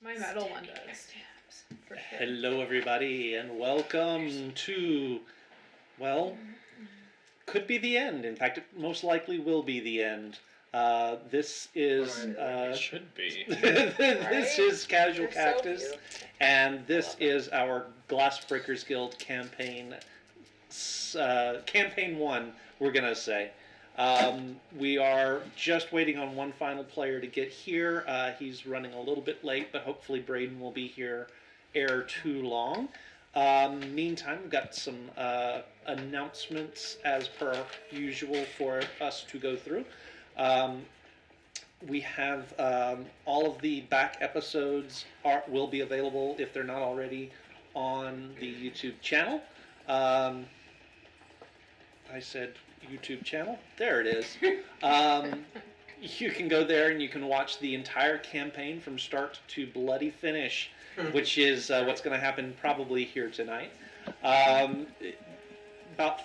My metal one does. For sure. Hello, everybody, and welcome to, well, could be the end. In fact, it most likely will be the end. This is It should be. this is Casual They're so Cactus, beautiful. and this is our Glassbreakers Guild campaign. Campaign 1, we're gonna say. We are just waiting on one final player to get here. He's running a little bit late, but hopefully Braden will be here ere too long. Meantime, we've got some announcements as per usual for us to go through. We have all of the back episodes will be available if they're not already on the YouTube channel. I said YouTube channel. There it is. You can go there and you can watch the entire campaign from start to bloody finish, which is what's going to happen probably here tonight. About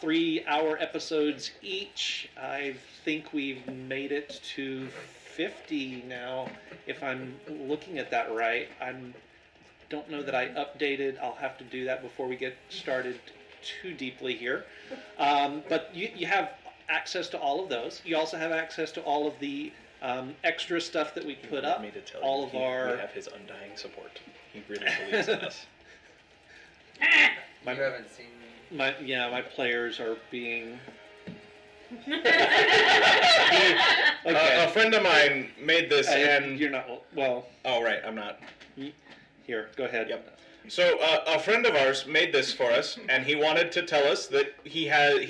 3-hour episodes each. I think we've made it to 50 now, if I'm looking at that right. I don't know that I updated. I'll have to do that before we get started too deeply here. But you have access to all of those. You also have access to all of the extra stuff that we put up. Me to tell all you, of we our have his undying support. He really believes in us. my, You haven't seen. my players are being A friend of mine made this, and you're not well. oh right, I'm not. Here, go ahead. Yep. So a friend of ours made this for us, and he wanted to tell us that he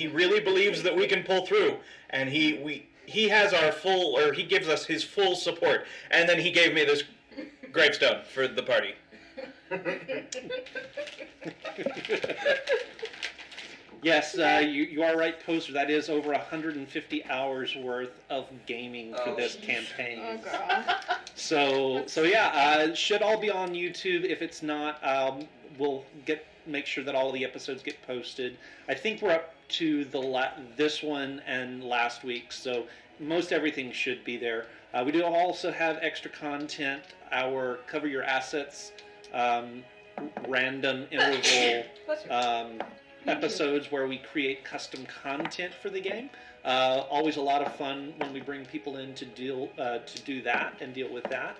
really believes that we can pull through, and he has our full, or he gives us his full support, and then he gave me this gravestone for the party. Yes, you are right, Poster. That is over 150 hours worth of gaming for this campaign. Oh, God. So yeah, it should all be on YouTube. If it's not, we'll make sure that all the episodes get posted. I think we're up to this one and last week, so most everything should be there. We do also have extra content. Our Cover Your Assets random interval episodes where we create custom content for the game. Always a lot of fun when we bring people in to do that and deal with that.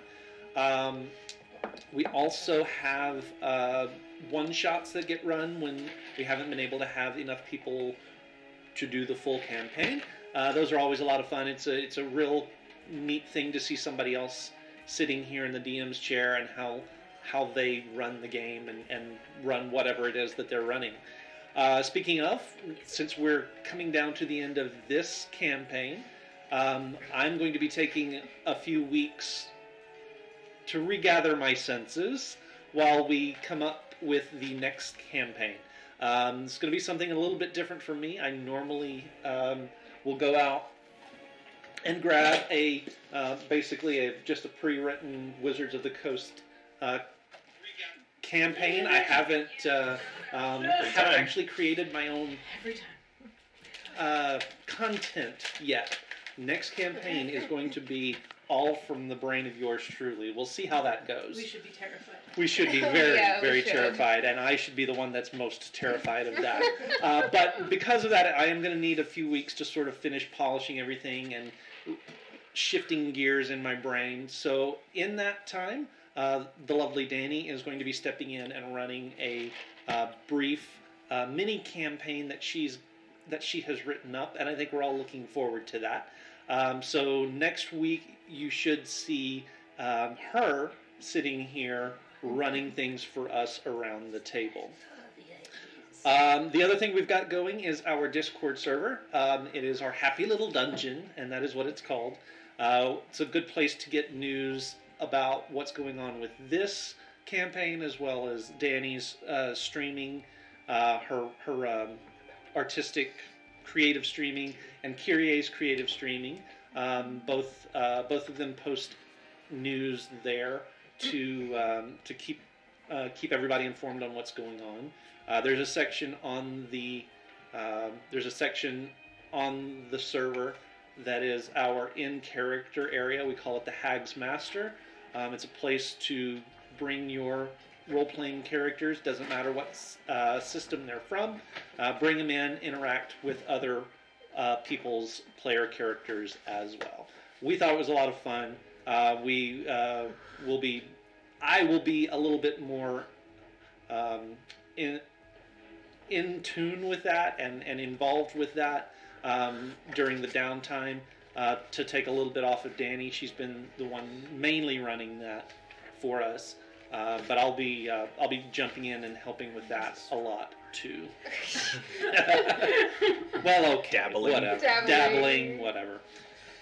We also have one-shots that get run when we haven't been able to have enough people to do the full campaign. Those are always a lot of fun. It's a real neat thing to see somebody else sitting here in the DM's chair and how they run the game and run whatever it is that they're running. Speaking of, since we're coming down to the end of this campaign, I'm going to be taking a few weeks to regather my senses while we come up with the next campaign. It's going to be something a little bit different for me. I normally will go out and grab basically just a pre-written Wizards of the Coast campaign. I haven't actually created my own Every time. content yet. Next campaign is going to be all from the brain of yours truly. We'll see how that goes. We should be terrified. We should be very, Yeah, we very should. terrified, and I should be the one that's most terrified of that. But because of that, I am going to need a few weeks to sort of finish polishing everything and shifting gears in my brain. So in that time, the lovely Danny is going to be stepping in and running a brief mini campaign that she has written up, and I think we're all looking forward to that. So next week you should see her sitting here running things for us around the table. The other thing we've got going is our Discord server. It is our Happy Little Dungeon, and that is what it's called. It's a good place to get news about what's going on with this campaign, as well as Danny's streaming, her artistic, creative streaming, and Kyrie's creative streaming. Both of them post news there to keep everybody informed on what's going on. There's a section on the server that is our in-character area. We call it the Hag's Master. It's a place to bring your role-playing characters. Doesn't matter what system they're from. Bring them in, interact with other people's player characters as well. We thought it was a lot of fun. I will be a little bit more in tune with that and involved with that during the downtime to take a little bit off of Danny. She's been the one mainly running that for us, but I'll be jumping in and helping with that a lot too. Well, okay, Dabbling. whatever, Dabbling. whatever.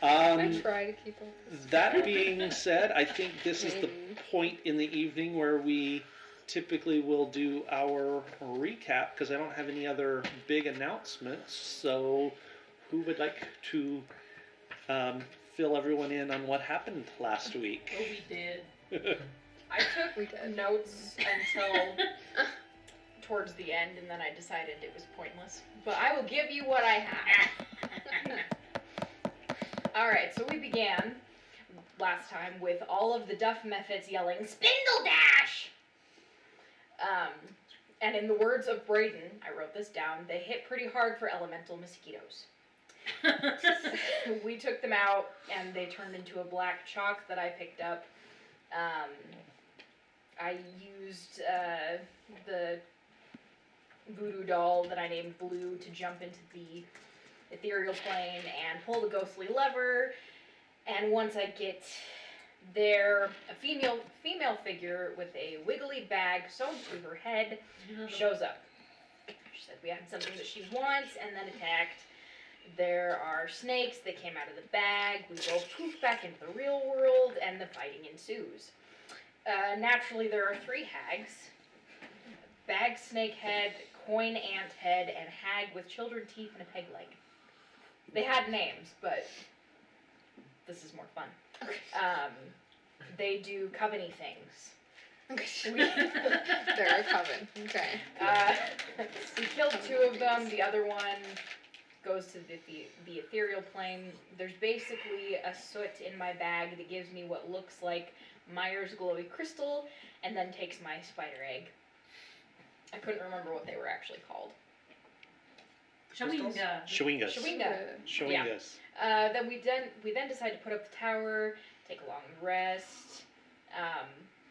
I try to keep up. That being said, I think this is the point in the evening where we typically will do our recap, because I don't have any other big announcements. So who would like to fill everyone in on what happened last week? Oh, we did. I took notes until towards the end, and then I decided it was pointless. But I will give you what I have. Alright, so we began last time with all of the Duff Methods yelling, "Spindle Dash!" And in the words of Braden, I wrote this down, they hit pretty hard for elemental mosquitoes. We took them out, and they turned into a black chalk that I picked up. I used the voodoo doll that I named Blue to jump into the ethereal plane and pull the ghostly lever, and once I get there, a female figure with a wiggly bag sewn to her head shows up. She said we had something that she wants, and then attacked. There are snakes that came out of the bag. We both poof back into the real world, and the fighting ensues. Naturally, there are 3 hags: bag snake head, coin ant head, and hag with children teeth and a peg leg. They had names, but this is more fun. They do coven-y things. They're a coven. Okay. We killed 2 of them. The other one goes to the ethereal plane. There's basically a soot in my bag that gives me what looks like Myers glowy crystal, and then takes my spider egg. I couldn't remember what they were actually called. Shawinga. Shawingas. Shawingas. Then we then decided to put up the tower, take a long rest,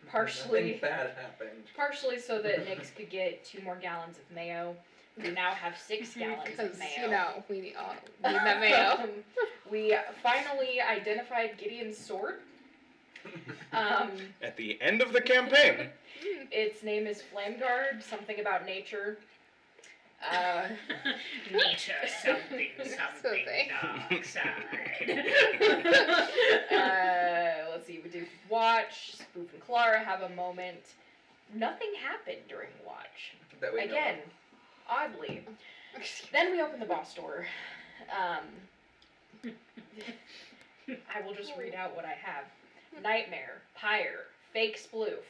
partially Nothing bad happened. partially so that Nix could get 2 more gallons of mayo. We now have 6 gallons of Because, mayo. you know, we need that mayo. We finally identified Gideon's sword. At the end of the campaign. Its name is Flameguard, something about nature. Nature, something dark side. Let's see, we do Watch. Spoof and Clara have a moment. Nothing happened during Watch. That we know Again, oddly. Then we open the boss door. I will just read out what I have. Nightmare, Pyre, fake sploof.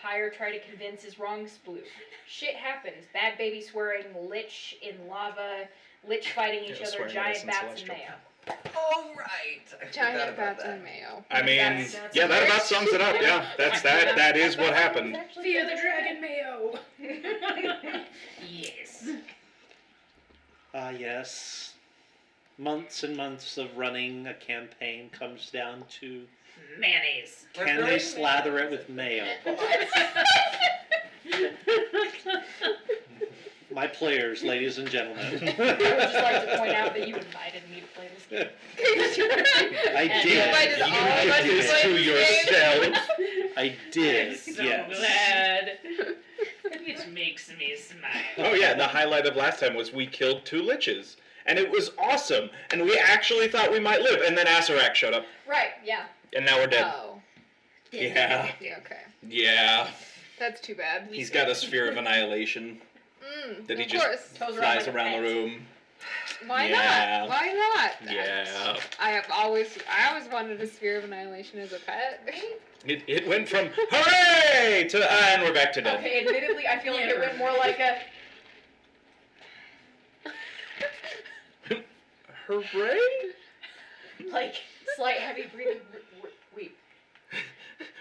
Pyre tried to convince his wrong sploof. Shit happens. Bad baby swearing, lich in lava, lich fighting each Yeah, other, swearing giant less than bats and celestial. mayo. Oh, right. I forgot Giant about bats that. and mayo. I mean, That's yeah, that right. about sums it up. Yeah, that is what happened. Fear the dragon mayo. Yes. Yes. Months and months of running a campaign comes down to, Mayonnaise. can they slather it with mayo? My players, ladies and gentlemen. I would just like to point out that you invited me to play this game. I And did. you invited You all of did us to this play to this game. yourself. I did. I'm so yes. glad. It makes me smile. Oh yeah, and the highlight of last time was we killed 2 liches. And it was awesome. And we actually thought we might live. And then Asarak showed up. Right, yeah. And now we're dead. Oh. Yeah. Yeah, okay. Yeah. That's too bad. He's got a sphere of annihilation that he of just course. Toes flies like a around the pet. room. Why Yeah. not? Why not? Yeah. I always wanted a sphere of annihilation as a pet. It went from hooray to and we're back to dead. Okay, admittedly, I feel like it went more like a... Hooray? Like, slight heavy breathing. Weep.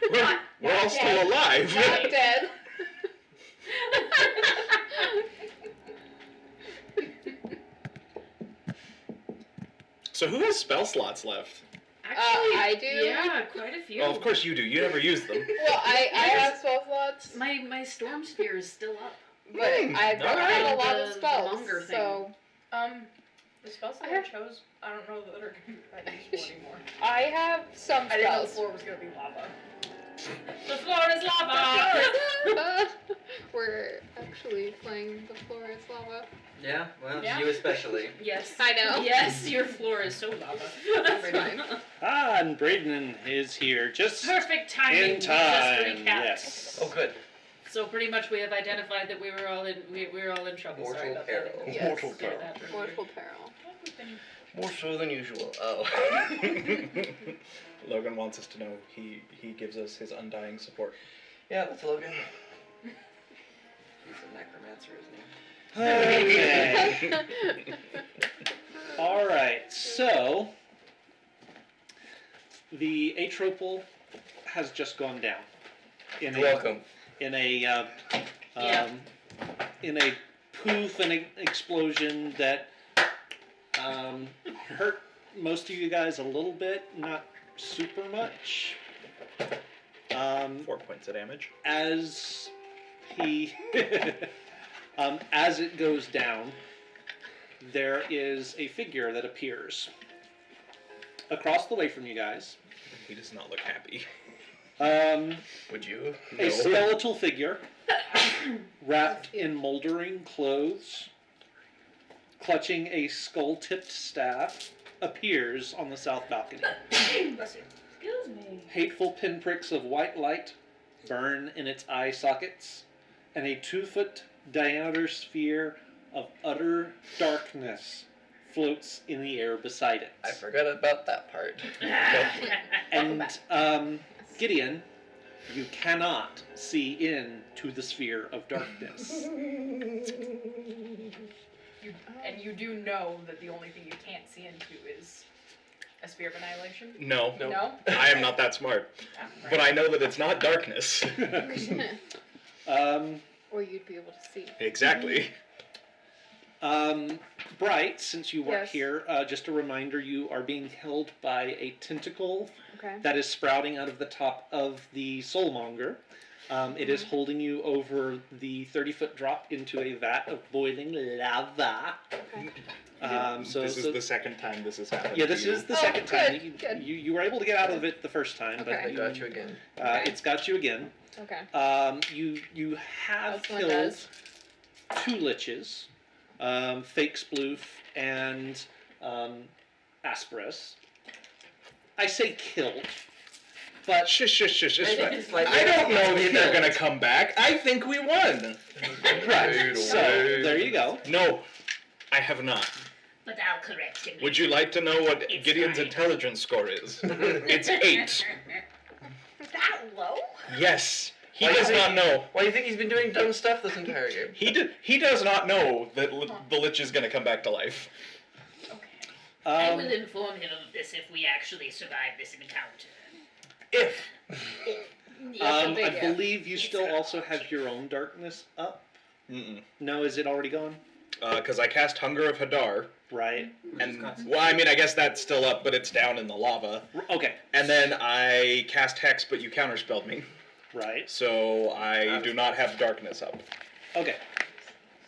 We're, We're all still alive. Not dead. So who has spell slots left? Actually, I do. Yeah, quite a few. Well, of course you do. You never use them. Well, I have spell slots, My storm sphere is still up. but I've got alright. a lot The of spells. longer thing. So The spells that I I have- chose, I don't know that are gonna be that useful anymore. I have some I didn't know the spells. floor was gonna be lava. The floor is lava! We're actually playing The Floor is Lava. Yeah, well, Yeah. you especially. Yes. I know. Yes, your floor is so lava. That's fine. Ah, and Braden is here just Perfect timing. in time. We just recapped. Yes. Oh, good. So pretty much we have identified that we were all in trouble. Sorry Mortal about peril. that. Yes. Mortal Yeah, peril. that really- Mortal peril. More so than usual. Oh. Logan wants us to know he gives us his undying support. Yeah, that's Logan. He's a necromancer, isn't he? Okay. All right. So the atropal has just gone down. Welcome. In a Yeah. in a poof and explosion that hurt most of you guys a little bit, not super much. 4 points of damage. As he as it goes down, there is a figure that appears across the way from you guys. He does not look happy. Would you? A skeletal figure wrapped in moldering clothes, clutching a skull-tipped staff, appears on the south balcony. Excuse me. Hateful pinpricks of white light burn in its eye sockets, and a 2-foot diameter sphere of utter darkness floats in the air beside it. I forgot about that part. And Gideon, you cannot see into the sphere of darkness. And you do know that the only thing you can't see into is a sphere of annihilation? No. Nope. No? I am not that smart. But I know that it's not darkness. Or you'd be able to see. Exactly. Bright, since you weren't Yes. here, just a reminder, you are being held by a tentacle Okay. that is sprouting out of the top of the soulmonger. It is holding you over the 30-foot drop into a vat of boiling lava. Okay. This is the second time this has happened. Yeah, to this you. is the Oh, second time. good, good. You were able to get out of it the first time, Okay. I got you again. it's got you again. Okay. You have That's what it killed does. 2 liches, Fake Sploof and Asperus. I say killed, but Shush, shush, shush. It's I think fine. it's like- I don't know that they're Killed. gonna come back. I think we won. right. So there you go. No, I have not. But I'll correct him. Would you like to know what It's Gideon's fine. intelligence score is? It's 8. That low? Yes. He Why does is not know. Why do you think he's been doing dumb stuff this entire game? He does not know that the Lich is gonna come back to life. I will inform him of this if we actually survive this encounter. If. I believe you still also have your own darkness up. Mm-mm. No, is it already gone? Because I cast Hunger of Hadar, Right. and well, I mean, I guess that's still up, but it's down in the lava. Okay. And then I cast Hex, but you counterspelled me, Right. so I do not have Darkness up. Okay.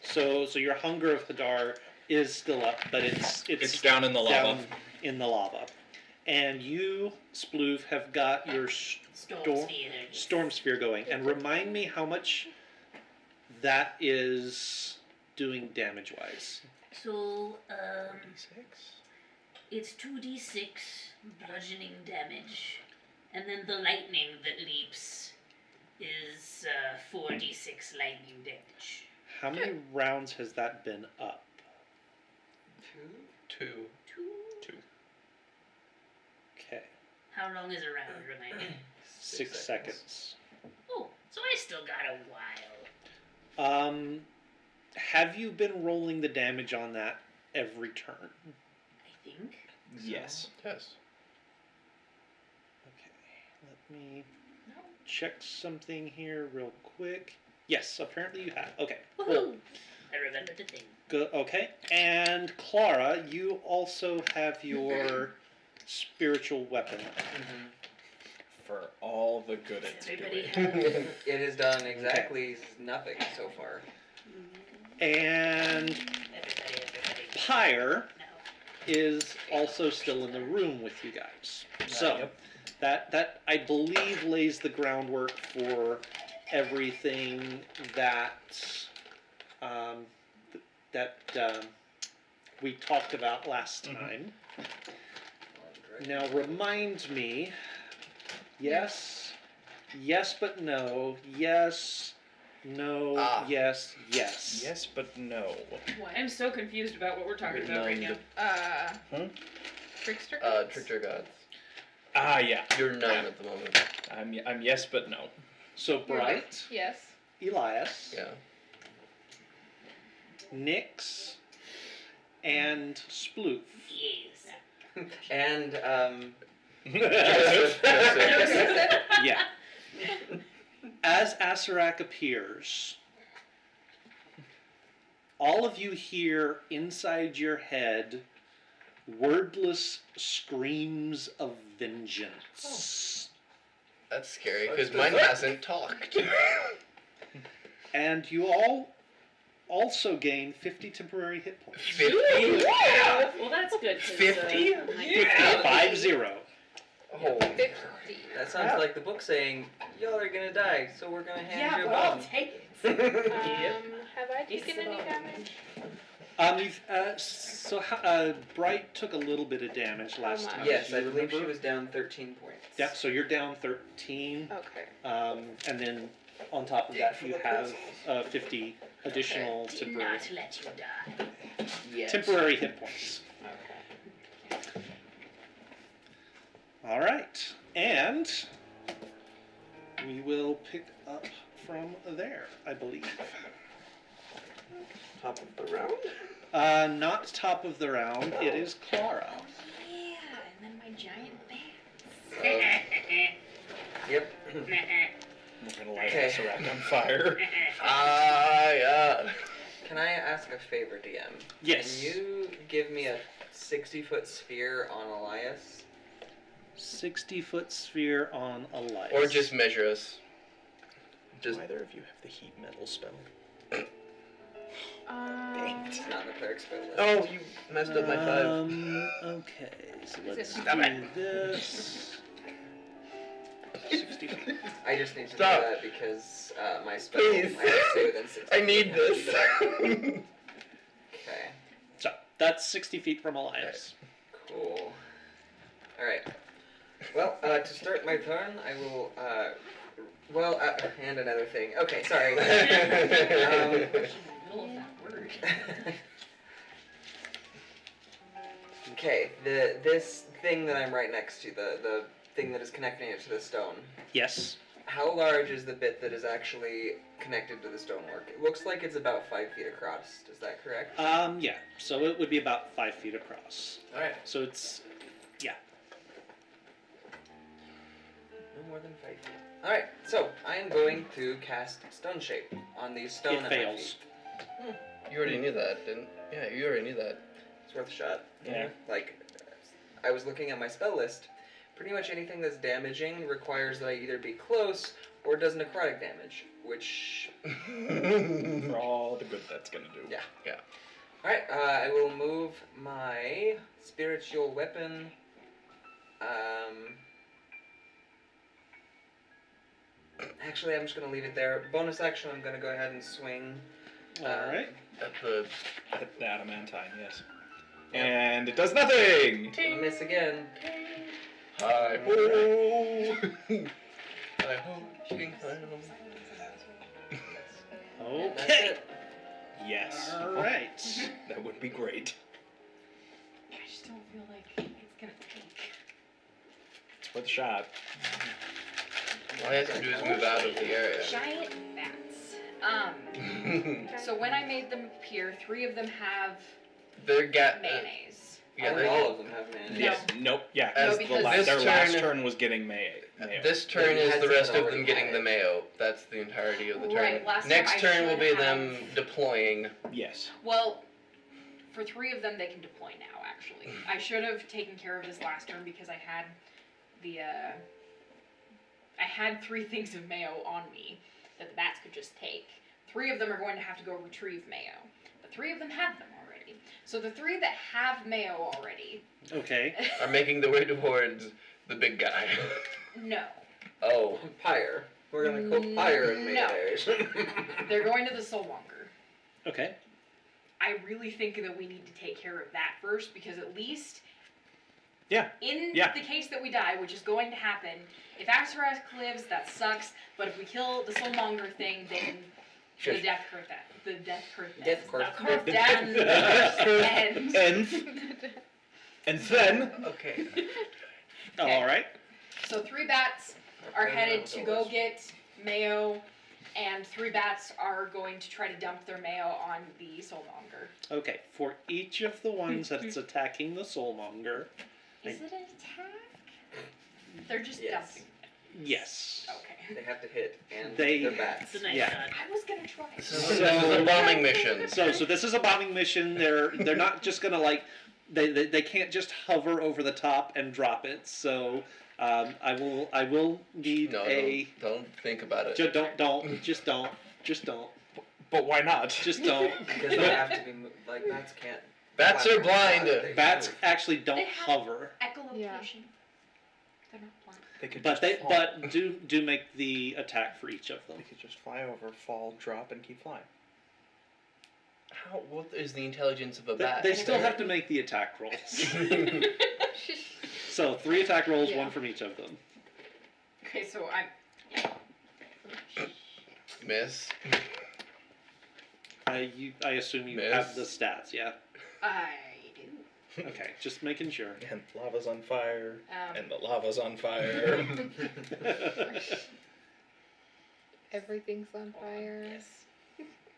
So your Hunger of Hadar is still up, but It's down in the lava. down in the lava. And you, Sploof, have got your Storm Sphere going. And remind me how much that is doing damage-wise. So, it's 2d6 bludgeoning damage, and then the lightning that leaps is 4d6 lightning damage. How many rounds has that been up? 2. 2? Okay. How long is a round, remind me? 6 seconds. Oh, so I still got a while. Have you been rolling the damage on that every turn? I think. Yes. Yes. Okay, let me check something here real quick. Yes, apparently you have. Okay, cool. Woohoo! I remembered the thing. Good. Okay, and Clara, you also have your spiritual weapon. For all the good it's Everybody doing. have It has done exactly nothing so far. And everybody. Pyre No. is also still in the room with you guys. So Yep. that I believe lays the groundwork for everything that we talked about last time. Now remind me. Yes, but no. Yes, no. Yes, yes. Yes, but no. I'm so confused about what we're talking about right now. Trickster? Trickster gods. Ah, yeah. You're none at the moment. I'm yes, but no. So Bright, Yes. Elias, Yeah. Nyx, and Sploof. Yes. And Joseph. Yeah. As Asarak appears, all of you hear inside your head wordless screams of vengeance. That's scary because mine hasn't talked. And you all also gain 50 temporary hit points. 50? Well, that's good. 50? 50. Oh. 50. that sounds like the book saying, y'all are gonna die, so we're gonna hand you a I'll bomb. take it. Have I taken any damage? Bright took a little bit of damage last much? time. Yes, Do I you believe she remember? was down 13 points. Yeah, so you're down 13. Okay. And then on top of that, you have 50 additional Did temporary, not let you die. Yes. temporary hit points. Okay. All right, and we will pick up from there, I believe. Top of the round? Not top of the round. It is Clara. Yeah, and then my giant bats. Yep. We're gonna light Okay. Asarak on fire. Yeah. Can I ask a favor, DM? Yes. Can you give me a 60-foot sphere on Elias? 60-foot sphere on Elias. Or just measure us. Do either of you have the heat metal spell? It's not in the cleric spell list. Oh, you messed up my 5. Okay, so Is let's it not? do this. 60 feet. I just need to Stop. do that because my spell Please. I have to stay within 60 I need feet. this. Okay, So that's 60 feet from Elias. cool. Alright. Well, to start my turn, I will, and another thing. Okay, sorry. Middle of that word. Okay, this thing that I'm right next to, the thing that is connecting it to the stone. Yes. How large is the bit that is actually connected to the stonework? It looks like it's about 5 feet across. Is that correct? Yeah. So it would be about 5 feet across. Alright. So it's, yeah. No more than 5 feet. Alright, so I am going to cast Stone Shape on the stone It at fails. my feet. You already knew that, didn't? Yeah, you already knew that. It's worth a shot. Yeah. Like, I was looking at my spell list. Pretty much anything that's damaging requires that I either be close or does necrotic damage, which... For all the good that's gonna do. Yeah. Alright, I will move my spiritual weapon. Actually, I'm just going to leave it there. Bonus action, I'm going to go ahead and swing. Alright. At the The adamantine, yes. And it does nothing! Miss again. hi ho. Hi ho. Ching, hi ho. That's Okay. it. Yes. Alright. That would be great. I just don't feel like it's gonna take. It's worth a shot. All I have to do is move out of the area. Giant bats. So when I made them appear, 3 of them have They're mayonnaise. I Yeah, think all of them have manage. Yes. Nope. Yeah. No, because their this last turn- turn was getting mayo. This turn They is had the rest someone of them already getting had the it. mayo. That's the entirety of the turn. Right, last time Next I turn will should be have- them deploying. Yes. Well, for 3 of them, they can deploy now, actually. I should have taken care of this last turn because I had the, I had 3 things of mayo on me that the bats could just take. 3 of them are going to have to go retrieve mayo. But 3 of them have them already. So the 3 that have mayo already... Okay. Are making their way towards the big guy. No. Oh. Pyre. We're gonna call Pyre in No. melee. They're going to the Soulmonger. Okay. I really think that we need to take care of that first, because at least... Yeah. In Yeah. the case that we die, which is going to happen, if Axarak lives, that sucks, but if we kill the Soulmonger thing, then the Shush. death curse that. The death curse Death curse. The death ends. And then Okay. Okay. All right. So 3 bats are headed to go get mayo, and 3 bats are going to try to dump their mayo on the Soulmonger. Okay. For each of the ones that's attacking the Soulmonger, Is it an attack? They're just Yes. dumping. yes. Okay. They have to hit, and They- they're bats. It's a nice Yeah. shot. I was gonna try. This is a bombing mission. So this is a bombing mission. They're not just gonna like they can't just hover over the top and drop it. So I will need No, a don't think about it. just don't but why not? just don't. Because they have to be like bats can't. Bats are blind. Bats actually don't They have- hover, Echolocation. Yeah. They're not blind. They could but just fall. but do make the attack for each of them. They could just fly over, fall, drop, and keep flying. How? What is the intelligence of a They, bat? they still have to make the attack rolls. So 3 attack rolls, Yeah. 1 from each of them. Okay, so I'm. Miss. I assume you Miss. have the stats, yeah. I do. Okay, just making sure. And lava's on fire. Um, And the lava's on fire. Everything's on fire. Yes.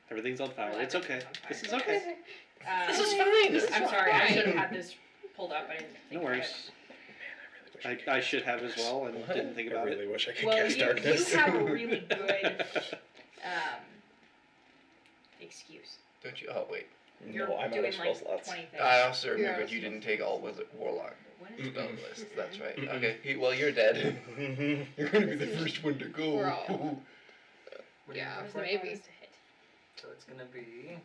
Everything's on fire. It's okay. This is Okay. okay. This is fine. This is I'm sorry, I fine. should have had this pulled up. I didn't think No about worries. I should have as well and What? didn't think I about really wish I it. could Well, cast you darkness. have a really good excuse. Don't you? Oh wait. You're No, I'm out doing of spell like slots. 20 things. I also Yeah, remembered it's you didn't take all wizard warlock What is spell lists. That's right. Mm-mm. Okay. Well, you're dead. You're gonna be the first one to go. We're all- What do you Yeah, have What is for the it? maybe. bonus to hit? So it's gonna be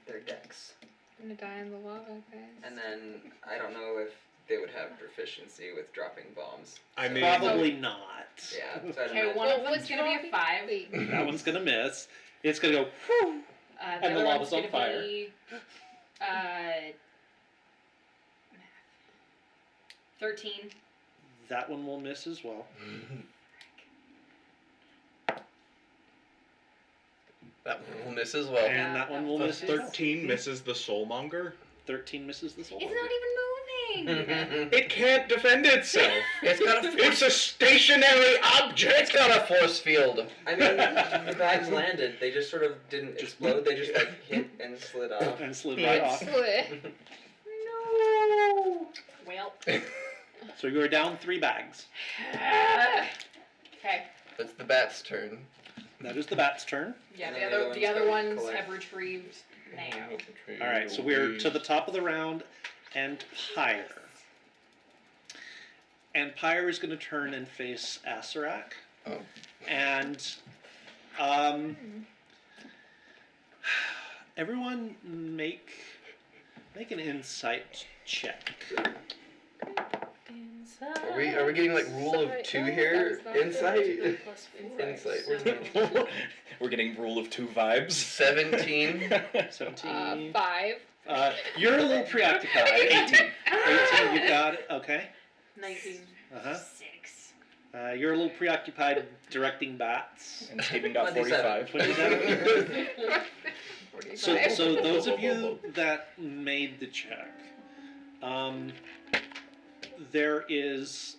their dex, I'm gonna die in the lava, guys. and then I don't know if they would have proficiency with dropping bombs. I So- mean- Probably not. Yeah. So I'd Okay, imagine- one of Well, them's gonna be a dropping? 5. Wait. That one's gonna miss. It's gonna go. Whew. The And the other lava's one's on gonna fire. be 13. That one will miss as well. That one will miss as well. And that one will miss as well. 13 misses the soulmonger. 13 misses the soul. It's not even moving. It can't defend itself. It's got a It's a stationary object. It's got a force field. I mean, the bags landed. They just sort of didn't Just- explode. They just like hit and slid off. And slid right off. Split. No. Well. So you are down 3 bags. Okay. It's the bat's turn. That is the bat's turn. Yeah, And the then other the other gotta ones collect. have retrieved now. All right, so we're to the top of the round, and Pyre. And Pyre is going to turn and face Asarak. Oh. And everyone make an insight check. Are we getting like rule of 2 here? Insight. Insight. We're getting rule of 2 vibes. 17. 17. 5. You're a little preoccupied. 18. 18, you got it. Okay. 19. Uh-huh. 6. You're a little preoccupied directing bats. And Steven got 27. 45. 45. So those of you that made the check, there is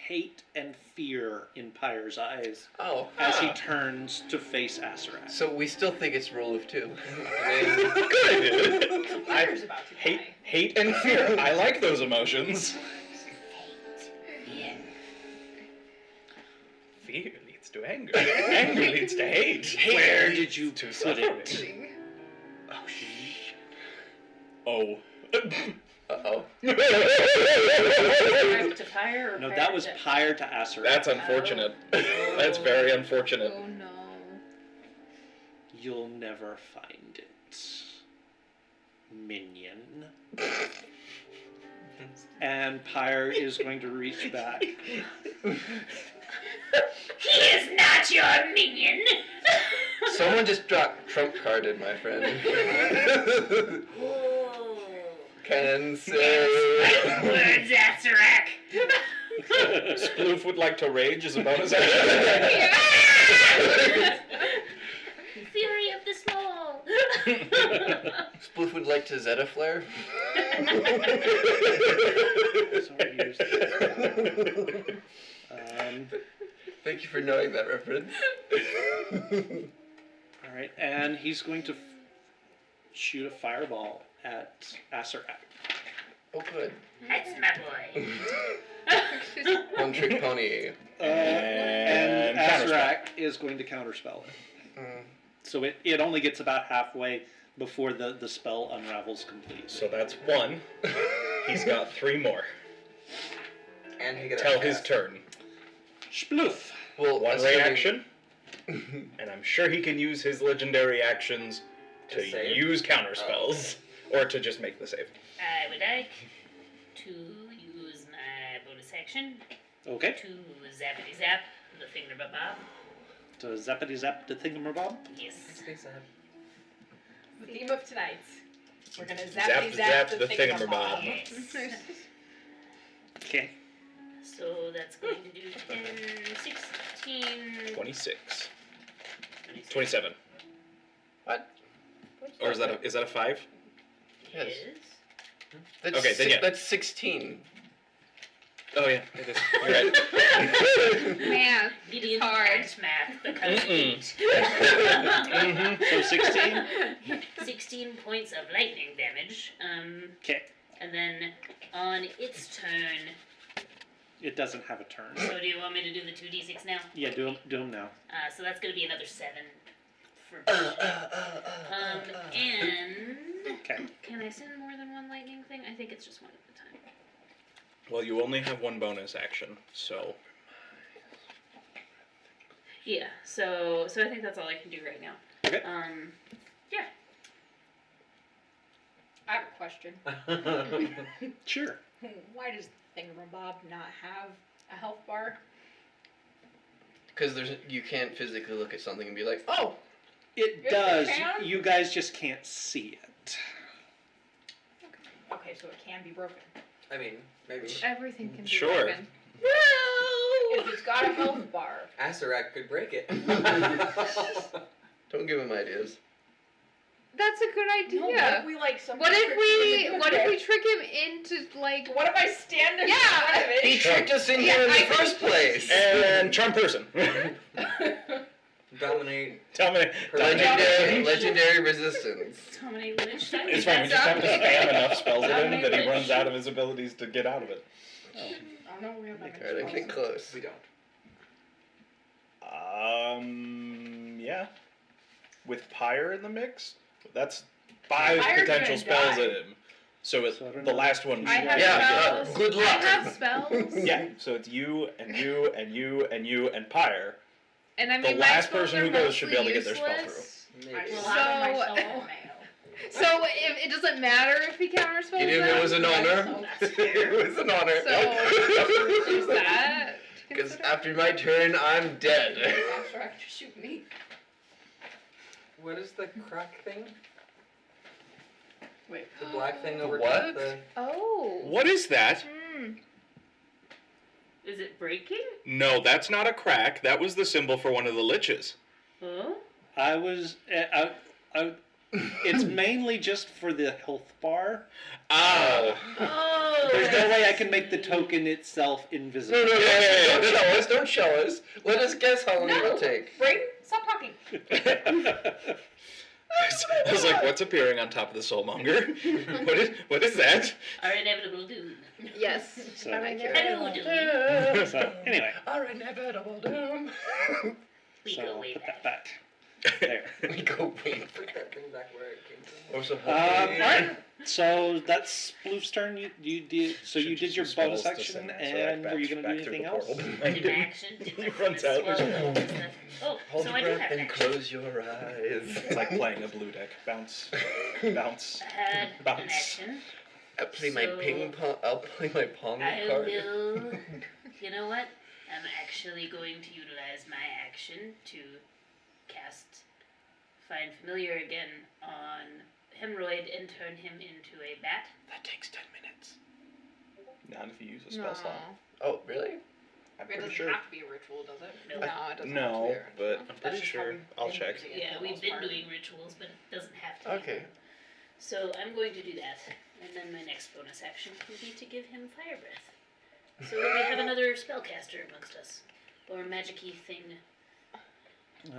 hate and fear in Pyre's eyes Oh. as he turns to face Asarak. So we still think it's rule of 2. Good. Fire's about to die. Hate and fear. I like those emotions. Fear leads to anger. Anger leads to hate. Where did you to put suffering. it? Oh, shh. Oh. Uh-oh. Back to fire or No, fire that was to- Pyre to Asarak. That's unfortunate. That's very unfortunate. Oh no. You'll never find it, minion. And Pyre is going to reach back. He is not your minion! Someone just dropped trump carded, my friend. Oh. Can say. Words, Asarak! Sploof would like to rage as a bonus action. Fury of the small! Sploof would like to Zeta flare. Thank you for knowing that reference. All right, and he's going to shoot a fireball at Asarak. Oh, good. That's my boy. One trick pony. And counterspell. Asarak is going to counterspell it. So it only gets about halfway before the spell unravels completely. So that's 1. He's got 3 more. And he gets Till his turn. Sploof! Well, 1 assuming- reaction. And I'm sure he can use his legendary actions to save? use counterspells. Or to just make the save. I would like to use my bonus action Okay. to zappity zap the thingamabob. So zappity zap the thingamabob. Yes. The theme of tonight. We're gonna Zap, zappity zap zap the the thingamabob. Yes. Okay. So that's going to do 10, 16, 26. 26. 27. What? Or is that a 5? Yes. Yes. That's Okay, then yeah. That's 16. Oh yeah, it is. You're right. Man, Gideon hard. can't math because Mm-mm. eight. So 16. 16 points of lightning damage. Okay. And then on its turn. It doesn't have a turn. So do you want me to do the 2d6 now? Yeah, do him now. So that's going to be another 7 for and Okay. can I send more than one lightning thing? I think it's just one at a time. Well, you only have 1 bonus action, so Yeah. So I think that's all I can do right now. Okay. Yeah. I have a question. Sure. Why does Thingamabob not have a health bar? Because you can't physically look at something and be like, oh, It Yes, does. it can. You guys just can't see it. Okay, so it can be broken. I mean, maybe. everything can be Sure. broken. If it's got a health bar. Asarak could break it. don't give him ideas. That's a good idea. No, what if we like someone What if tricks him into we doing trick him into like? What if I stand in Yeah. front of it? He tricked us in here in the first place. and charm person. Dominate. Legendary resistance. How many lich dice? It's fine. We just have to spam enough spells at him that he runs out of his abilities to get out of it. I don't know. We have that Alright, I came close. We don't. Yeah. With Pyre in the mix, that's 5 Pyre's potential gonna spells die. at him. So it's So I don't the know. last one. I have Yeah, spells. good luck. I have spells. Yeah. So it's you and you and you and you and Pyre. And I The mean, my last spells person are who goes should be able to get mostly their spell useless. Maybe. I will So- have myself a mayo. So if it doesn't matter if he counterspells Even if them? it was an honor. It was an honor. So is that to Because consider? after my turn, I'm dead. After I shoot me. What is the crack thing? Wait. The black thing over What? top? The... Oh. What is that? Hmm. Is it breaking? No, that's not a crack. That was the symbol for one of the liches. Huh? I was It's mainly just for the health bar. Oh. Oh. There's no way I can make the token itself invisible. No, don't show us. Don't show us. Let us guess how long No. it'll take. Brayden, stop talking. I was like, what's appearing on top of the soulmonger? What is that? Our inevitable doom. Yes. So- Hello, doom. So, anyway, Our inevitable doom. We so go I'll way put back. that back. There. We go wait. Put that thing back where it came from. Oh, so Alright, so that's Sploof's turn. You did. So you did your bonus Spells to action, send and Serac were you going to back do through anything the else? portal. Did an action. Did He my runs bonus out. swallow. Oh, hold so your I do breath have an and action. close your eyes. It's like playing a blue deck. Bounce. Bounce. I had an Bounce. action. I'll play my So- ping pong. I'll play my pong I card. will. You know what? I'm actually going to utilize my action to cast Find Familiar again on Hemorrhoid and turn him into a bat. That takes 10 minutes. Not if you use a No. spell slot. Oh, really? I'm It pretty doesn't sure. have to be a ritual, does it? No. No, it doesn't have to be No, a ritual. but I'm That's pretty just how sure. we've I'll been check. using it Yeah, for the we've most been part. doing rituals, but it doesn't have to. be. Okay. So I'm going to do that, and then my next bonus action will be to give him Fire Breath. So that we have another spellcaster amongst us, or magic-y thing.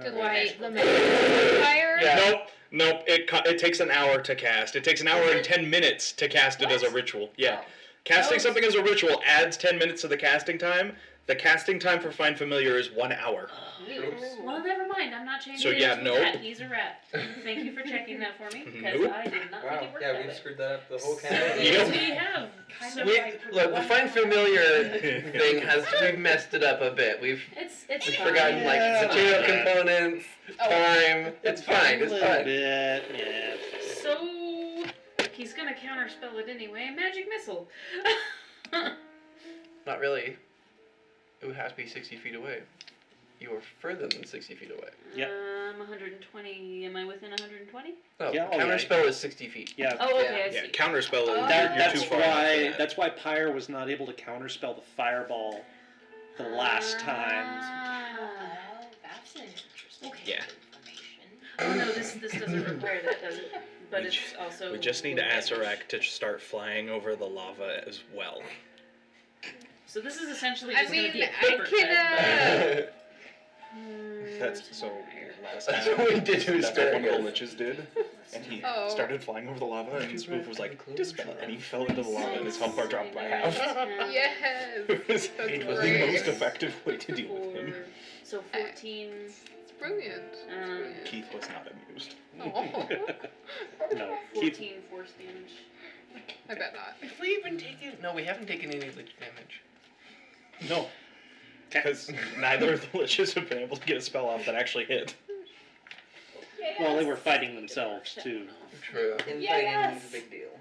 Did Alright. the magic fire? Yeah. Nope. It takes an hour to cast. It takes an hour and 10 minutes to cast it as a ritual. Yeah. Casting Oh. something as a ritual adds 10 minutes to the casting time. The casting time for Find Familiar is 1 hour. Well, never mind. I'm not changing So, it yeah, into nope. a rat. He's a rat. Thank you for checking that for me, because Nope. I did not Wow. think it worked Yeah, that we've way. screwed that up the whole So, campaign. Yep. yes, we have. So Look, the Find Familiar thing we've messed it up a bit. We've it's we've fine. forgotten like Yeah. material components, time. It's fine. It's A little fine. bit, yeah. So he's gonna counterspell it anyway. Magic missile. Not really. It would have to be 60 feet away. You are further than 60 feet away. Yep. 120. Am I within 120? No, Yeah, oh, yeah. counterspell is 60 feet. Yeah. Oh, okay. I Yeah, see. counterspell is Oh. you're That's too far enough for why. that. That's why Pyre was not able to counterspell the fireball the last time. Ah. That's an interesting Yeah. information. Oh no, this doesn't require that, does it? But We it's ju- also. We just need low damage. Azarac to start flying over the lava as well. So this is essentially I just gonna mean, be a I paper can, cut, but- That's so last That's time. what we did to That's what one of the Asparagus. liches did. And he Oh. started flying over the lava, and Spoof was like, "Dispel," and he fell into the lava, and his health bar dropped by half. Yes. It was That's the great. most effective way to deal with him. So 14. It's brilliant. It's brilliant. Keith was not amused. Oh, No. Keith, 14 force damage. I bet not. If we even taken... No, we haven't taken any lich damage. No. Because neither of the liches have been able to get a spell off that actually hit. well, they were fighting themselves too. True. Infighting Yes. is a big deal.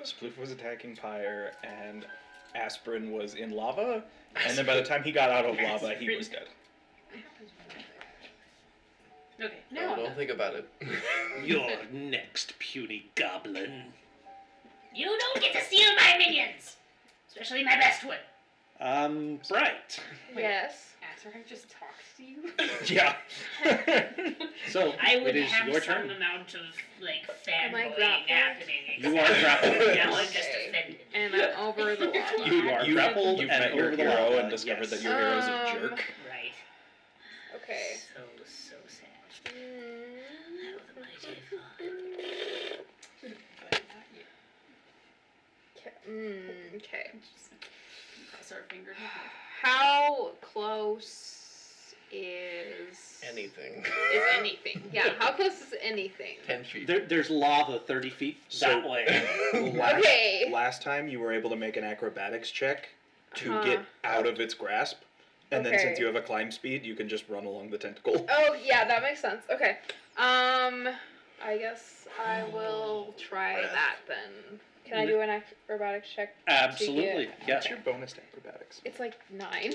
Sploof was attacking Pyre, and Aspirin was in lava, and then by the time he got out of lava, he was dead. Okay. No, don't think about it. You're next, puny goblin. You don't get to steal my minions! Especially my best one. Right. Yes. Azarac just talks to you? Yeah. So I would it is have your some turn. amount of, like, Am I fanboying grappled? happening. You are grappled. Now I'm just Okay. offended. And I'm over the lava. You are grappled You've and met your over the hero lava, and discovered yes. that your hero's a jerk. Right. Okay. So sad. Mm, How the mighty have fallen. okay. Cross our fingers. How close is Anything. anything? Yeah. How close is anything? 10 feet. There's lava 30 feet that So- way. Okay. Last time you were able to make an acrobatics check to Uh-huh. get out of its grasp, and then since Okay. you have a climb speed, you can just run along the tentacle. Oh yeah, that makes sense. Okay. I guess I will try that then. Can I do an acrobatics check? Absolutely. Yeah. What's your bonus to acrobatics? It's like 9.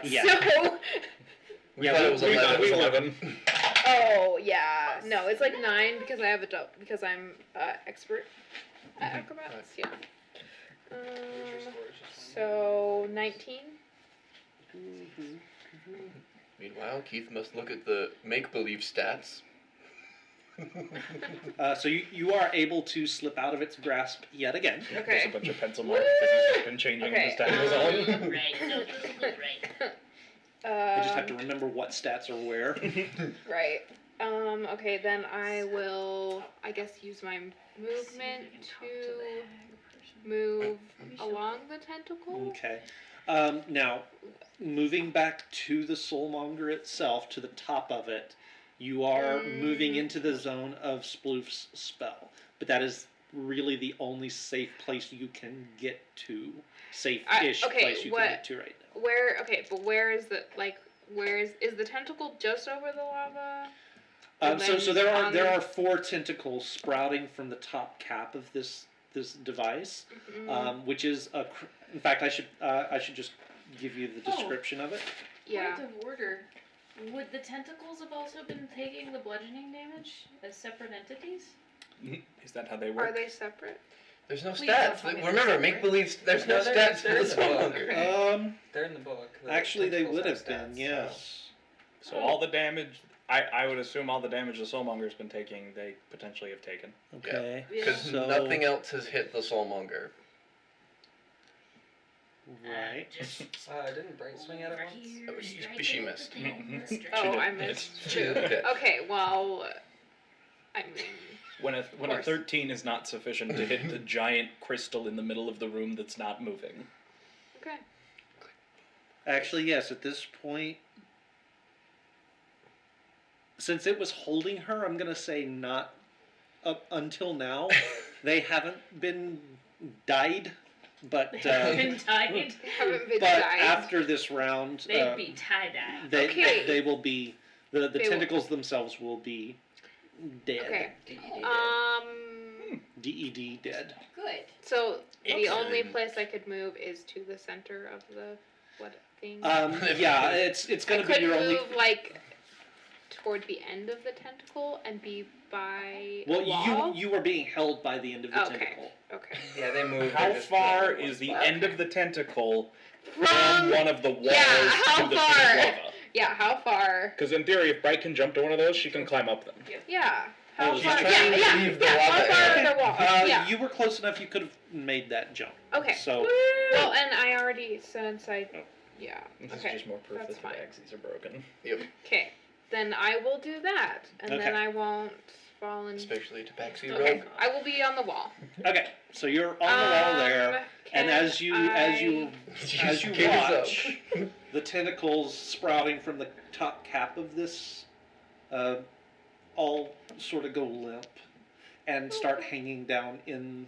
Yeah. So. We Yeah, thought it was We thought 11. it was 11. Oh yeah. No, it's like 9 because I have because I'm expert at acrobatics. Yeah. So 19. Meanwhile, Keith must look at the make-believe stats. So you are able to slip out of its grasp yet again. There's a Okay. bunch of pencil marks because he's just been changing Okay, the stat goes on. Right, no, this will look right. I just have to remember what stats are where. Right. Okay, then I will, I guess, use my movement to move along the tentacle. Okay. Now, moving back to the Soulmonger itself, to the top of it, you are moving into the zone of Sploof's spell. But that is really the only safe place you can get to. Safe-ish okay, place you can get to right now. Where is the, like, is the tentacle just over the lava? So there are 4 tentacles sprouting from the top cap of this device, which is in fact I should just give you the description of it. Yeah. Point of order. Would the tentacles have also been taking the bludgeoning damage as separate entities? Is that how they work? Are they separate? There's no Please don't stats. tell me Remember, they're make-believe, there's no No, they're- stats they're for in the the book. Soulmonger. They're in the book. The Actually, they tentacles would have stats, been, yes. So all the damage, I would assume all the damage the Soulmonger's been taking, they potentially have taken. Okay. Because So- nothing else has hit the Soulmonger. Right. Just Didn't Bright swing at it over once? here, Oh, strike she it with missed. the pen, strike Oh, it. I missed It's- 2. Okay. Okay, well, I mean, When a course. 13 is not sufficient to hit the giant crystal in the middle of the room that's not moving. okay. Actually, yes, at this point, since it was holding her, I'm going to say not up until now. They haven't been died, but Been tied. Haven't been but died. after this round, They'd be tie-dye. they they will be the They will- tentacles themselves will be dead. Okay. DED. DED dead. Good. So the Okay. only place I could move is to the center of the what thing? Yeah, it's I going to be could your move only. like toward the end of the tentacle and be by Well, a wall. you were being held by the end of the Okay. tentacle. Okay. Yeah, they moved. How they just far moved is the one end spot. of the tentacle from From one of the walls how to the far? pit of lava? yeah, how far? Because in theory, if Bright can jump to one of those, she can climb up them. Yeah. How Oh, she's far? trying Yeah, to yeah, leave the yeah. How lava far area. are the walls? Yeah. You were close enough. You could have made that jump. Okay. So Well, and I already since I. Oh. Yeah. This Okay. is just more proof that's that the fine. axes are broken. Okay. Then I will do that, and then Okay. I won't fall in. Especially to Tabaxi Okay. Rogue. I will be on the wall. okay, so you're on the wall there, and can as you Give us up. watch, the tentacles sprouting from the top cap of this, all sort of go limp, and start hanging down in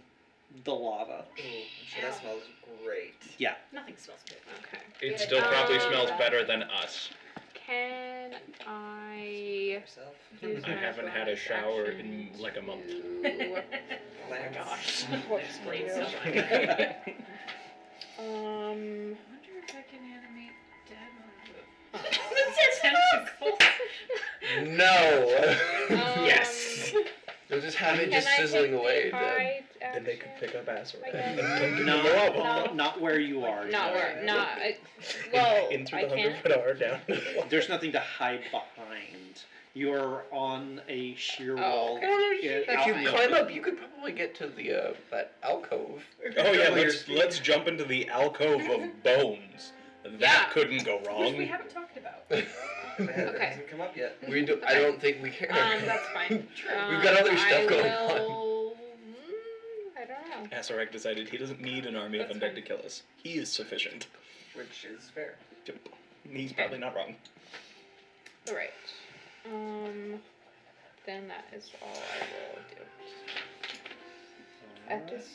the lava. Ooh, so that smells great. Nothing smells good. Okay. It still probably Um, smells better than us. Can I Yourself. use I my haven't had a bonus shower action in like a month. to- Lance. What's Explains the so deal? much. Um. I wonder if I can animate dead on the tentacles. No! Yes. They'll just have it Can just I sizzling take away. the Then. hide Then they could action? pick up acid I and guess. dunk in the No, lava. not where you are. Not no. where. Not. Well, In through I the can't. 100-foot hour down. There's nothing to hide behind. You're on a sheer Oh, wall. okay. in- That's out If in you the climb open. up, you could probably get to the that alcove. Oh yeah, Double your let's speed. let's jump into the alcove of bones. That Yeah. couldn't go Which wrong. we haven't talked about. The head Okay. hasn't come up yet. We do. I Okay. don't think we care. That's fine. We've got other stuff going on. on. I don't know. Asarak decided he doesn't need an army of That's undead fine. to kill us. He is sufficient. Which is fair. Yep. He's probably not wrong. All right. Then that is all I will do. At this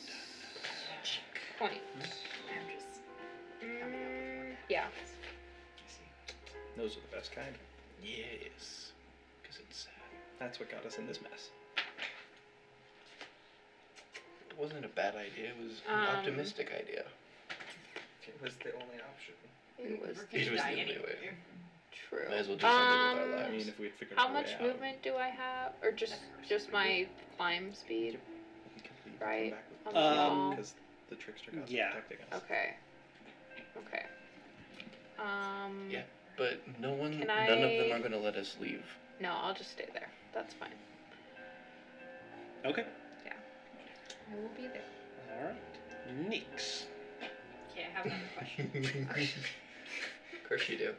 point. Yeah. Those are the best kind. Yes. Because it's sad. That's what got us in this mess. It wasn't a bad idea. It was an optimistic idea. It was the only option. It was It was the only way. true. Might as well do something with our I lives. mean, if we had figured How out a much way out, movement do I have? Or just my climb speed? we could leave and Right. come back with Um, because the trickster got yeah. protecting us. Okay. Okay. Yeah. but none of them I- are gonna let us leave. No, I'll just stay there. That's fine. Okay. I will be there. All right. Nix. Okay, I have another question. Of course you do.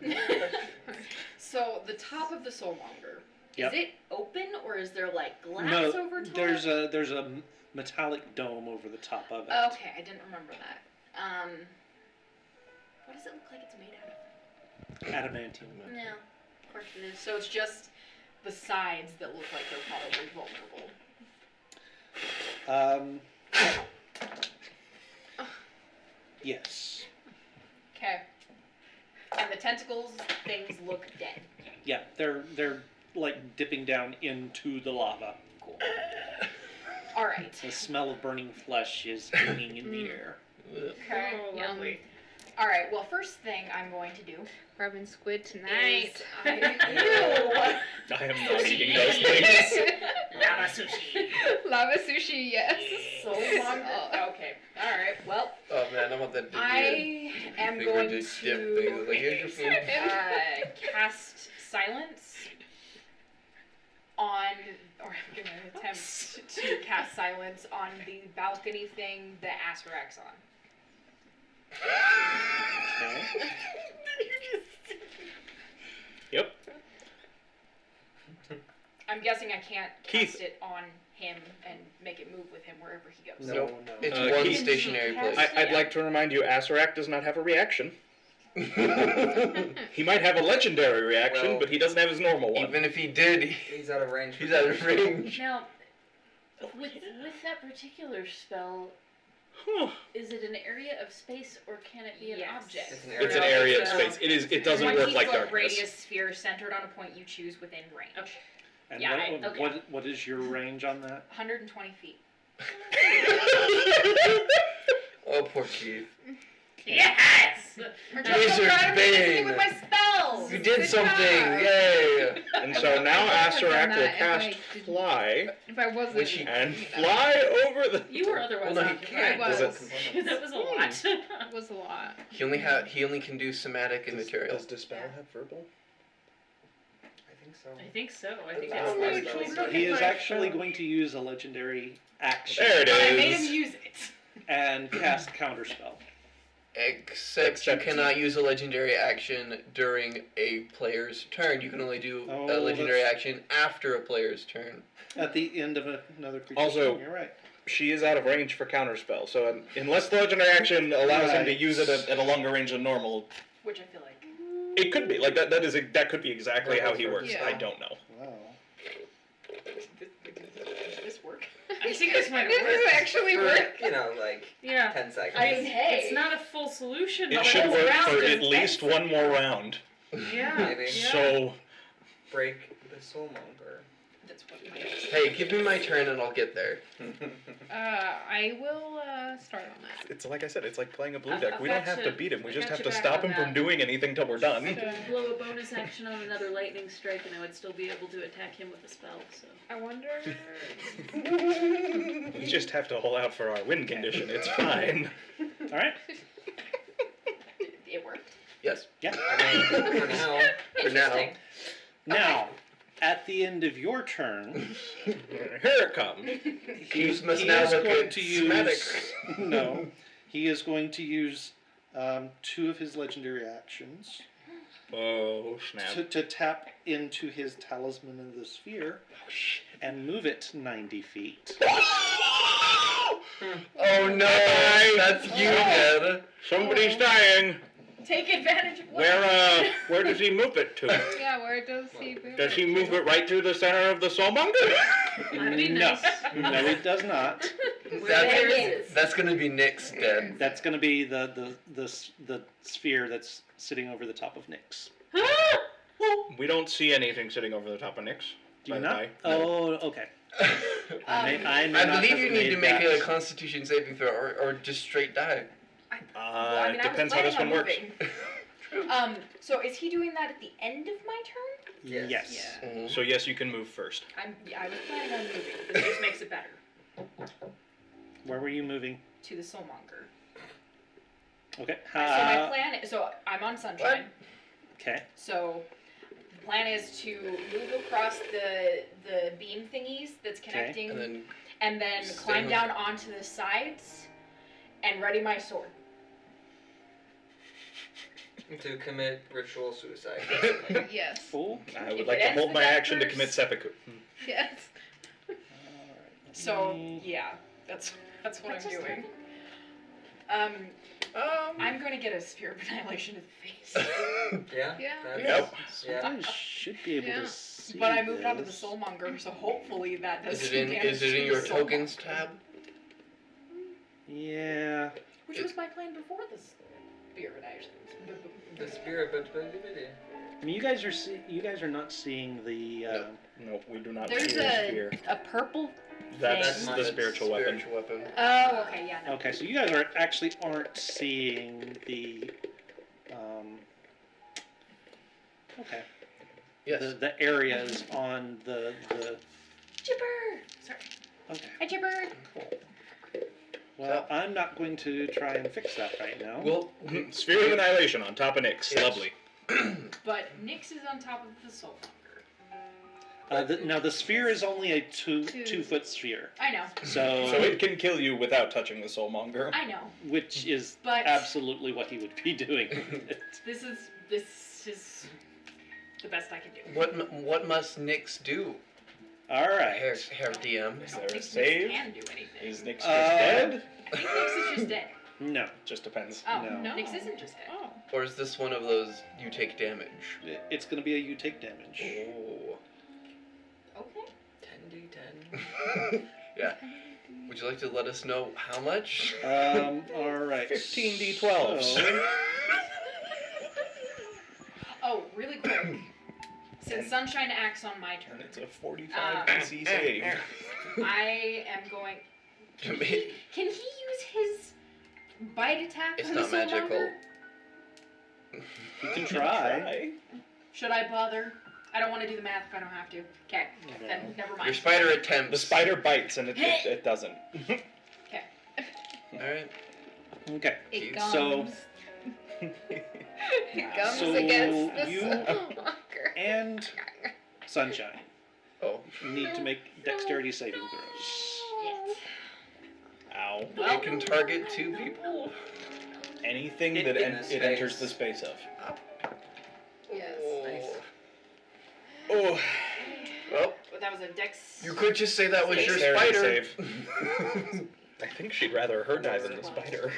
So the top of the soulmonger, Yep. is it open or is there like glass No, over top? there's a metallic dome over the top of it. Okay, I didn't remember that. What does it look like it's made out of? Adamantium. No, of course it is. So it's just the sides that look like they're probably vulnerable. Yes. Okay. And the tentacles things look dead. Yeah, they're like dipping down into the lava. Cool. All right. The smell of burning flesh is hanging in the air. Okay. Oh, lovely. All right. Well, first thing I'm going to do Rubbing squid tonight. is I am not eating those things. Lava sushi. Lava sushi, yes. so long. Okay. All right. Well, Oh man, I want that to be I am finger going dip thing. to Like, here's your food. cast silence on, or I'm going to attempt to cast silence on the balcony thing that Asarak's on. Okay. Yep. I'm guessing I can't Keith. cast it on him and make it move with him wherever he goes. No, Nope. no. It's Uh, one Keith- stationary place. I'd like to remind you, Asarak does not have a reaction. He might have a legendary reaction, Well, but he doesn't have his normal one. Even if he did, He's out of range. he's out of range. Now, with that particular spell, Huh. is it an area of space or can it be an Yes. object? It's an It's an No, area of it's, space. It doesn't work like 20-foot darkness. radius sphere centered on a point you choose within range. Okay. And Yeah, what is your range on that? 120 feet. Oh, poor Keith. Yes! Aren't you so proud of me? Bane. With my spells. You did Good something! job. Yay! And so now I would've done Asarak will that if cast I didn't- fly If I wasn't. Which he- and you know, fly over the. You were otherwise Well, no, he occupied. can't. I was. That was a lot. It was a lot. He only can do somatic and material. Does Dispel have verbal? I think so. I think so. I think Oh, that's my most God. likely. He is actually going to use a legendary action There it But I made is. him use it. and cast counterspell. Except you cannot use a legendary action during a player's turn. You can only do Oh, a legendary that's- action after a player's turn. At the end of another creature's Also- turn, you're right. She is out of range for counterspell, so unless the legendary action allows him to Right. use it at a longer range than normal, Which I feel like. it could be like that. That could be exactly how he works. Yeah. I don't know. Wow. Does this work? I think this might Does work. it actually For, work? you know, like Yeah. 10 seconds. I mean, hey. It's not a full solution, It but should it's work around for as at least one more round. Yeah. Maybe. Yeah. So Break the soulmonger. That's what my Hey, give me my turn and I'll get there. I will start on that. it's like I said, it's like playing a blue I've- deck. I've We don't got have to you- beat him. We I just got have you to back stop on him from that. doing anything till we're done. Blow a bonus action on another lightning strike, and I would still be able to attack him with a spell. So I wonder. We just have to hold out for our win condition. It's fine. All right. It worked. Yes. Yeah. I mean, for now. For now. Interesting. Now, at the end of your turn, Here it comes. Keith must he now is look going at to use. somatic. No, he is going to use 2 of his legendary actions Oh snap! to tap into his talisman of the sphere and move it 90 feet. Oh no! Bye. That's you, Ned. Somebody's dying. Take advantage of what? Where does he move it to? Yeah, where does he move? Does he move it right to the center of the soulmonger? that'd be No, nice. no, it does not. There it is. That's gonna be Nick's dead. That's going to be the sphere that's sitting over the top of Nyx. We don't see anything sitting over the top of Nyx. Do by you the not? way. Oh, okay. I may I not believe have you need to made make that. a Constitution saving throw, or just straight die. Well, It depends how this one works. So is he doing that at the end of my turn? Yes. Yes. Mhm. So yes, you can move first. I was planning on moving. This just makes it better. Where were you moving? To the soulmonger. Okay. So my plan is, so I'm on Sunshine. Okay. So the plan is to move across the beam thingies that's connecting, And then and then Stay climb on- down onto the sides and ready my sword. To commit ritual suicide. Yes. Cool. I would If like it to ends hold with my that action to first- commit seppuku. Yes. So yeah, that's what What I'm just doing. I'm going to get a sphere of annihilation to the face. Yeah? Yeah. That's- Yep. Yeah. I should be able Yeah. to see But I moved on to the this. soulmonger, so hopefully that does is some it in damage is it to in the your soulmonger. tokens tab? Yeah. Which was my plan before this sphere of annihilation. The spirit, but I mean, you guys are not seeing the. No, we do not There's see the spear. a purple That's thing. the spiritual weapon. Spiritual weapon. Oh, okay, yeah, no. Okay, so you guys aren't seeing the. Okay. Yes. The areas on the. Chipper! Sorry. Okay. Hi, Chipper! Well, I'm not going to try and fix that right now. Well, Sphere of annihilation on top of Nyx. Yes. Lovely. But Nyx is on top of the soulmonger. Now the sphere is only a Two. 2-foot sphere, I know. So so it can kill you without touching the soulmonger. I know. which is But absolutely what he would be doing. this is the best I can do. what must Nyx do? All right. Herr DM. Is I there don't a think save? Nyx can do anything. Is Nyx just Uh, dead? I think Nyx is just dead. No, Just depends. Oh, No. Nyx isn't just dead. Oh. Or is this one of those you take damage? it's going to be a you take damage. Oh. Okay. 10d10. Yeah. Would you like to let us know how much? All right. 15d12s. So, Oh, really quick. Since Sunshine acts on my And turn, it's a 45 DC save. I am going. Can he use his bite attack It's on the not magical. soulmonger? you can try. Should I bother? I don't want to do the math if I don't have to. Okay, then never mind. Your spider attempts. The spider bites and it doesn't. Alright. Okay. It So- gums. It comes So against the you- soulmonger. And Sunshine Oh. need to make dexterity saving throws. Yes. Ow. Well- It can target 2 people. Anything In that the it enters space. the space of. Yes. Nice. Oh. Well, But that was a dex. you could just say that was your Dexterity spider. save. I think she'd rather her die than the spider.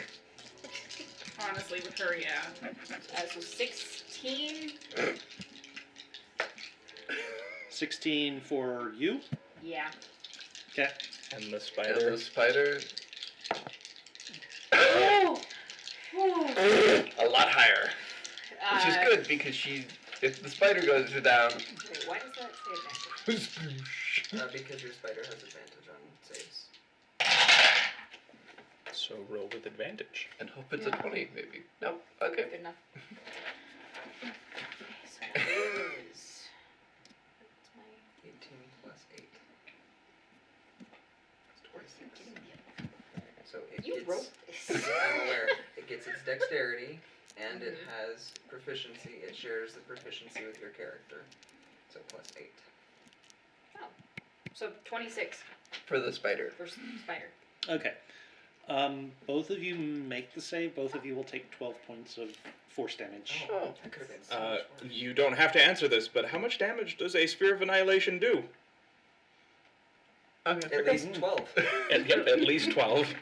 Honestly, with her, yeah. So 16. 16 for you. Yeah. Okay. And the And spider. the spider. Oh! A lot higher. Which is Uh, good because if the spider goes down. Wait, why does that say advantage? Because your spider has advantage on saves. So roll with advantage. And hope it's a 20, maybe. No? Okay. Good enough. Okay, so that is. What's my. 18 plus 8. That's 26. So it You gets, wrote this. I'm aware. It gets its dexterity, and it has proficiency. It shares the proficiency with your character. So plus 8. So 26 For the spider. for spider. Okay. Both of you make the save. Both of you will take 12 points of force damage. Oh. That could have been so much worse. You don't have to answer this, but how much damage does a sphere of annihilation do? Okay. At least 12. At least 12.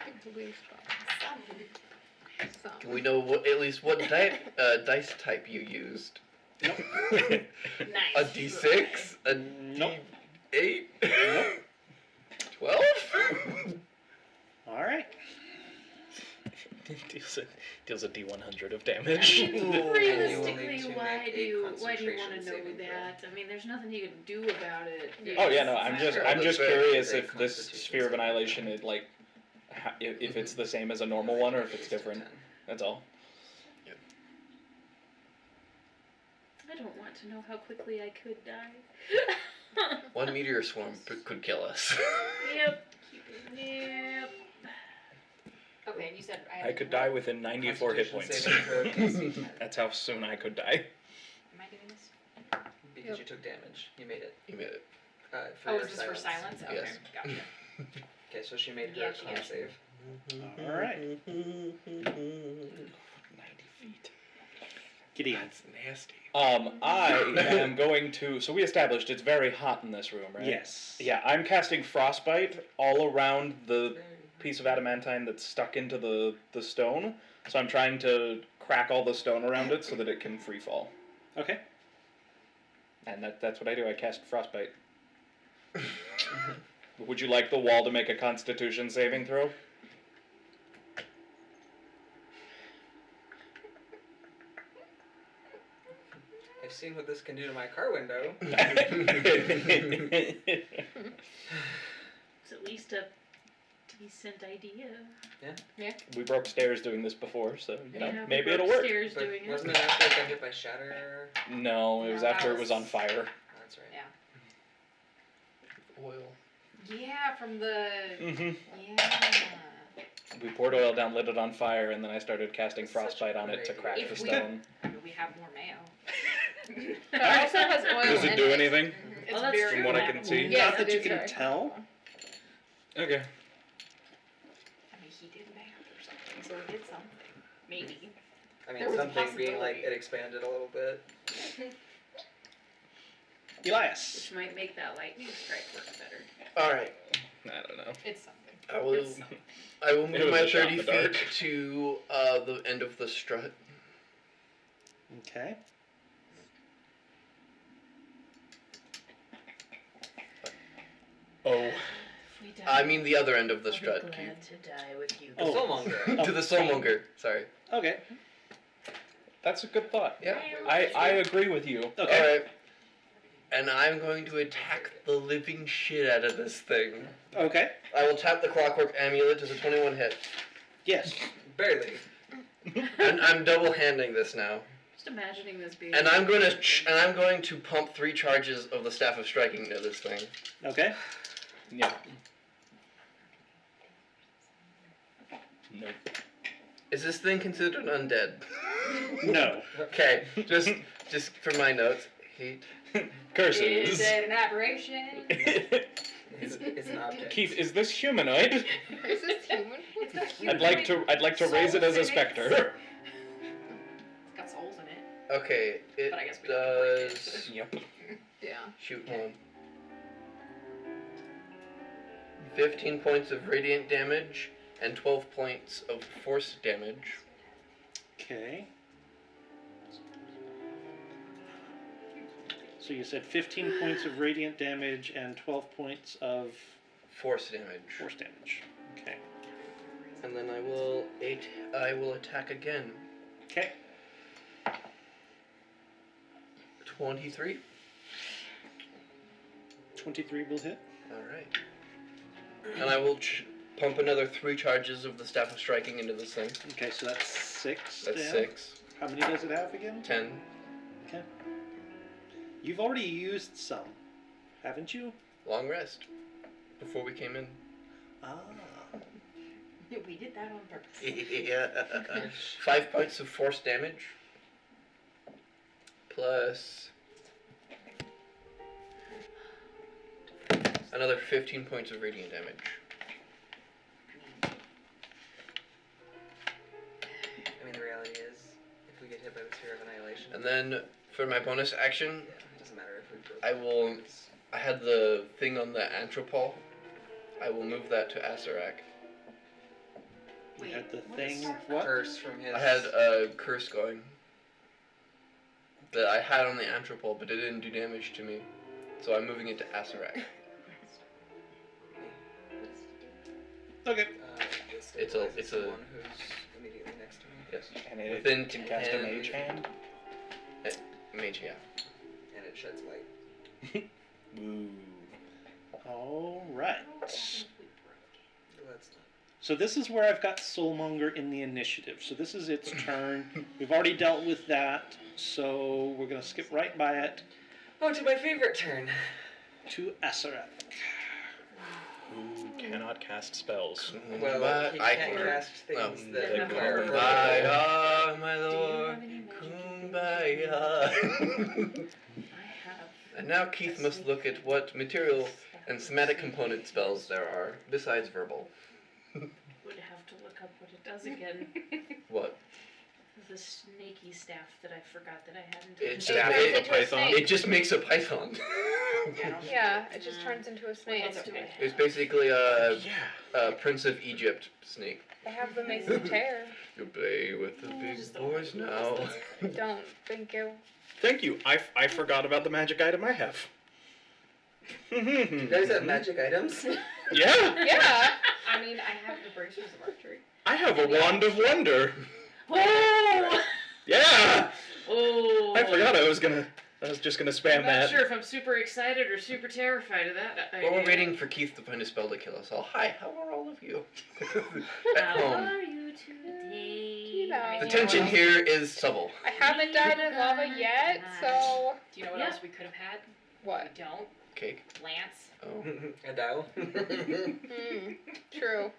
Can we know at least what dice type you used? Nice. A D6? A Nope. D8? Nope. 12? All right. Deals a D100 of damage. And you will need Realistically, to why make do a you want to concentration know saving throw. that? I mean, there's nothing you can do about it. Oh yeah, no, I'm just That's fair. curious It's a if this constitution sphere of saving annihilation is like, if it's the same as a normal one or if it's different. 10. That's all. I don't want to know how quickly I could die. One meteor swarm could kill us. Yep. Yep. Okay, and you said I could die within 94 hit Constitution points. saving throw DC 10. That's how soon I could die. because you took damage. You made it. You made it. For Oh, your is this for silence? Okay, Yes. gotcha. Okay, so she made Yeah, her she con did. save. All right. 90 feet. Gideon. That's nasty. I am going to. So we established it's very hot in this room, right? Yes. Yeah, I'm casting frostbite all around the piece of adamantine that's stuck into the stone. So I'm trying to crack all the stone around it so that it can free fall. Okay. And that's what I do. I cast frostbite. Would you like the wall to make a Constitution saving throw? I've seen what this can do to my car window. It's at least a decent idea. We broke stairs doing this before, so Yeah, we maybe broke it'll work. Stairs But doing wasn't it. it after it got hit by shatter? No, it was No, that after it was was- on fire. Oh, that's right. Yeah. Oil. Yeah, from the. Mm-hmm. Yeah. We poured oil down, lit it on fire, and then I started casting Such a frostbite on it great to crack idea. the If we- stone. We have more mayo. But it also has oil Does it in do it. anything? It's Well, that's very From what I can flammable. see. Yes, Not that it you is can very tell. Okay. I mean, he did math or something, so he did something. Maybe. I mean, There was a something being like possibility. it expanded a little bit. Elias. Which might make that lightning strike work better. All right. I don't know. It's something. I will. It's- I will It move was my a shot in 30 the feet dark. to the end of the strut. Okay. Oh. If we die, I mean the other end of the I'll be strut. glad to die with you. The Oh. soulmonger. To the soulmonger. Sorry. Okay. That's a good thought. Yeah. I agree with you. Okay. All right. And I'm going to attack the living shit out of this thing. Okay. I will tap the clockwork amulet. Does a 21 hit? Yes. Barely. And I'm double handing this now. Just imagining this being. And I'm going to pump 3 charges of the staff of striking into this thing. Okay. Yeah. Nope. Is this thing considered undead? No. Okay, just for my notes. Hate. Curses. Is it an aberration? It's an object. Keith, is this humanoid? Is this human? It's got human I'd like to raise it as a souls in specter. It's got souls in it. Okay, it But I guess we don't break it. does. Yep. Yeah. Shoot, hold on. 15 points of radiant damage and 12 points of force damage. Okay. So you said 15 points of radiant damage and 12 points of Force damage. force damage. Okay. And then I will attack again. Okay. 23. 23 will hit. Alright. And I will pump another 3 charges of the Staff of Striking into this thing. Okay, so that's 6. That's down. 6. How many does it have again? 10. Okay. You've already used some, haven't you? Long rest. Before we came in. Ah. Yeah, we did that on purpose. Yeah. 5 points of force damage. Plus another 15 points of radiant damage. I mean, the reality is, if we get hit by the Sphere of Annihilation, And then for my bonus action, it doesn't matter if we broke. I had the thing on the Anthropol. I will move that to Asarak. You had the what thing. is What? Curse from his. I had a curse going that I had on the Anthropol, but it didn't do damage to me. So I'm moving it to Asarak. Okay. It's a- it's a- someone who's immediately next to me, Yes. And it Within can cast a 10 mage hand. Mage, yeah. and it sheds light. Woo. All right. So that's not. So this is where I've got Soulmonger in the initiative. So this is its turn. We've already dealt with that, so we're going to skip right by it Oh, to my favorite turn. to Asarak. Who cannot cast spells. Well, But he I can't can. cast things Oh, that they require. can. Kumbaya, my Do you lord. have any magic? Kumbaya. I have And now Keith must look at what material and somatic component spells there are, besides verbal. Would have to look up what it does again. What? The snaky staff that I forgot that I hadn't. It Staff turns of a into a python. snake. It just makes a python. Yeah, it just turns into a snake. That's okay. It's basically a Yeah. Prince of Egypt snake. They have the Mace of Terror. You play with the big boys now. Don't, thank you. Thank you. I forgot about the magic item I have. You guys have magic items? Yeah. Yeah! I mean, I have the bracers of archery. I have a wand of wonder. Oh! Yeah. Oh! I forgot I was just gonna spam I'm not that. sure if I'm super excited or super terrified of that. Well, we're waiting for Keith to find a spell to kill us all. Hi, how are all of you? At How home. are you today? You know. The tension here is subtle. I haven't died in lava yet, so... Do you know what Yeah. else we could have had? What? We don't. Cake. Lance. Oh. A dial. True.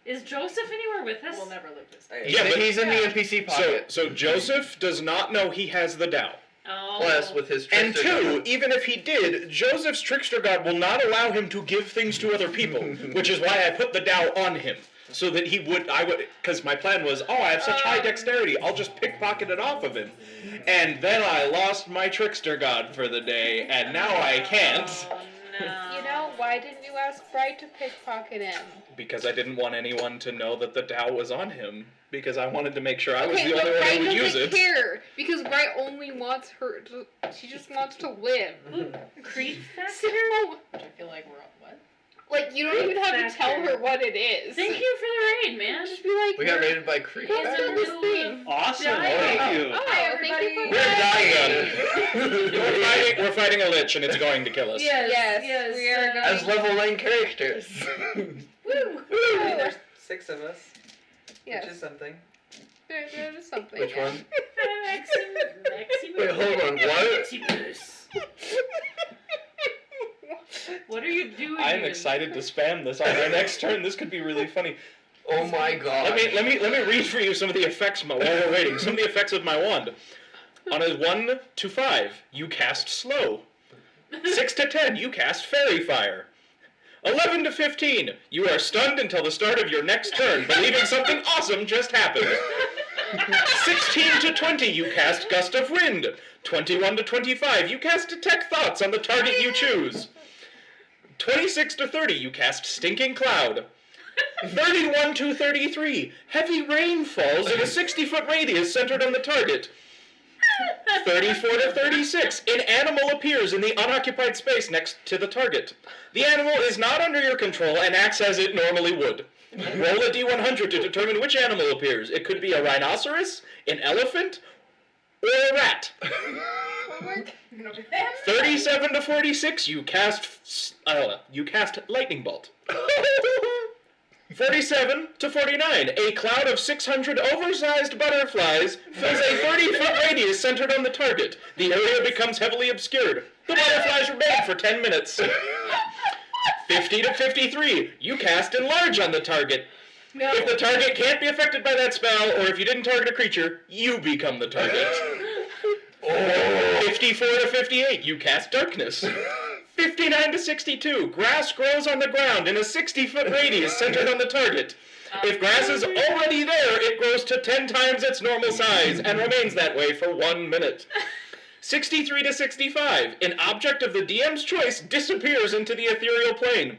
Is Joseph anywhere with us? We'll never live this. Yeah, but he's in the NPC pocket. So Joseph does not know he has the Tao. Oh. Plus, with his And trickster two, god. even if he did, Joseph's trickster god will not allow him to give things to other people, which is why I put the Tao on him. So that because my plan was, I have such high dexterity, I'll just pickpocket it off of him. And then I lost my trickster god for the day, and now I can't. Oh, no. You know, why didn't you ask Bright to pickpocket him? Because I didn't want anyone to know that the Tao was on him. Because I wanted to make sure I was Okay, the but only one Bright who would use doesn't it. care, because Bright only wants her to... She just wants to live. Creep factor? So, Which I feel like we're on what? like, you don't even have to tell her what it is. Thank you for the raid, man. Just be like, We got raided by Creep. He's What's in in the this middle thing? of Awesome. dying. Thank you. Oh, thank you for We're that. dying. We're fighting a lich, and it's going to kill us. Yes, we are going As level 9 characters. Woo! There's 6 of us, Yes, which is something. there is something. Which one? Maximus. Wait, hold on, what? Maximus. What are you doing? I'm excited to spam this on my next turn. This could be really funny. Oh my god. Let me read for you some of the effects while we're waiting. Some of the effects of my wand. On a 1 to 5, you cast slow. 6 to 10, you cast fairy fire. 11 to 15, you are stunned until the start of your next turn, believing something awesome just happened. 16 to 20, you cast gust of wind. 21 to 25, you cast detect thoughts on the target you choose. 26 to 30, you cast stinking cloud. 31 to 33, heavy rain falls in a 60-foot radius centered on the target. 34 to 36, an animal appears in the unoccupied space next to the target. The animal is not under your control and acts as it normally would. Roll a d100 to determine which animal appears. It could be a rhinoceros, an elephant, or a rat. 37 to 46, you cast lightning bolt. 47 to 49, a cloud of 600 oversized butterflies fills a 30-foot radius centered on the target. The area becomes heavily obscured. The butterflies remain for 10 minutes. 50 to 53, you cast enlarge on the target. No. If the target can't be affected by that spell, or if you didn't target a creature, you become the target. 54 to 58, you cast darkness. 59 to 62, grass grows on the ground in a 60-foot radius centered on the target. If grass is already there, it grows to 10 times its normal size and remains that way for 1 minute. 63 to 65, an object of the DM's choice disappears into the ethereal plane.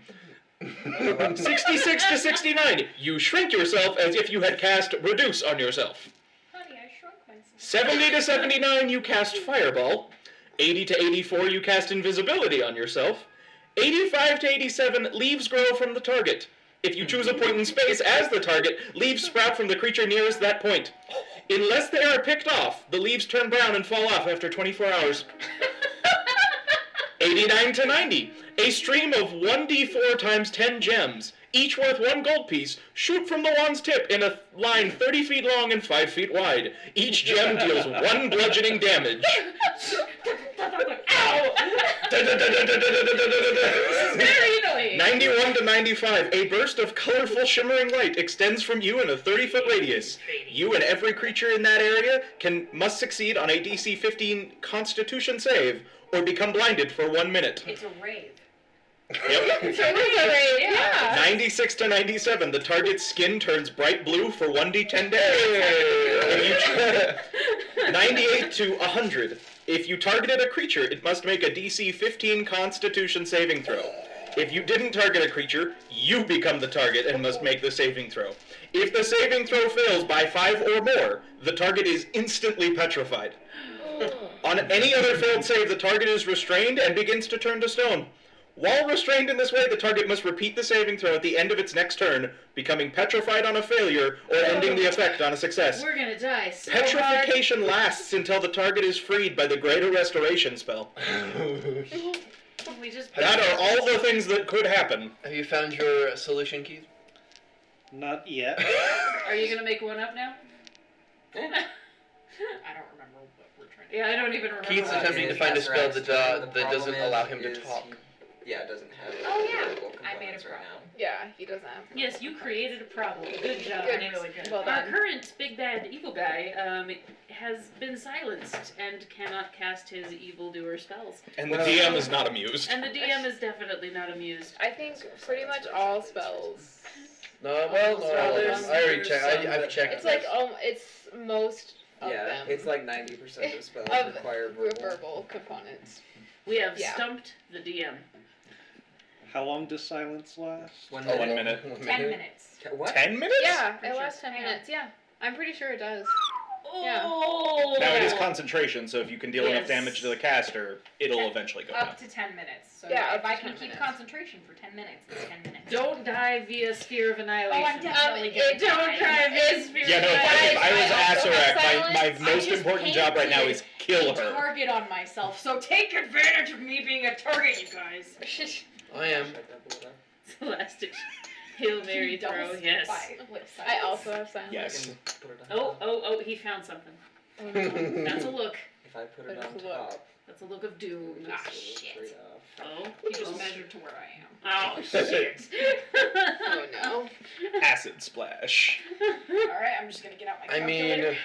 66 to 69, you shrink yourself as if you had cast reduce on yourself. Honey, I shrunk myself. 70 to 79, you cast fireball. 80 to 84, you cast invisibility on yourself. 85 to 87, leaves grow from the target. If you choose a point in space as the target, leaves sprout from the creature nearest that point. Unless they are picked off, the leaves turn brown and fall off after 24 hours. 89 to 90, a stream of 1d4 times 10 gems, each worth 1 gold piece, shoot from the wand's tip in a line 30 feet long and 5 feet wide. Each gem deals 1 bludgeoning damage. Ow! This is very annoying. 91 to 95. A burst of colorful shimmering light extends from you in a 30-foot radius. You and every creature in that area must succeed on a DC 15 Constitution save or become blinded for 1 minute. It's a rave. Yep. Yeah. 96 to 97. The target's skin turns bright blue for 1d10 damage. 98 to 100. If you targeted a creature, it must make a DC 15 Constitution saving throw. If you didn't target a creature, you become the target and must make the saving throw. If the saving throw fails by 5 or more, the target is instantly petrified. On any other failed save, the target is restrained and begins to turn to stone. While restrained in this way, the target must repeat the saving throw at the end of its next turn, becoming petrified on a failure or ending the effect on a success. We're gonna die so hard. Petrification lasts until the target is freed by the Greater Restoration spell. We just That are all the things that could happen. Have you found your solution, Keith? Not yet. Are you gonna make one up now? I don't remember what we're trying to Yeah, I don't even remember. Keith's what attempting to His find a spell Azrax that the that doesn't problem allow him to is talk. Yeah, it doesn't have Oh, yeah. political I made a components right now. Yeah, he doesn't have. Yes, you created a problem. Good job. Good. Nix. really good. Well Our done. current big bad evil guy has been silenced and cannot cast his evildoer spells. And the DM is not amused. And the DM is definitely not amused. I think pretty much all spells. No, well, no, There's- I already checked. I've checked. It's like it's most of Yeah, them. it's like 90% of spells of require verbal components. We have Yeah. stumped the DM. How long does silence last? 1 Oh, minute. 1 minute. 10 minutes. What? 10 minutes? Yeah, Pretty it sure. lasts 10 Hang on. minutes. Yeah, I'm pretty sure it does. Yeah. Oh! Now it is concentration, so if you can deal enough Yes. damage to the caster, it'll eventually go down. Up to 10 minutes. So Yeah, if up I to can 10 keep minutes. concentration for 10 minutes, it's 10 minutes. Don't die via sphere of annihilation. Oh, I'm definitely gonna Don't die. die via sphere Yeah, no, of if annihilation. I was I also have Asarak, my silence. most just important job right now painted is kill a her. target on myself, so take advantage of me being a target, you guys. I am. Scholastic Hail Mary throw, yes. I also have silence. Yes. Oh, he found something. Oh, no. That's a look. If I put it But on it's a look. top, That's a look of doom. it'll Ah, just shit. straight off. Oh, You just measured to where I am. oh shit. Oh no. Acid splash. Alright, I'm just gonna get out my I calculator. mean,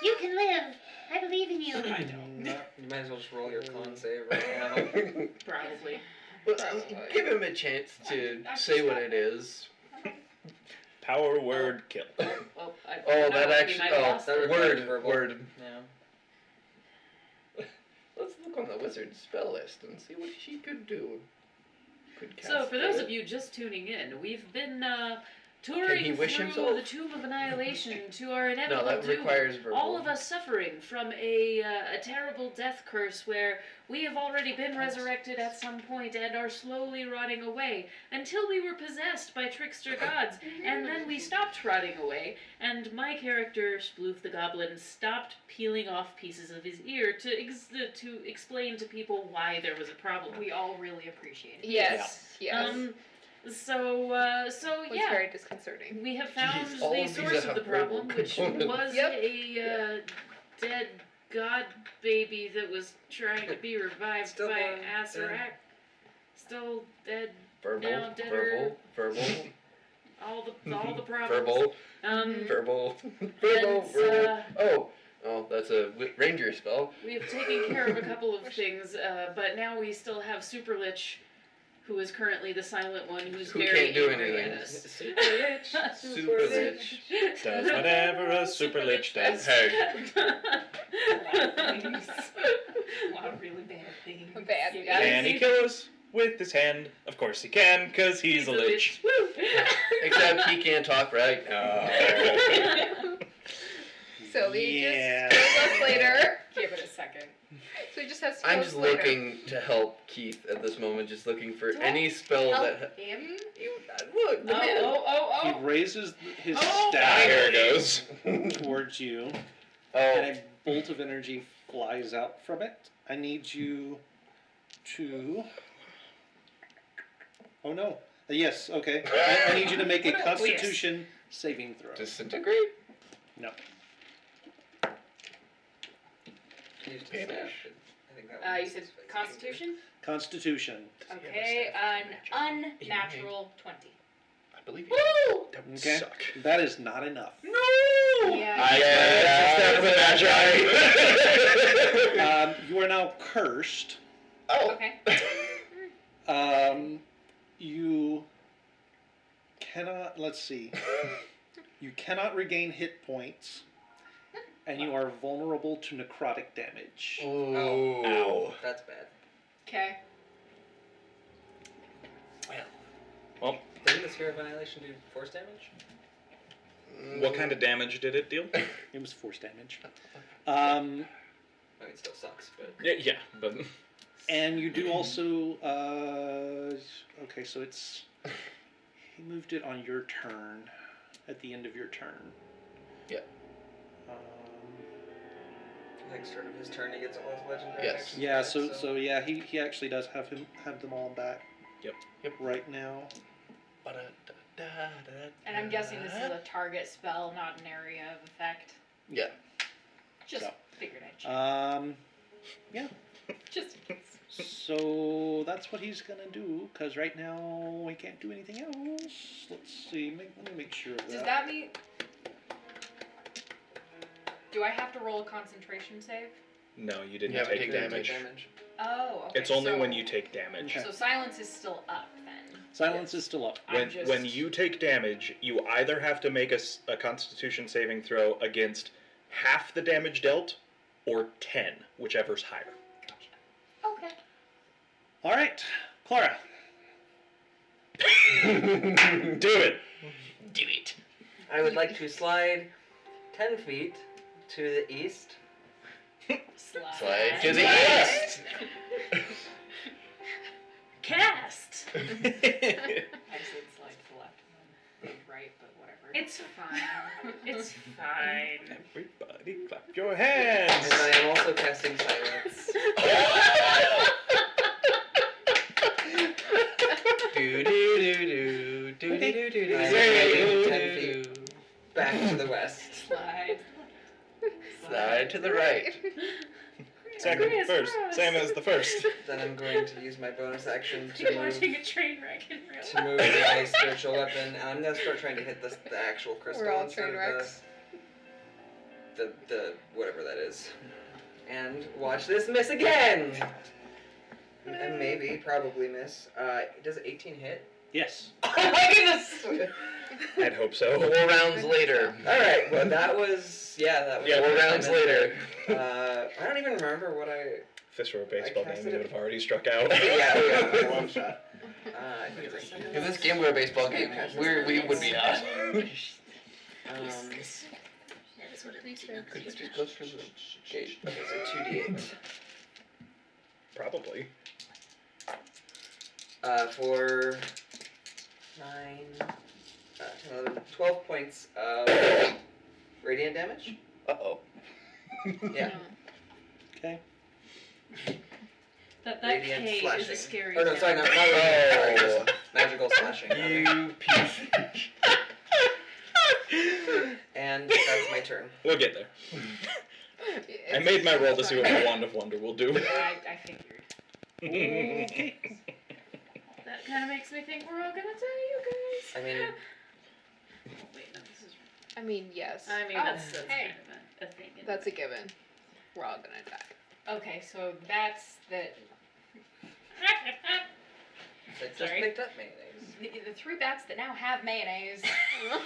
You can live. I believe in you. I don't. You might as well just roll your con save right now. Probably. give him a chance to say what it is. Power word kill. Well, Oh, no, that we actually. might have Oh, lost that it. requires word. verbal. Word. Yeah. Let's look on the wizard's spell list and see what she could do. Could cast So, for those it. of you just tuning in, we've been Can touring he wish through himself? the Tomb of Annihilation to our No, inevitable that doom. requires verbal. All of us suffering from a terrible death curse where we have already been resurrected at some point and are slowly rotting away until we were possessed by trickster gods, and then we stopped rotting away, and my character, Sploof the Goblin, stopped peeling off pieces of his ear to explain to people why there was a problem. We all really appreciate it. Yes. Yes. So was yeah. very disconcerting. We have found Jeez, all the of these source of have the problem, verbal which components. was Yep. a dead god baby that was trying to be revived Still by alive, Asarak. Still dead. verbal, now deader. verbal, All the problems. verbal, Um, verbal, verbal, Hence, verbal. Oh, that's a ranger spell. we have taken care of a couple of things, but now we still have Super Lich, who is currently the silent one, who's Who very can't do angry anything. at us. Super Lich. Super Lich. Does whatever a super lich does. Hey. A lot of really bad things. Bad. You gotta Can he kill us with his hand? Of course he can, because he's a lich. Woo! Except he can't talk right now. Sylvie Yeah. just kills us later. Give it a second. So he just has to I'm kill just us later. looking to help Keith at this moment, just looking for Don't any spell Help that. him? Look, the man. He raises his Oh. staff There it goes. towards you, Oh, and a bolt of energy flies out from it. I need you to. Oh no. Yes, okay. I need you to make a Constitution saving throw. disintegrate? No. Used to Banish? staff. I think that You was said Constitution? Constitution. Okay, an unnatural 20. I believe you. Woo! That would Okay. suck. That is not enough. No! Yeah. You are now cursed. Oh. Okay. You cannot. Let's see. You cannot regain hit points, and you are vulnerable to necrotic damage. Oh. Ow. That's bad. Okay. Well, Didn't the Sphere of Annihilation do force damage? what kind of damage did it deal? It was force damage. I mean, it still sucks, but... Yeah, but And you do also. Okay, so it's. He moved it on your turn. At the end of your turn. Yeah. Like, start of his turn, he gets all his legendary Yes. actions Yeah. back, So yeah, he actually does have them all back. Yep. Right now. And I'm guessing this is a target spell, not an area of effect. Yeah. Just So. figured I'd check. Yeah. Just in case. So that's what he's gonna do. Cause right now he can't do anything else. Let's see. Let me make sure of Does that mean... Do I have to roll a concentration save? no, you didn't You haven't take taken damage. Oh, okay. It's only so, when you take damage. Okay. So silence is still up then. Silence is still up. When you take damage, you either have to make a Constitution saving throw against half the damage dealt, or 10, whichever's higher. Okay. All right, Clara. Do it. Do it. I would like to slide 10 feet to the east. Slide to the east. Cast. I said slide to the left and then right, but whatever. It's fine. It's fine. Everybody clap your hands. And I am also casting silence. Do do do do do do do do. I am sliding 10 feet back to the west. Slide. Slide to the right. Second, Chris, first. Chris. Sam is the first. Then I'm going to use my bonus action You're to move, watching a train wreck in real to move my spiritual weapon, and I'm going to start trying to hit the actual crystal We're all instead train of wrecks. the whatever that is. And watch this miss again! And maybe, probably miss. Does 18 hit? Yes. Oh my goodness! I'd hope so. 4 rounds later. Alright, well that was, that was... Yeah, the 4 first rounds time I later. I don't even remember what I... If this were a baseball I game, casted you it- would have already struck out. Yeah, one shot. I think it's a second. If this game were a baseball game, we would be out. Um, That is what it makes me. Could you just go through the gate? okay, so 2d8. Probably. For 9, 10, 11, 12 points of radiant damage. Uh-oh. Yeah. Okay. That Radiant K slashing. is a scary Or no, sorry, number. not radiant. Sorry, just magical slashing. rather. You piece. And that's my turn. We'll get there. I made my roll to see what my Wand of Wonder will do. I figured. Okay. That kind of makes me think we're all gonna die, you guys. I mean, Wait, no, this is. I mean, yes. I mean, Oh, that's hey. kind of a thing. isn't That's a it? given. We're all gonna die. Okay, so that's the I just Sorry. picked up mayonnaise. the 3 bats that now have mayonnaise.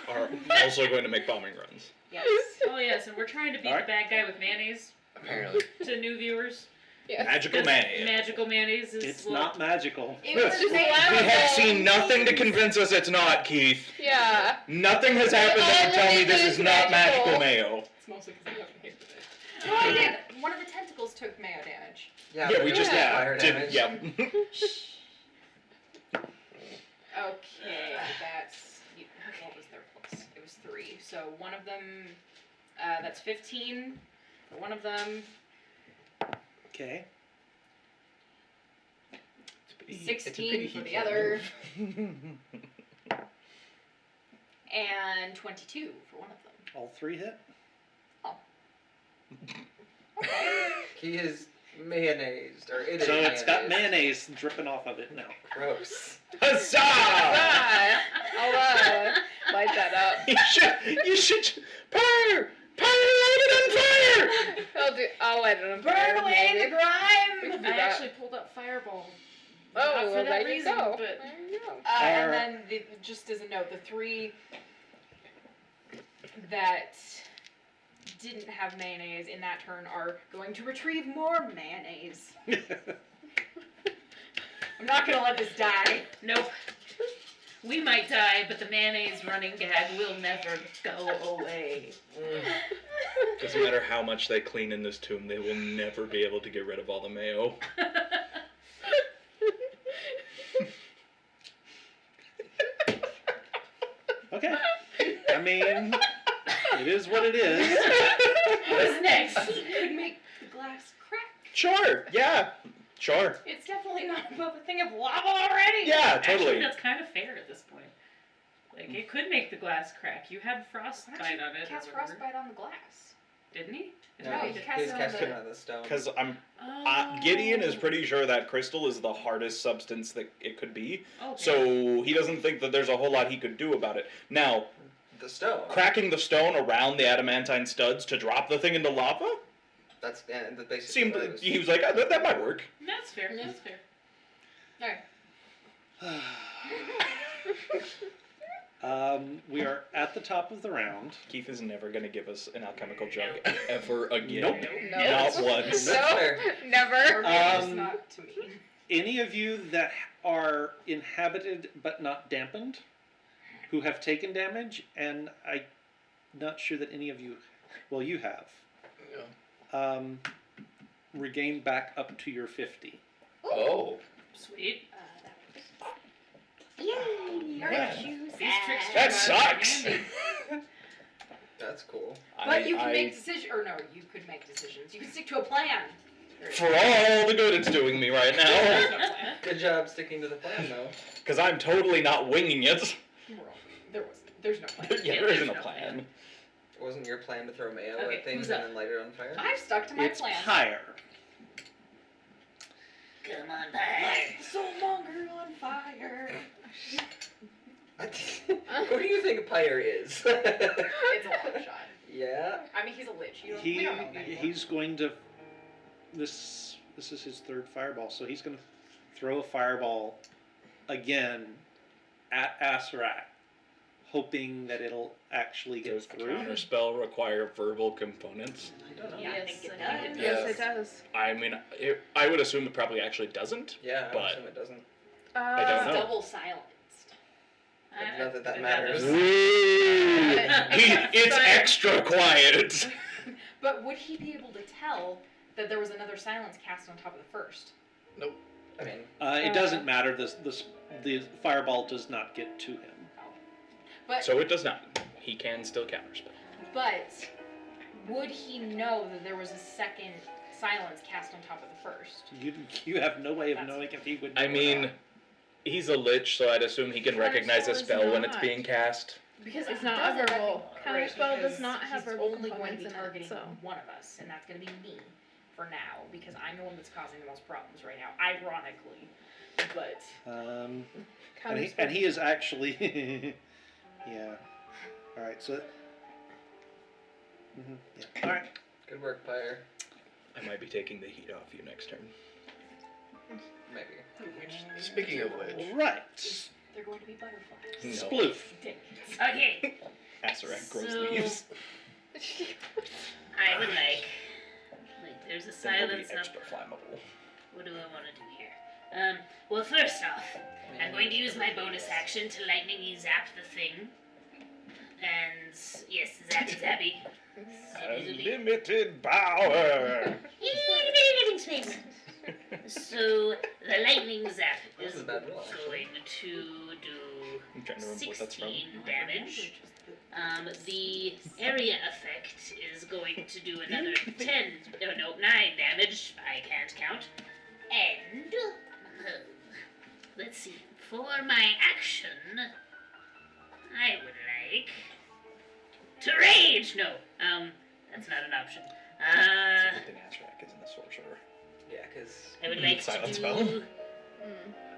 Are also going to make bombing runs. Yes. Oh yes, and we're trying to beat Alright. the bad guy with mayonnaise Apparently. to new viewers. Yes. Magical 'Cause mayonnaise. Magical mayonnaise is It's well, not magical. It was Just made- allow- We have seen nothing to convince us it's not, Keith. Yeah. Nothing has happened that would tell me this is not magical mayo. It's mostly because I haven't hit with it. Oh, yeah, one of the tentacles took mayo damage. Yeah, Yeah, but we it just was fire did. damage. Yep. Okay, that's what was their plus? It was 3. So one of them, that's 15 for one of them. Okay. 16 for the other. And 22 for one of them. All 3 hit. Okay. He is mayonnaised, or it is So it's got mayonnaise. mayonnaise dripping off of it now. Gross. Huzzah! I'll light that up. You should, Pyre, light it on fire! I'll light it on Burn fire, away maybe. the grime! We can do I that. actually pulled up Fireball. Oh, Not for well, that there you reason, go. but- There you go. And then, just as a note, the 3 that didn't have mayonnaise in that turn are going to retrieve more mayonnaise. I'm not gonna let this die. Nope. We might die, but the mayonnaise running gag will never go away. Doesn't matter how much they clean in this tomb, they will never be able to get rid of all the mayo. Okay. I mean, it is what it is. What's next? He could make the glass crack. Sure, yeah, sure. It's definitely not above a thing of lava already. Yeah, Actually, totally. that's kind of fair at this point. Like, it could make the glass crack. You had frostbite Why don't on you it. cast or whatever. frostbite on the glass? Didn't he? No, No, he's he cast it on casting the- on the stone. Because Oh. Gideon is pretty sure that crystal is the hardest substance that it could be, Okay. so he doesn't think that there's a whole lot he could do about it. Now, The stone. cracking the stone around the adamantine studs to drop the thing into lava That's basically seemed. what it was. He was like, that might work. That's fair. That's fair. We are at the top of the round. Keith is never going to give us an alchemical jug ever again. Nope. No. Not once. That's No. fair. Never. Or maybe just Um, not to me. Any of you that are inhabited but not dampened, who have taken damage, and I'm not sure that any of you, well, you have, regained back up to your 50. Oh. Sweet. Yay! Yeah. These tricks That turn out to be sucks. handy. That's cool. But you can make decisions, or no, you could make decisions. You can stick to a plan. For all the good it's doing me right There's now. no plan. Good job sticking to the plan, though. Because I'm totally not winging it. There's no plan. Yeah, there there's isn't a no plan. Wasn't your plan to throw mayo Okay, at things who's and up? then light it on fire? I've stuck to my It's plan. Pyre. Come on, bye. So longer on fire. Who do you think Pyre is? It's a long shot. Yeah. I mean, he's a lich. We don't know him anymore. He's going to. This is his third fireball, so he's going to throw a fireball again at Asarak, hoping that it'll actually get Does through. counterspell require verbal components? I don't know. Yeah, I Yes, think it I think does. it Yes, Yeah. it does. I mean, I would assume it probably actually doesn't. Yeah, I But- assume it doesn't. I don't It's know. double silenced. Not that that It matters. matters. Ooh, it's But- extra quiet. But would he be able to tell that there was another silence cast on top of the first? I mean, It doesn't matter. The fireball does not get to him. But So it does not. He can still counterspell. but would he know that there was a second silence cast on top of the first? You have no way of That's- knowing if he would. I know or mean, not. he's a lich, so I'd assume he can recognize a Counterspell is spell when it's not. being cast. Because It's it not doesn't verbal. recognize- Counterspell does because not have he's verbal only going to components be in it, targeting so. one of us, and that's going to be me for now, because I'm the one that's causing the most problems right now, ironically. But And he is actually. Yeah. All right. So. Yeah. All right. good work, Pyre. I might be taking the heat off you next turn. Maybe. Speaking of which, Right. they're going to be butterflies. No. Sploof. Okay. Asarak grows So- leaves. I would like. There's a Then it'll be silence up. extra flammable. What do I want to do here? Well, first off, I'm going to use my bonus action to lightning zap the thing. And yes, zap zappy. Unlimited power. Living space. So the lightning zap This is is a bad roll, going to do I'm trying to remember what that's from. 16 damage. The area effect is going to do another 9 damage. I can't count. And let's see. For my action, I would like to rage. No, that's not an option. It's a good thing Azrak isn't a sorcerer. Yeah, because I would like to Silent do spell.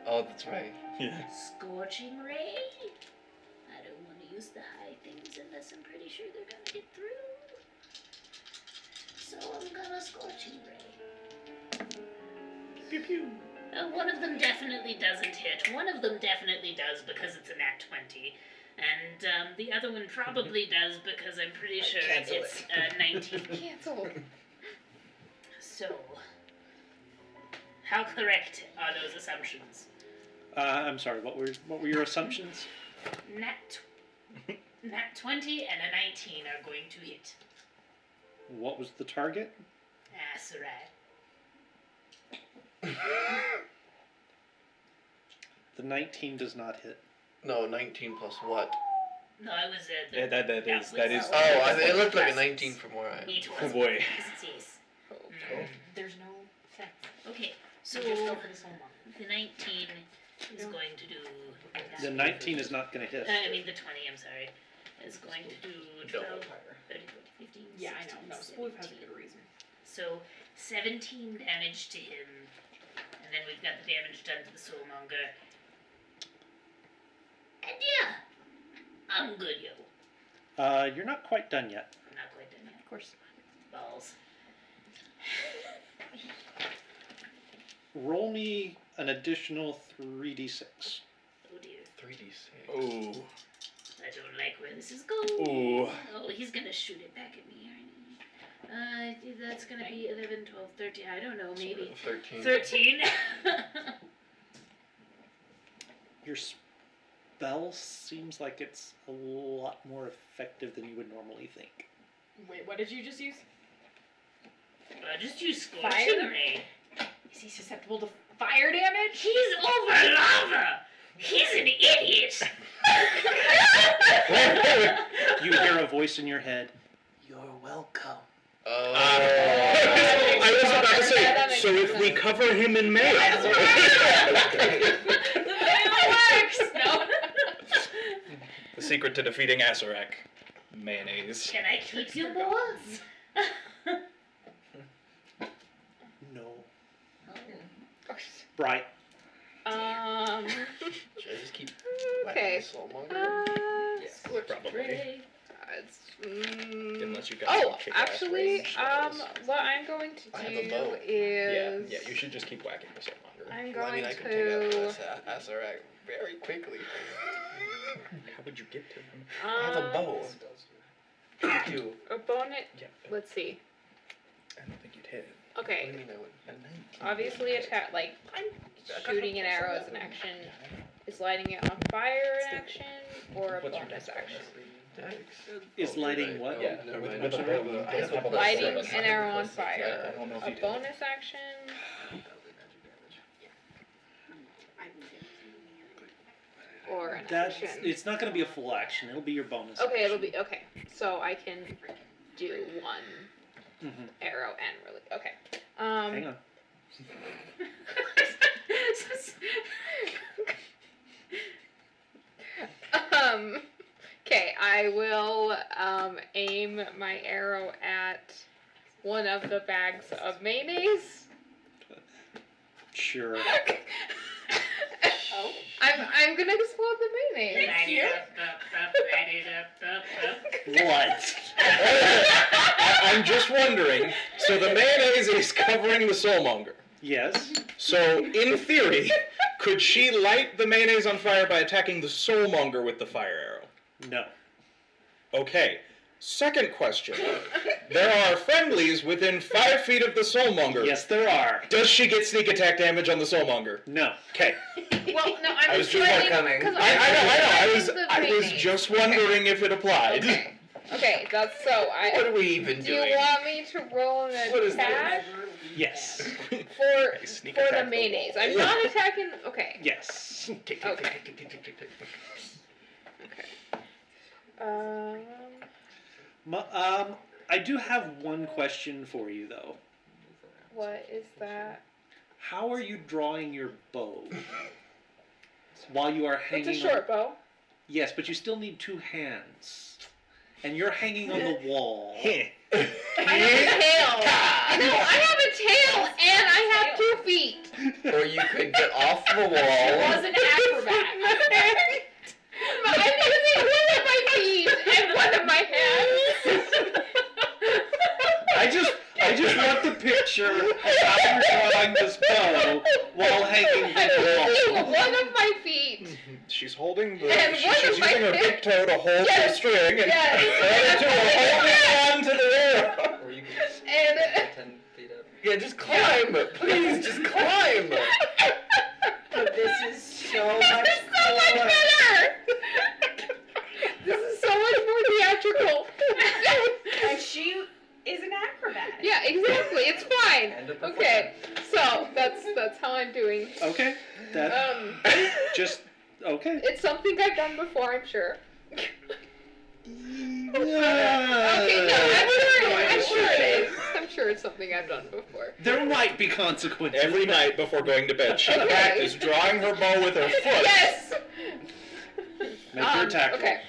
Oh, that's right. Yeah. Scorching Ray. I don't want to use the high things unless I'm pretty sure they're gonna get through. So I'm gonna Scorching Ray. Pew pew. One of them definitely doesn't hit. One of them definitely does because it's a nat 20. And the other one probably does because I'm pretty sure Cancel it's 19. Cancel. So, how correct are those assumptions? I'm sorry. What were your assumptions? Nat 20 and a 19 are going to hit. What was the target? Asarai. The 19 does not hit. No, 19 plus what? No, I was Yeah, that is. Oh, it looked like a 19 from where I am. It Oh was. boy. Yes. There's no sex. Okay, so So just go for the soul one. the 19 is going to do. The 19 is not going to hit. I mean, the 20, I'm sorry. Is going to do 12, 13, 14, 15, Yeah, I 16, know. No, Spoof has a 17. good reason. So 17 damage to him, and then we've got the damage done to the soulmonger. And yeah, I'm good, yo. You're not quite done yet. I'm not quite done yet. Of course. Balls. Roll me an additional 3d6. Oh dear. 3d6. Ooh. I don't like where this is going. Ooh. Oh, he's gonna shoot it back at me, aren't he? That's gonna be 11, 12, 13. I don't know, maybe. 13. 13. Your spell seems like it's a lot more effective than you would normally think. Wait, what did you just use? Just use Fire? Scorching Ray. Is he susceptible to fire damage? He's over lava! He's an idiot! You hear a voice in your head. You're welcome. I was about to That say, makes so if we sense. cover him in mayo. It works! No. The secret to defeating Asarak. Mayonnaise. Can I keep you, boys? No. Bright. Should I just keep Okay. Soulmonger? Probably. It's, Unless you got oh, some kick-ass actually, range spells. what I'm going to I have a do bow. is Yeah, you should just keep whacking the soulmonger. I'm Well, I going mean, I could take to out Asarak very quickly. How would you get to him? I have a bow. Two. a bonus. Yeah, Let's see. I don't think you'd hit. What do Okay, you mean I would? A 19. obviously attack like shooting an arrow as an action. Is lighting it on fire an action or a What's your bonus dex action? Is lighting what? Yeah, never mind. with a bow. I have a Lighting +7. an arrow on +6. fire. I don't know if A you did. bonus action or an That's, action. it's not going to be a full action. It'll be your bonus. Okay, it'll action. be okay. So I can do one Mhm. arrow and really okay. Hang on. Okay, I will aim my arrow at one of the bags of mayonnaise. Sure. Oh. I'm gonna explode the mayonnaise. What? I'm just wondering. So the mayonnaise is covering the soulmonger. Yes. So in theory, could she light the mayonnaise on fire by attacking the soulmonger with the fire arrow? No. Okay. Second question. There are friendlies within 5 feet of the soulmonger. Yes, there are. Does she get sneak attack damage on the soulmonger? No. Okay. Well, no, I'm I was just letting- coming. 'cause I letting the was mayonnaise. just wondering if it applied. Okay. Okay, that's so. What are we even Do you doing? want me to roll an What is attack Yes. for Sneak for the attack the mayonnaise? wall. I'm not attacking. Okay. Yes. Tick, tick, Okay. tick, tick, tick, tick, tick, tick. Okay. I do have one question for you though. What is that? How are you drawing your bow while you are hanging? It's a short bow. Yes, but you still need 2 hands, and you're hanging on the wall. I have a tail. No, I have a tail and I have 2 feet. Or you could get off the wall. She was an acrobat. I'm using one of my feet and one of my hands. I just want the picture of how you're drawing this bow while hanging from I'm the using wall. one of my feet. She's holding the. And one She's of my using her big toe to hold the Yes. string, and Yes. the other two are holding on to the arrow. Or you could just And get 10 feet up. Yeah, just climb. Please, just climb. But this is so This much is so much cooler. better. This is so much more theatrical. And she is an acrobat. Yeah, exactly. It's fine. And a performer. Okay, so that's how I'm doing. Okay, that just okay. It's something I've done before, I'm sure. Okay, no, I'm sure it is. I'm sure it's something I've done before. There might be consequences. Every night before going to bed, she Okay. is drawing her bow with her foot. Yes. Make your attack roll. Okay.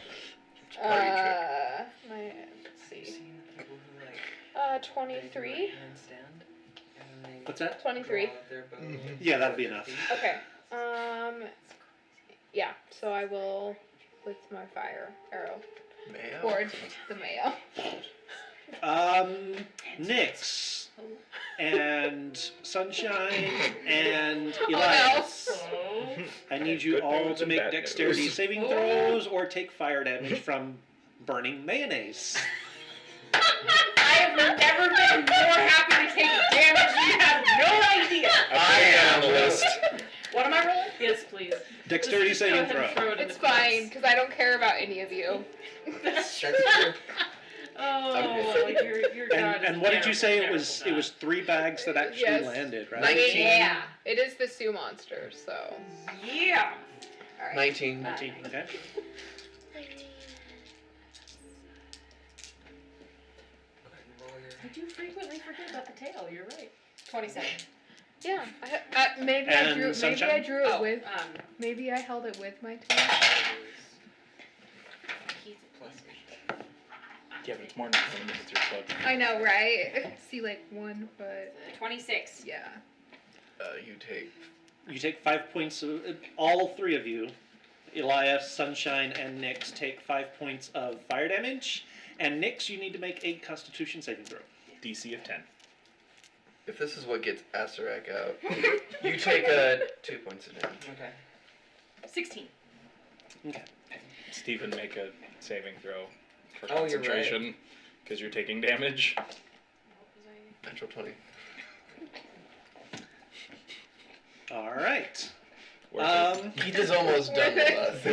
Party trick. Let's see. Seen people who like 23. handstand, and they What's that? 23. draw their bow Yeah, that'd be enough. Okay. Yeah. So I will with my fire arrow Mayo. towards the mayo. Nyx and Sunshine and Oh, no. Elias. Oh. I need you Good all news to and make bad dexterity news. saving throws or take fire damage from burning mayonnaise. I have never been more happy to take damage. You have no idea. I am the list. What am I rolling? Yes, please. Dexterity Just go saving ahead and throw. throw it in It's the cross. fine because I don't care about any of you. That's true. That's true. Oh, your god And is what did you say? It terrible, was terrible 3 bags that actually Yes. landed, right? 19. Yeah. It is the Sioux monster, so. Yeah. All right. 19. 19. Okay. Go ahead and roll your. I do frequently forget about the tail. You're right. 27. Yeah. Maybe I And drew. Maybe Sunshine? I drew it Oh, with. Maybe I held it with my tail. Plus Yeah, but it's more than it's your foot. I know, right? See, like 1 foot. 26. Yeah. You take. You take 5 points of. All 3 of you, Elias, Sunshine, and Nyx, take 5 points of fire damage. And Nyx, you need to make a Constitution saving throw. DC of 10. If this is what gets Asarak out, you take 2 points of damage. Okay. 16. Okay. Stephen, make a saving throw for Oh, you're concentration because you're taking damage. Natural 20. All right. He is almost done with us.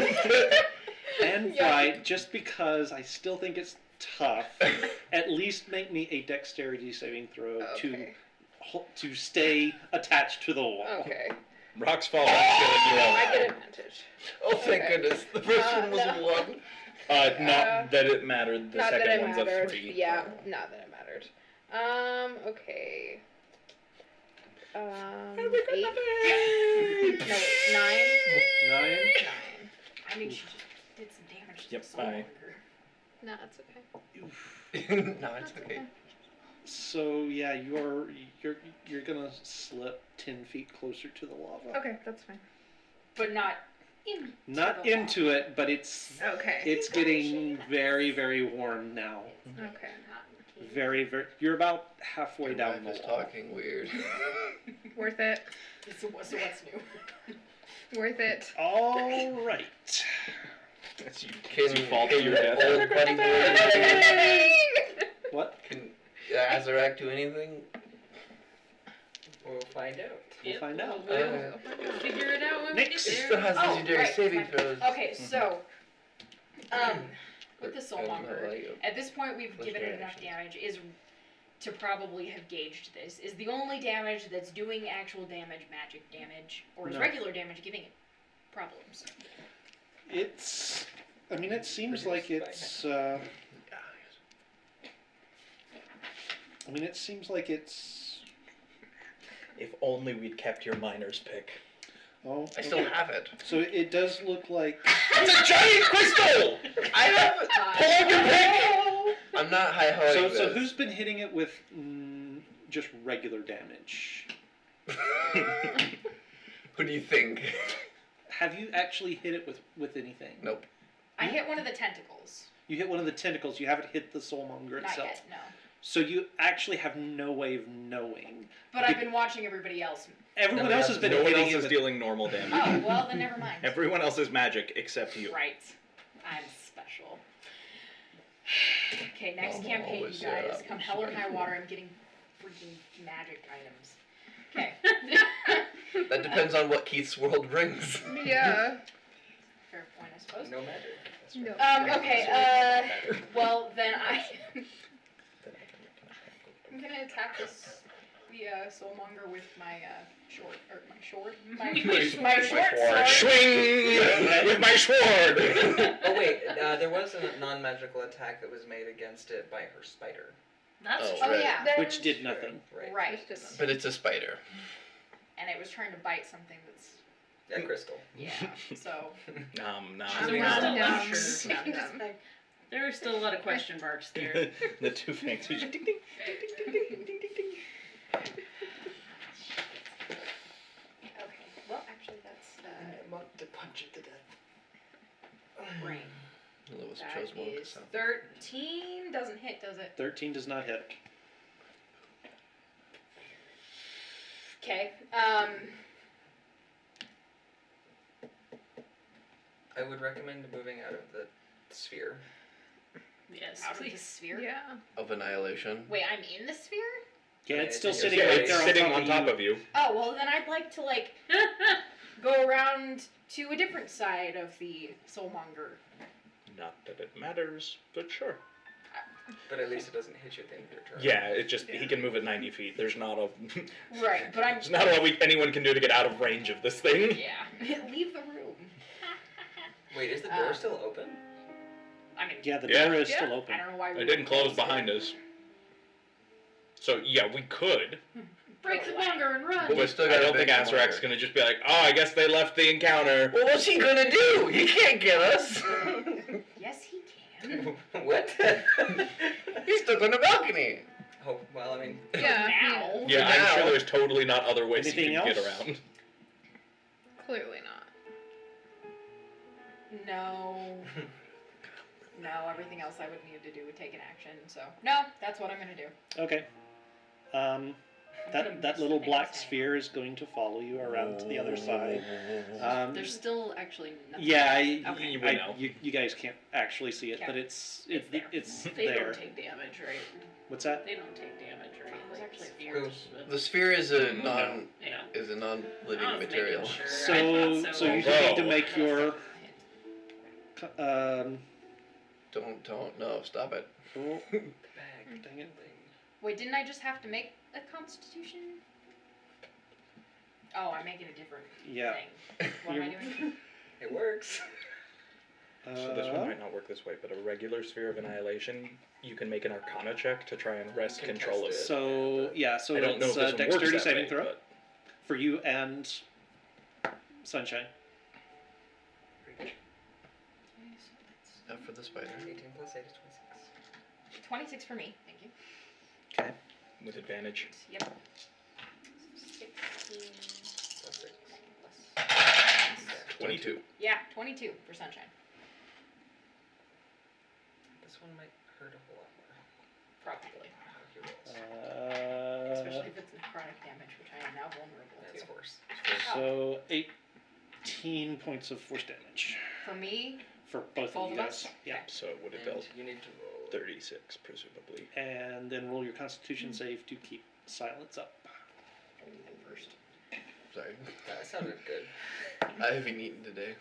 And Yeah. right, just because I still think it's tough, at least make me a dexterity saving throw Okay. to stay attached to the wall. Okay. Rocks fall back to I get advantage. Oh, thank Okay. goodness. The first one was no. a 1. Not that it mattered. The Not that second it one's mattered. a 3. Yeah, not that it mattered. Okay. 8. No, wait, 9. 9. 9. I mean, she just did some damage to Yep, the soul bye. worker. No, it's okay. No, it's okay. So yeah, you're gonna slip 10 feet closer to the lava. Okay, that's fine. But not in. Not the into it, but it's Okay. getting very, very warm now. Okay. Very, very. You're about halfway Your down the wife is wall. talking weird. Worth it. So what's new? Worth it. All right. As you, Can as you fall to your death. old buddy boy, What? can Azarak do anything? We'll find out. We'll find out. We'll figure it out when we Nyx. get He there. still has Oh, legendary right, saving my- throws. Okay, so with the I soul don't know monger, how you- at this point we've given it Legendary enough actions. damage is to probably have gauged this. Is the only damage that's doing actual damage magic damage, or is No. regular damage giving it problems? It's. I mean, it seems Produced like by it's. I mean, it seems like it's. If only we'd kept your miner's pick. Oh. I still okay. have it. So it does look like. It's a giant crystal! I have it. Pull out your pick! I'm not high-hoing So this. who's been hitting it with just regular damage? Who do you think? Have you actually hit it with anything? Nope. I hit one of the tentacles. You hit one of the tentacles. You haven't hit the soulmonger Not itself. yet, no. So you actually have no way of knowing. But I've been watching everybody else. Everyone else has been No one hitting else it is with... dealing normal damage. Oh, well, then never mind. Everyone else is magic except you. Right. I'm special. Okay, next Mama campaign, always you said guys. I Come was hell or high special. water, I'm getting freaking magic items. Okay. That depends on what Keith's world brings. Yeah. Fair point, I suppose. No matter. That's No. right. Okay, well, then I'm gonna attack the soulmonger with my my short sword. Swing with my sword. Oh wait, there was a non-magical attack that was made against it by her spider. That's Oh, true. Oh right. yeah, Which did nothing. Right. right. But it's a spider. And it was trying to bite something that's Yeah, crystal. yeah. So Nom nom. So we're Nom, still nom. unsure. just like, There are still a lot of question marks there. The two fangs. Ding, ding, ding, ding, ding, ding, ding, ding, ding. okay. Well, actually, that's Want to punch it to death. brain. Lewis That chose one to is sound. 13. Doesn't hit, does it? 13 does not hit. Okay. I would recommend moving out of the sphere. Yes, Out of the please. sphere. Yeah. Of annihilation. Wait, I'm in the sphere. Yeah, it's still Yeah, sitting Yeah, right it's there sitting on on top of you. Oh well, then I'd like to go around to a different side of the soulmonger. Not that it matters, but sure. But at least it doesn't hit you at the end of your turn. Yeah, it just he can move at 90 feet. There's not a Right, but I'm. there's not a lot anyone can do to get out of range of this thing. Yeah. Leave the room. Wait, is the door still open? I mean, Yeah, the Yeah. door is Yeah. still open. I don't know why we It didn't wouldn't close it. behind us. So yeah, we could. Break the longer and run. But we still I got don't think Azarak's gonna just be like, oh, I guess they left the encounter. Well, what's he gonna do? He can't get us. Yes, he can. What? He's stuck on the balcony. Oh, well, I mean, Yeah. Now. Yeah, For now. I'm sure there's totally not other ways Anything you can get else? around. Clearly not. No. No, everything else I would need to do would take an action. So no, that's what I'm gonna do. Okay. That little black sphere is going to follow you around to the other side. There's still actually nothing. Yeah, Okay. You would know. you guys can't actually see it, Okay. but it's there. it's They there. don't take damage, right? What's that? They don't take damage, right? It was actually spheres. but- The sphere is a non Yeah. is a non-living I was making material. sure. I So thought so you Whoa. need to make your Don't no, stop it. oh, bag. dang it. Wait, didn't I just have to make a Constitution? Oh, I'm making a different Yeah. thing. What am I doing? It works. So this one might not work this way, but a regular sphere of annihilation, you can make an Arcana check to try and wrest Contest control of it. it. So yeah, so I don't know if it's this one dexterity works that saving way, throw but- for you and Sunshine. Not for the spider. 18 plus 8 is 26. 26 for me. Thank you. Okay. with advantage. Yep. 16 Plus 6. plus. 22. Yeah, 22 for sunshine. This one might hurt a whole lot more. Probably. If you roll. Especially if it's necrotic damage, which I am now vulnerable That's to. force. So 18 points of force damage For me, for both Both of you of guys. us? Yeah. So it would have And dealt you need to roll. 36, presumably. And then roll your Constitution save to keep silence up. first. Sorry. That sounded good. I haven't eaten today.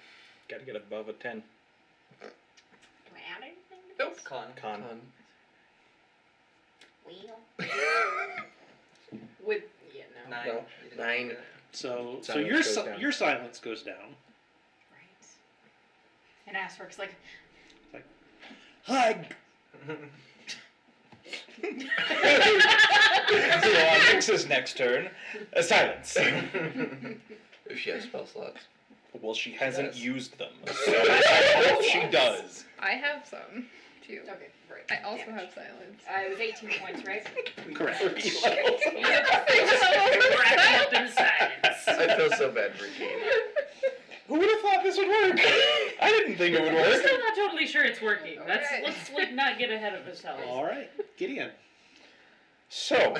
Gotta get above a 10. Do I add anything to Nope. this? Con. Con. Wheel. With, yeah, no. 9. No. You didn't 9. do it. So Silence your goes down. your silence goes down. Right. And Asterix like, Hi. So on Nyx's next turn, silence. If she has spell slots. Well, she hasn't does. used them, so I hope she does. I have some. 2. Okay, right. I also damage. have silence. It was 18 points, right? Correct. We're acting up in silence. I feel so bad for Gene. Who would have thought this would work? I didn't think it would We're work. still not totally sure it's working. Let's Okay. let's not get ahead of ourselves. All right, Gideon. So,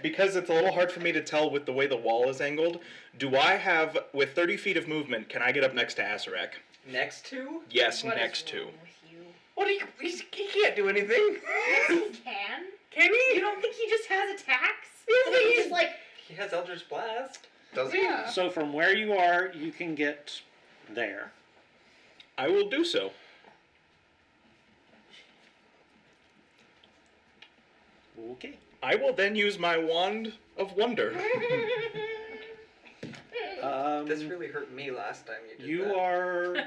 because it's a little hard for me to tell with the way the wall is angled, do I have, with 30 feet of movement, can I get up next to Azarek? Next to? Yes, What is next to. wrong with you? What? He can't do anything. Yes, he can. Can he? You don't think he just has attacks? Yes, Like, he he's just like, He has Eldritch Blast. Does he? Yeah. So from where you are, you can get there. I will do so. Okay. I will then use my Wand of Wonder. This really hurt me last time you did You that. are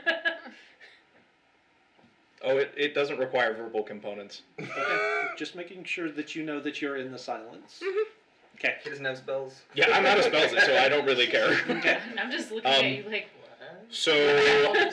Oh, it doesn't require verbal components. okay, just making sure that you know that you're in the silence. Okay. He doesn't have spells. Yeah, I'm out of spells, so I don't really care. Okay. I'm just looking at you like, what? So,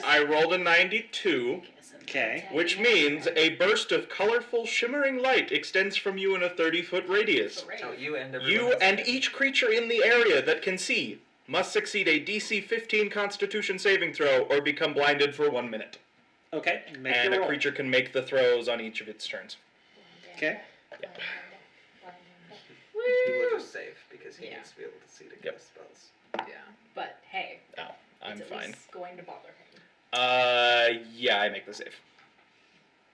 I rolled a 92. Okay. Which means a burst of colorful, shimmering light extends from you in a 30-foot radius. Oh, you and everyone You else. and each creature in the area that can see must succeed a DC 15 Constitution saving throw or become blinded for 1 minute. Okay. Make And your a roll. creature can make the throws on each of its turns. Okay. He will just save because he Yeah. needs to be able to see to Yep. cast spells. Yeah. but hey, I'm it's at fine. least going to bother him. Yeah, I make the save.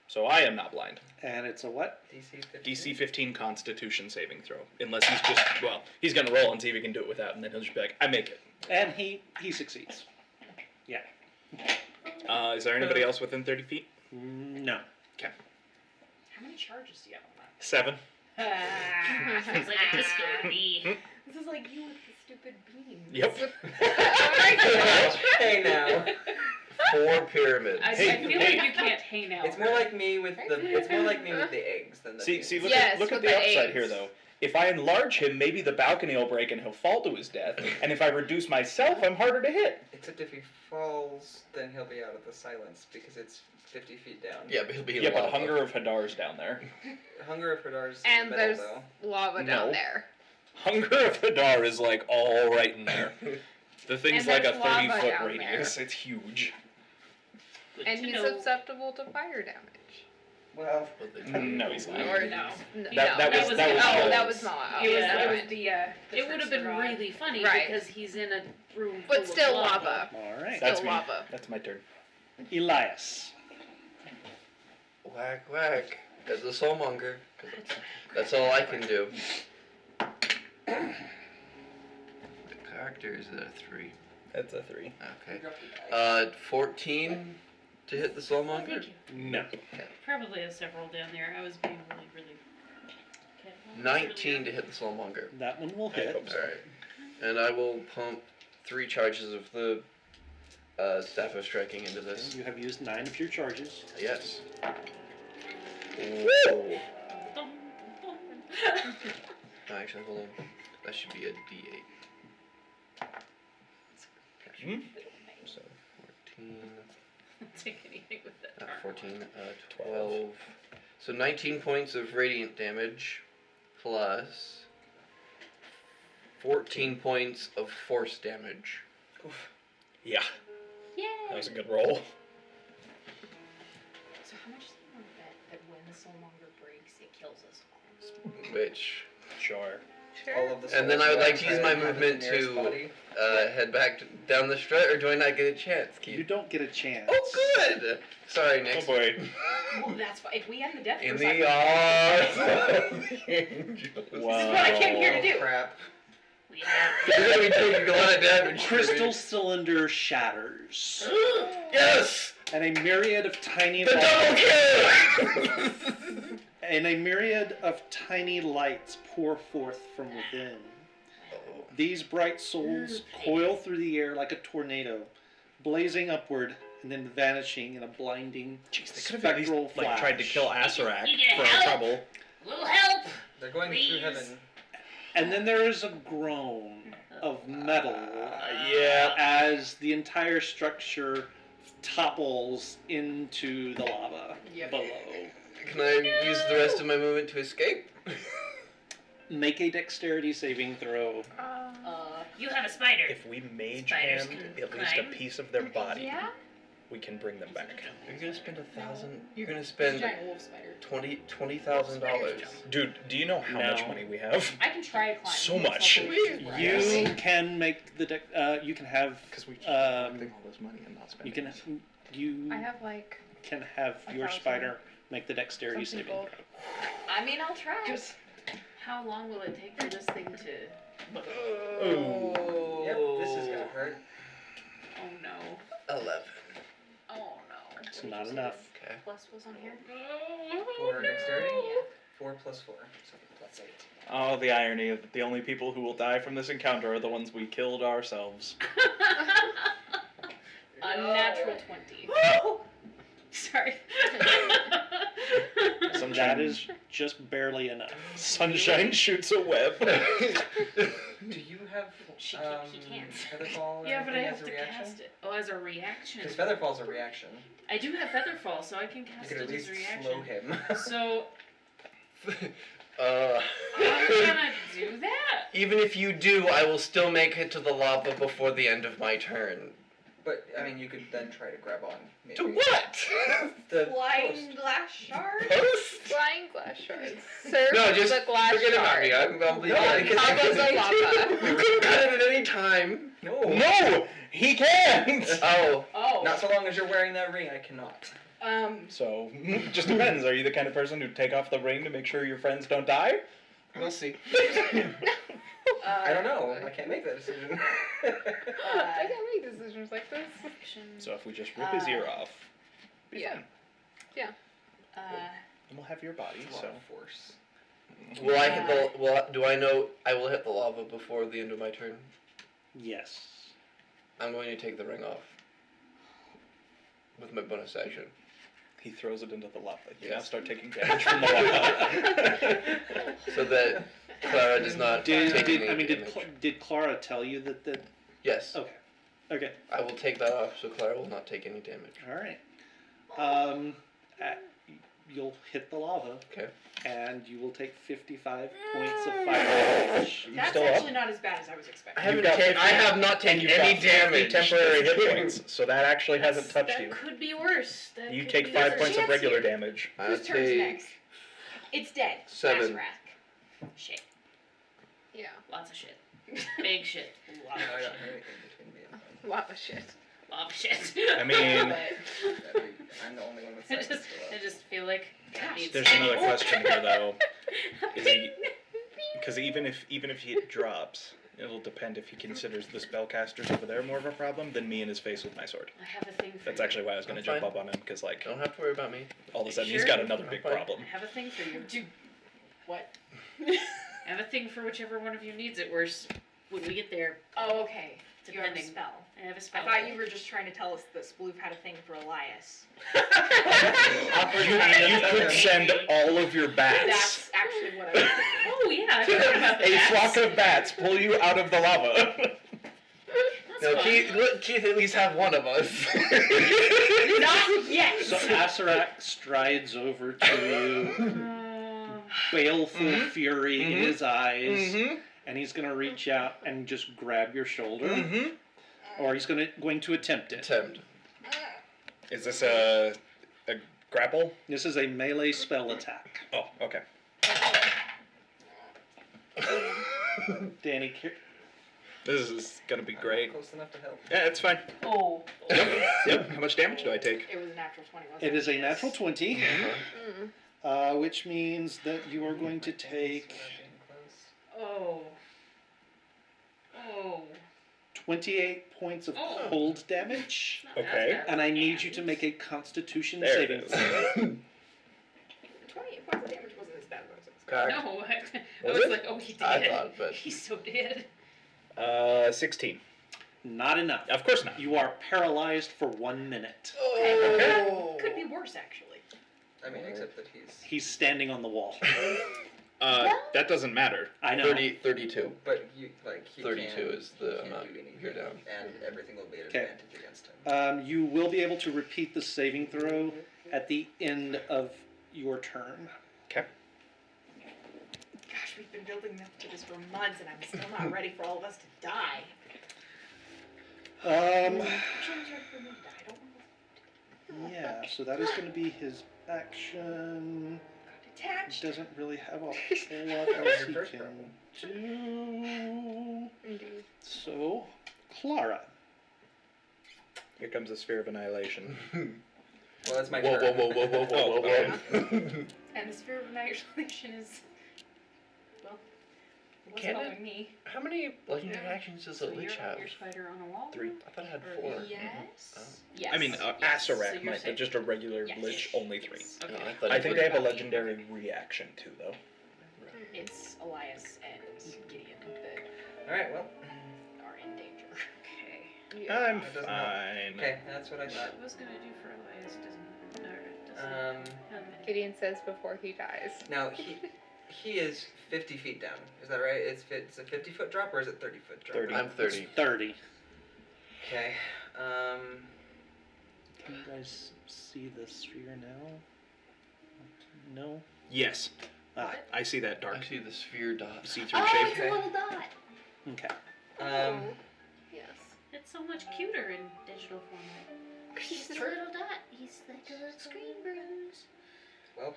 So I am not blind. And it's a what? DC 15. DC 15 Constitution saving throw. Unless he's just, well, he's going to roll and see if he can do it without, and then he'll just be like, I make it. And he succeeds. Yeah. Is there anybody else within 30 feet? No. How many charges do you have on 7. that? Sounds like a disco to me. This is like you with the stupid beams. Yep. Oh my gosh. Hey now. 4 pyramids. I Hey, feel hey. like you can't hey now. It's more like me with the. It's more like me with the eggs than the. See, beans. look Yes, at look at with the the upside eggs. here, though. If I enlarge him, maybe the balcony will break and he'll fall to his death. And if I reduce myself, I'm harder to hit. Except if he falls, then he'll be out of the silence because it's 50 feet down. Yeah, but he'll be in Yeah, but lava. Hunger of Hadar's down there. Hunger of Hadar's And in the there's middle, lava No. down there. Hunger of Hadar is like all right in there. The thing's And like a there's lava 30-foot down radius. It's huge. Good And to he's know. susceptible to fire damage. though. Well, No, he's not. Or no. That was- that was oh, Noel. that was not. It was- never it was mind. the It would have been really funny Right. because he's in a room But full still of lava. All right. That's Still me. lava. That's my turn. Elias. Whack, whack. As a soulmonger. 'Cause that's all I can do. The character is at a 3. That's a 3. Okay. 14 to hit the Oh, soulmonger. thank you. No. Probably have several down there. I was being really careful. 19 to hit the soulmonger. That one will I hit. hope so. Alright. And I will pump 3 charges of the Staff of Striking into this. You have used 9 of your charges. Yes. Woo! Actually, hold on. That should be a D8. Hmm? So 14. Take anything with that. 14. 12. So 19 points of radiant damage plus 14 points of force damage. Yeah, Yay! that was a good roll. So how much do you want to bet that when the soulmonger breaks, it kills us all? Which. Sure. all of the. And then souls I would like that to use try my have movement the nearest to- body. Head back down the strut, or do I not get a chance, You Keith? don't get a chance. Oh, good! Sorry, Nick. Oh boy. Well, that's fine. If we end the death In curse, the arms of the angel. this is what I came here to Oh, do. crap. We have You're gonna be taking a lot of damage. Crystal cylinder shatters, Yes! and a myriad of tiny The double kill! and a myriad of tiny lights pour forth from within. These bright souls coil through the air like a tornado, blazing upward and then vanishing in a blinding, Jeez, they could have at least spectral flash. tried to kill Asarak You get for our help? trouble. little help. They're going Please. through heaven. And then there is a groan of metal Yeah. as the entire structure topples into the lava below. Can I use the rest of my movement to escape? Make a dexterity saving throw. You have a spider. If we mage Spiders hand can at least a climb. piece of their body, Yeah. we can bring them back. You're gonna spend 1,000. You're gonna It's a spend giant wolf spider. $20,000. Dude, do you know how No. much money we have? I can try to climb. So It's much. like a- You can make the you can have Because we keep Um, collecting all this money and not spending you can it. you I have like can have your 1,000. spider make the dexterity something saving gold. throw. I mean, I'll try. Just How long will it take for this thing to? Oh. Yep, this is gonna hurt. Oh no. 11. Oh no. It's not enough. Okay. Plus was on here. For dexterity? 4 plus 4, so plus 8. Oh, the irony of the only people who will die from this encounter are the ones we killed ourselves. Unnatural 20. Sorry. That is just barely enough. Sunshine shoots a web. Do you have He can't. Featherfall or Yeah, but I anything have as a to reaction? cast it. Oh, as a reaction. Because Featherfall's a reaction. I do have Featherfall, so I can You cast could it at as least a reaction. slow him. So Uh, I'm gonna do that. even if you do, I will still make it to the lava before the end of my turn. But, I mean, you could then try to grab on. Maybe. To what? The Flying post. glass shard? Post? flying glass shards. Serve No, just the glass forget about shard. me. I'll be No, fine. because How about the lava? You can cut it at any time. No. No! He can't! Oh. Oh. Not so long as you're wearing that ring, I cannot. So, just depends. Are you the kind of person who'd take off the ring to make sure your friends don't die? We'll see. I don't know. I can't make that decision. I can't make decisions like this. So if we just rip his ear off, be Yeah. fine. And we'll have your body, It's a lot so. of force. Will I hit the? Do I know I will hit the lava before the end of my turn? Yes. I'm going to take the ring off with my bonus action. He throws it into the lava. You Yes. now start taking damage from the lava. So that Clara does not take any damage. Did Clara tell you that? Yes. Okay. Okay. I will take that off so Clara will not take any damage. All right. You'll hit the lava. Okay. And you will take 55 points of fire damage. You That's still actually up? not as bad as I was expecting. I have not taken You've any got 50 damage. temporary hit points, so that actually hasn't touched that you. could be worse. That You could take be 5 worse. points of Chance regular here. damage. I Whose turn's take next? It's dead. 7. Azarath. Shit. Yeah. Lots of shit. Big shit. I don't hear anything between me and Lot of shit. Lot of shit. I mean, But I'm the only one with I sight just, still I up. just feel like that needs there's to another be- question here though. Is he? Because even if it drops, it'll depend if he considers the spellcasters over there more of a problem than me in his face with my sword. I have a thing for That's you. actually why I was going to I'm jump fine. up on him, because like Don't have to worry about me. all of a sudden he's Sure. got another big Fine. problem. I have a thing for you. Dude. What? I have a thing for whichever one of you needs it worse. When we get there, Oh, okay. You have a depending. spell. I have a I spell. thought you were just trying to tell us that Sploof had a thing for Elias. You could send all of your bats. That's actually what I was thinking. Oh yeah, I forgot about the A bats. flock of bats pull you out of the lava. That's No, fun. Keith, let Keith at least have one of us. Not yet! So Asarak strides over to you, baleful fury in his eyes, and he's going to reach out and just grab your shoulder, or he's going to attempt it. Attempt. Is this a grapple? This is a melee spell attack. Oh, okay. Danny, This is gonna be I'm great. close enough to help. Yeah, it's fine. Oh. Yep. How much damage do I take? It was a natural 20, wasn't it is a natural 20, Mm. which means that you are going to take Oh. Oh. 28 points of Oh. cold damage, Not as Okay. bad. and I need you to make a Constitution There it saving is. throw. 28 points of damage wasn't as bad as I was expecting. Cock. No, I Was was it? like, oh, he did. I thought, but He's so dead. 16. Not enough. Of course not. You are paralyzed for 1 minute. Oh. Could be worse, actually. I mean, except that He's standing on the wall. Uh, That doesn't matter. I know. 32. But you he 32 can't, is the he can't amount do anything, you're down. and everything will be at Okay. advantage against him. You will be able to repeat the saving throw at the end of your turn. Okay. Gosh, we've been building up to this for months, and I'm still not ready for all of us to die. Which one's ready for me to die? I don't know. Yeah, so that is going to be his action. Got He detached. doesn't really have a whole lot else he First can problem. do. Indeed. So, Clara. Here comes the sphere of annihilation. Well, that's my Whoa, turn. whoa, whoa, whoa, whoa, whoa, whoa, whoa. And the sphere of annihilation is, well, it wasn't Can it? helping me. How many legendary actions does a lich have? Your spider on a wall? 3. I thought it had Or- 4. Yes. Oh. Yes. I mean, yes. So Asarak you're might, saying- but just a regular Yes. lich, only 3. Okay. No, I thought I it think was they have a about- legendary reaction too, though. It's Elias and Gideon that All right, well, are in danger. Okay. I'm That doesn't help. fine. okay, that's what I What thought. I was gonna do for Elias doesn't. Gideon says before he dies. Now he is 50 feet down. Is that right? It's a 50-foot drop, or is it 30-foot drop? 30. I'm 30. 30. Okay. Can you guys see the sphere now? No? Yes, Ah, I see that I dark see the sphere dot. see-through Oh, shape. it's a little dot. okay. Yes. It's so much cuter in digital format. He's a little dot. He's like a little screen bruise. Well,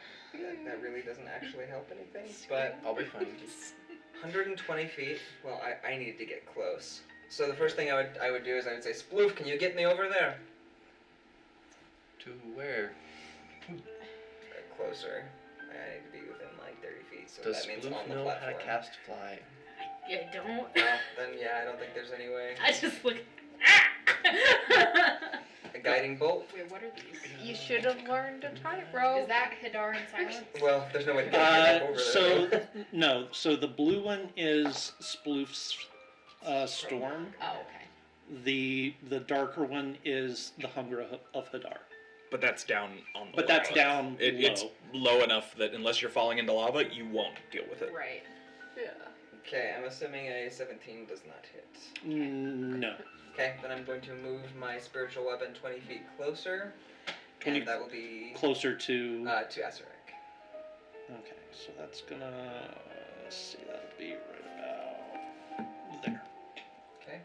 that really doesn't actually help anything. But I'll be fine. 120 feet. Well, I need to get close. So the first thing I would do is I would say, Sploof, can you get me over there? To where? Closer. I need to be within like 30 feet. So Does that means Sploof on the know how to platform. cast fly? I don't. Well, then yeah, I don't think there's any way. I just look. Ah! A guiding bolt. Wait, what are these? You should have learned a tightrope. Is that Hadar and Silence? Well, there's no way to get over there. So, no. So the blue one is Sploof's Storm. Oh, okay. The darker one is the Hunger of Hadar. But that's down on the But that's lava. down It's low. low enough that unless you're falling into lava, you won't deal with it. Right. Yeah. Okay, I'm assuming a 17 does not hit. No. Okay, then I'm going to move my spiritual weapon 20 feet closer. 20 and that will be Closer to. to Asarak. Okay, so that's gonna. Let's see, that'll be right about there. Okay.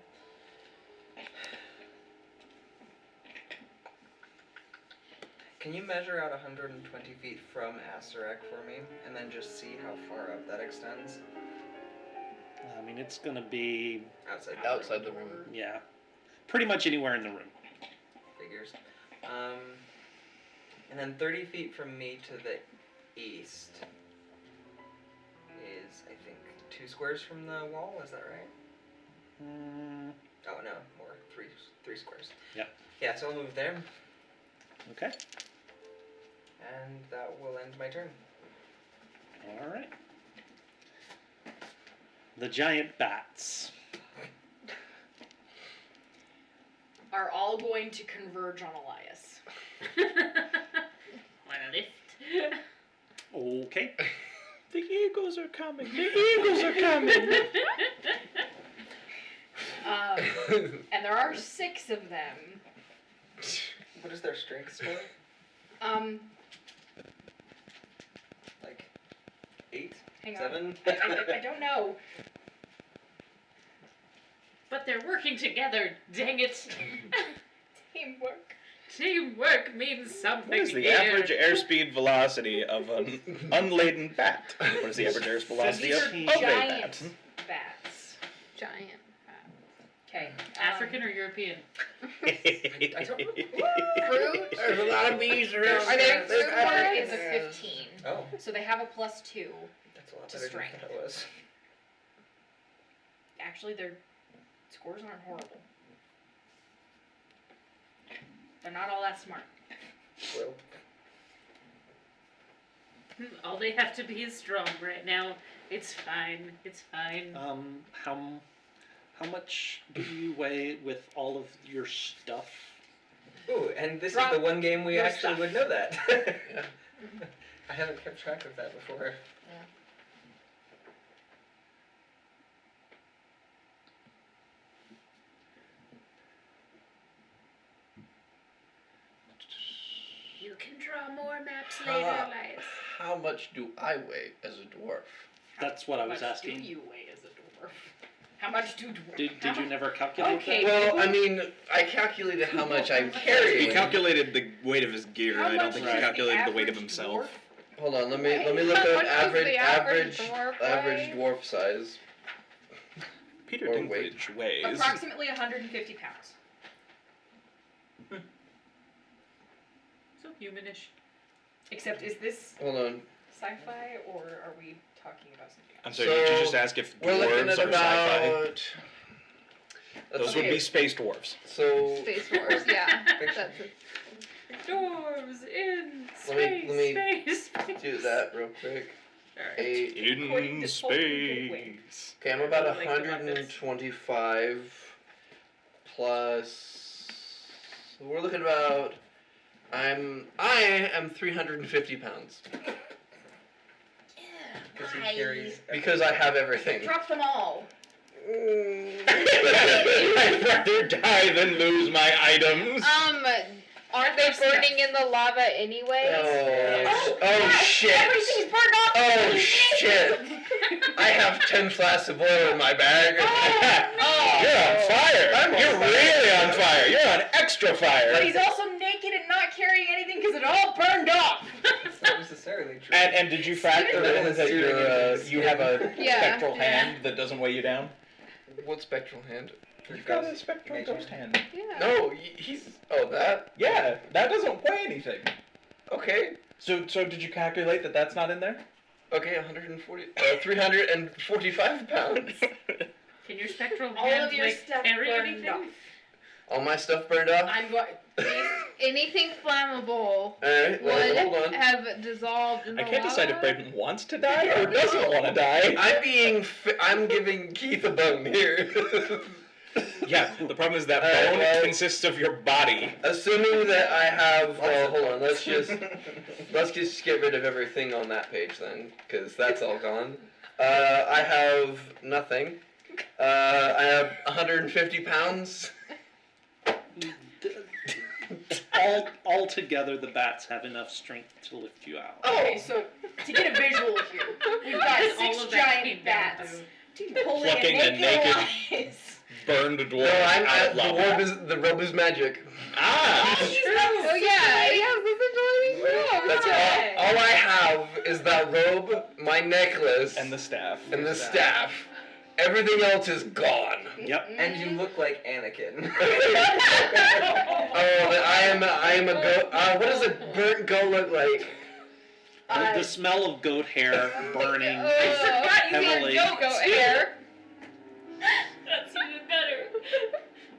Can you measure out 120 feet from Asarak for me, and then just see how far up that extends? I mean, it's gonna be Outside the room. yeah, pretty much anywhere in the room. figures. And then 30 feet from me to the east is, I think, 2 squares from the wall. Is that right? Mm, Oh no, more 3 squares. Yeah. Yeah, so I'll move there, okay. and that will end my turn. All right. The giant bats. Are all going to converge on Elias. Wanna lift? Okay. The eagles are coming. The eagles are coming. And there are 6 of them. What is their strength score? Like 8? Hang on. 7? I don't know. But they're working together. Dang it! Teamwork. Teamwork means something. What is the here. average airspeed velocity of an unladen bat? What is the average air velocity of 15. a Giant bat? bats. Giant. Okay. African or European? I don't know. Fruit. There's a lot of bees around. Are they there. fruit part There's- is a 15. Oh, So they have a +2. that's a lot To better than I strength. thought it was. Actually, their scores aren't horrible. They're not all that smart. Well, All they have to be is strong right now. It's fine. It's fine. How much do you weigh with all of your stuff? ooh, and this Drop is the one game we your actually stuff. would know that. Yeah. I haven't kept track of that before. more maps later, Elias. How much do I weigh as a dwarf? That's what I was How much asking. do you weigh as a dwarf? How much do dwarf? Did you never calculate Okay. that? Well, I mean, I calculated how much I'm carrying. He calculated the weight of his gear. How I don't much think is he the calculated the weight of average himself. dwarf? Hold on, let me Wait, look how up much does average the average dwarf weigh? dwarf size. Peter Or Dinklage weighs. Approximately 150 pounds. So humanish. Except, is this Hold on. sci-fi or are we talking about something else? I'm sorry, did you So, just ask if We're looking dwarves at are sci-fi? about. Those would be space dwarves. So Space Wars, yeah. Fiction. That's it. Dwarves in Let me space. do that real quick. Alright. 8. According In to Tolkien, wait. space. Okay, I'm about I like the 125 plus. So we're looking about. I am 350 pounds Because he carries. because I have everything. Drop them all. I'd rather die than lose my items. Aren't they burning in the lava anyway? Oh shit! Everything's burned off. Oh shit! I have 10 flasks of oil in my bag. You're on fire. I'm on You're fire. really on fire. You're on extra But fire. he's also naked and not carrying anything because it all burned off. That's not necessarily true. And did you factor Steven in is that serious. you have a Yeah. spectral Yeah. hand that doesn't weigh you down? What spectral hand? You've got a spectral ghost hand. Yeah. No, he's. Oh, that? Yeah, that doesn't weigh anything. Okay. So did you calculate that that's not in there? Okay, 345 pounds. Can your spectral All hand of your like stuff carry burned anything? off. All my stuff burned off? I'm going. Anything flammable Alright, well, would hold on. have dissolved in the I can't lava. decide if Braden wants to die or doesn't want to die. I'm giving Keith a bone here. Yeah, the problem is that Alright, bone well- consists of your body. Assuming that I have, well, hold on, let's just get rid of everything on that page then, because that's all gone. I have nothing. I have 150 pounds. All together, the bats have enough strength to lift you out. Okay, so to get a visual here, we've got All 6 of that came giant down bats to- pulling Plucking a a naked- Elias. Burned dwarf No, I'm out at of the lava. robe is magic. Ah! Oh yeah, That's all I have is that robe, my necklace, And the staff. and the staff. Everything else is gone. Yep. And you look like Anakin. I am a goat. What does a burnt goat look like? The smell of goat hair burning. Forgot you Heavily. had goat hair. That's even better.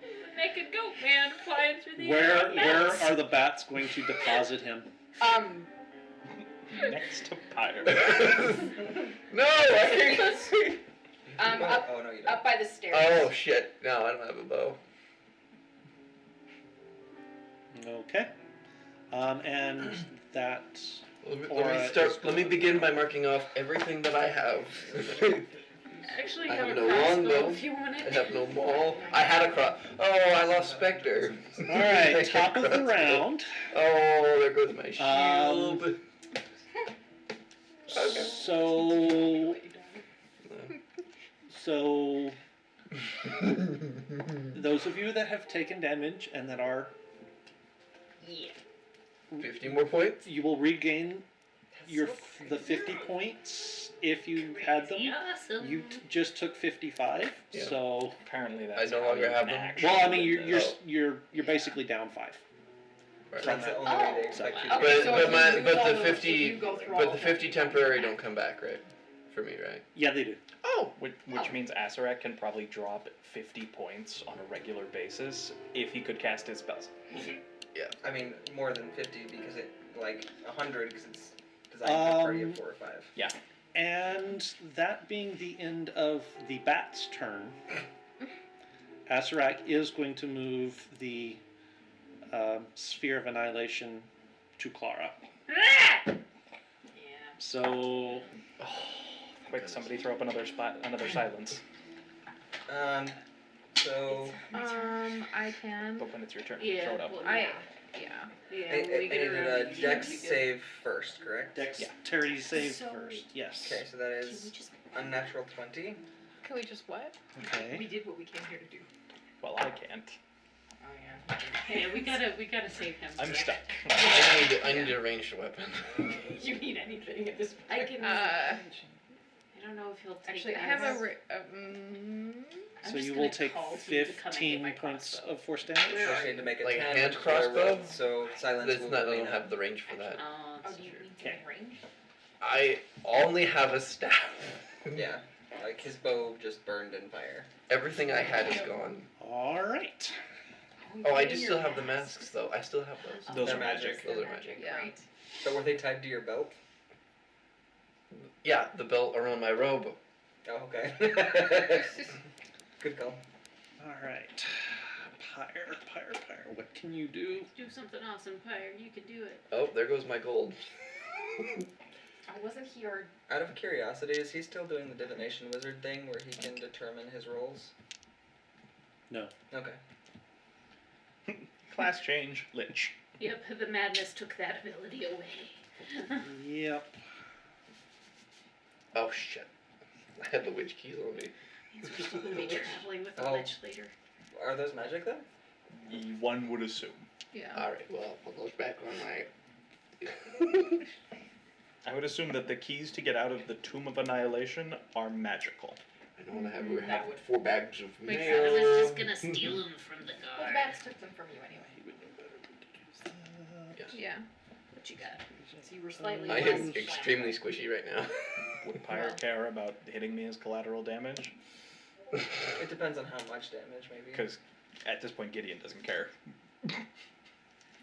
The naked goat man flying through the Where air. are the bats going to deposit him? Next to Pyre. No, I can't see. Up, Oh no, you don't. up by the stairs. Oh shit! No, I don't have a bow. Okay. And that. Let me begin by marking off everything that I have. Actually, I have have a no crossbow longbow. if you want I it. have no maul. I had a cross. Oh, I lost Spectre. All right, top of the round. Oh, there goes my shield. Okay. So those of you that have taken damage and that are, Yeah. 50 more points. you will regain the 50 points if you had them. Awesome. You just took 55, Yeah. so Apparently that's I no how longer you have can them. actually well, I mean do this. you're basically down 5. Right. That's the only way they expect you to Okay, But so but if my you lose but all the those, 50 you go through all but the of 50 temporary don't come back, right? For me, right? Yeah, they do. Oh. Which means Asarak can probably drop 50 points on a regular basis if he could cast his spells. I mean, more than 50 because it, like, 100 because it's designed for a party of 4 or 5. And that being the end of the bat's turn, Asarak is going to move the Sphere of Annihilation to Clara. Yeah. So Quick, somebody throw up another silence. So I can. But when it's your turn, Yeah, throw it up. well, I Yeah. I needed a dex save first, correct? Dexterity save So- first. Yes. Okay, so that Can we is just unnatural 20. Can we just what? Okay. We did what we came here to do. Well, I can't. Oh yeah. Hey, we gotta save him. I'm Yeah. stuck. I need a ranged weapon. You need anything at this point. I can. I don't know if he'll take Actually, I that. have a. I'm So just you gonna will take call to you to come and get my 15 points crossbow. of force damage. So I need to make a Like 10 hand before I roll, crossbow? So silence That's will not, remain don't up. have the range for that. Oh, Oh, do you need to Okay. be range? I only have a staff. Yeah, like his bow just burned in fire. Everything I had is gone. All right. Oh, I do still have the masks though. I still have those. Those They're are magic. Those are magic. Yeah. Right. But were they tied to your belt? Yeah, the belt around my robe. Oh, okay. Good call. All right. Pyre. What can you do? Do something awesome, Pyre. You can do it. Oh, there goes my gold. Wasn't he our... Out of curiosity, is he still doing the divination wizard thing where he can determine his rolls? No. Okay. Class change, Lynch. Yep, the madness took that ability away. Yep. Oh shit. I had the witch keys on me. Means we're still gonna be traveling with the Oh. lich later. Are those magic then? One would assume. Yeah. Alright, well, I'll put those back on my... I would assume that the keys to get out of the Tomb of Annihilation are magical. I don't have, we have 4 bags of Makes mail. I was just gonna steal them from the Well, the guard. bats took them from you anyway. Yes. Yeah. What you got? So you were slightly I less am extremely squishy right now. Would Pyre care about hitting me as collateral damage? It depends on how much damage, maybe. Because at this point, Gideon doesn't care.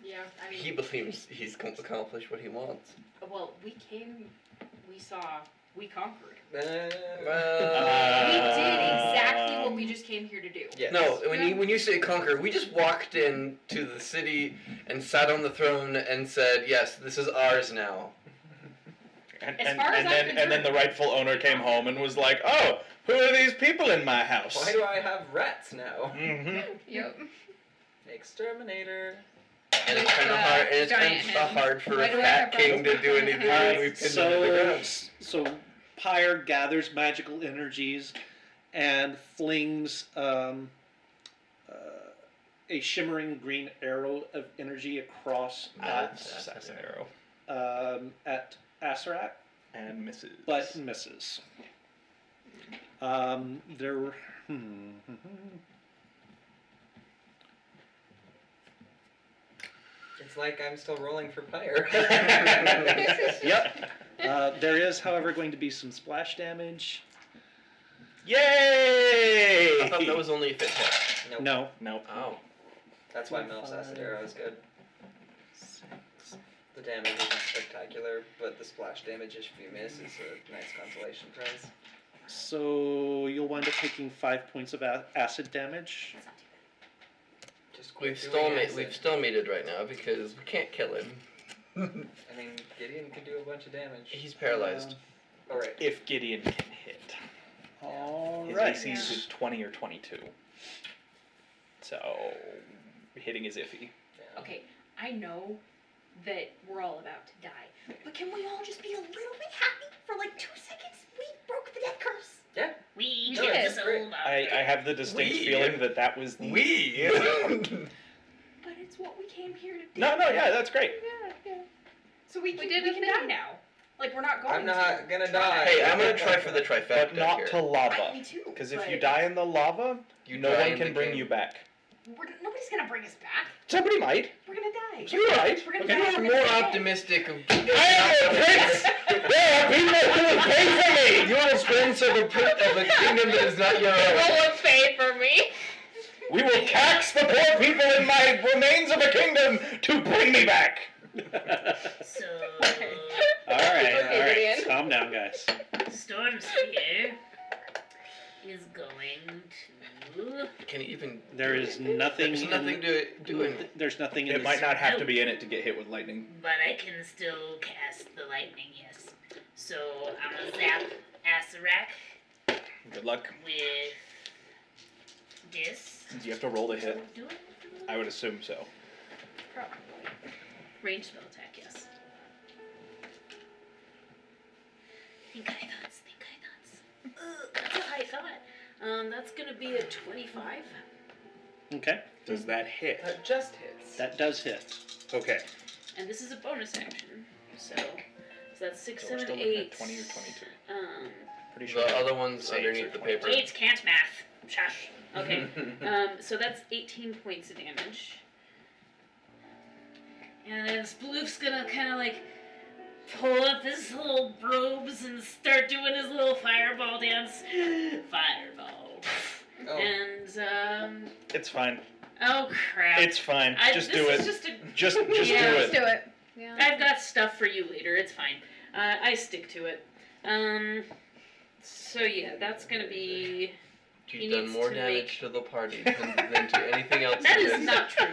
Yeah, I mean... He believes he's accomplished what he wants. Well, we saw, we conquered. We Uh, did exactly what we just came here to do. yes. No, when you say conquer, we just walked into the city and sat on the throne and said, yes, this is ours now. As far as I'm then concerned- the rightful owner came home and was like, "Oh, who are these people in my house?" Why do I have rats now? Mm-hmm. Yep. Exterminator. And it's kind of hard. And it's Giant kind of hand. hard for Why a do I fat have king to do giant anything hand? when we pin him to the ground. So Pyre gathers magical energies and flings a shimmering green arrow of energy across Assassin arrow. at Asarak, And misses. but misses. There. It's like I'm still rolling for Pyre. Yep. There is, however, going to be some splash damage. Yay! I thought that was only if it hit. Nope. No. Nope. Oh. That's why Mel's acid arrow is good. The damage isn't spectacular, but the splash damage if you miss is a nice consolation prize. So you'll wind up taking 5 points of acid damage. That's not too Just quit We've doing acid. stalemated right now because we can't kill him. I mean, Gideon could do a bunch of damage. He's paralyzed. Alright. If Gideon can hit. All His right. AC is 20 or 22. So, hitting is iffy. Yeah. Okay, I know that we're all about to die, but can we all just be a little bit happy for like 2 seconds? We broke the death curse. Yeah. We No, killed it's the great. soul I have the distinct We- feeling that was the... We. But it's what we came here to do. No, yeah, that's great. Yeah. So we did we a can thing. die now. Like we're not going I'm not to. gonna die. Hey, I'm gonna try for the But trifecta not here. to lava. Me too. Because if but you die in the lava, You no die one in can the bring game. you back. nobody's gonna bring us back. Somebody might. We're gonna die. You're right. We're gonna You die. are We're more gonna die. optimistic of. I am a prince! There are people who will pay for me! You are a prince of a kingdom that is not your own. Will pay for me. We will tax the poor people in my remains of a kingdom to bring me back! So, All right. Okay, Gideon. Calm down, guys. Storm Sphere is going to. Can you even? There is nothing. There's nothing to do in. There's nothing in It this. might not have to be in it to get hit with lightning. But I can still cast the lightning, yes. So I'm gonna zap Asarak Good luck. with this. You have to roll to hit. Do it? I would assume so. Probably. Range spell attack, yes. Think high thoughts. That's a high thought. That's gonna be a 25. Okay. Does that hit? That just hits. That does hit. Okay. And this is a bonus action. So that's 6, So we're 7, still looking 8. at 20 or 22. Pretty sure. The other one's Saves underneath are the 20. paper. Eight can't math. Shush. Okay. So that's 18 points of damage. And then Sploof's gonna kind of like pull up his little robes and start doing his little fireball dance. Fireball. Oh. And It's fine. oh crap. It's fine. Just do this it. is just a Just Yeah, do Let's it. do it. Yeah. I've got stuff for you later. It's fine. I stick to it. So yeah, that's gonna be. He You've done needs more to damage to the party than to anything else. That in is this. not true.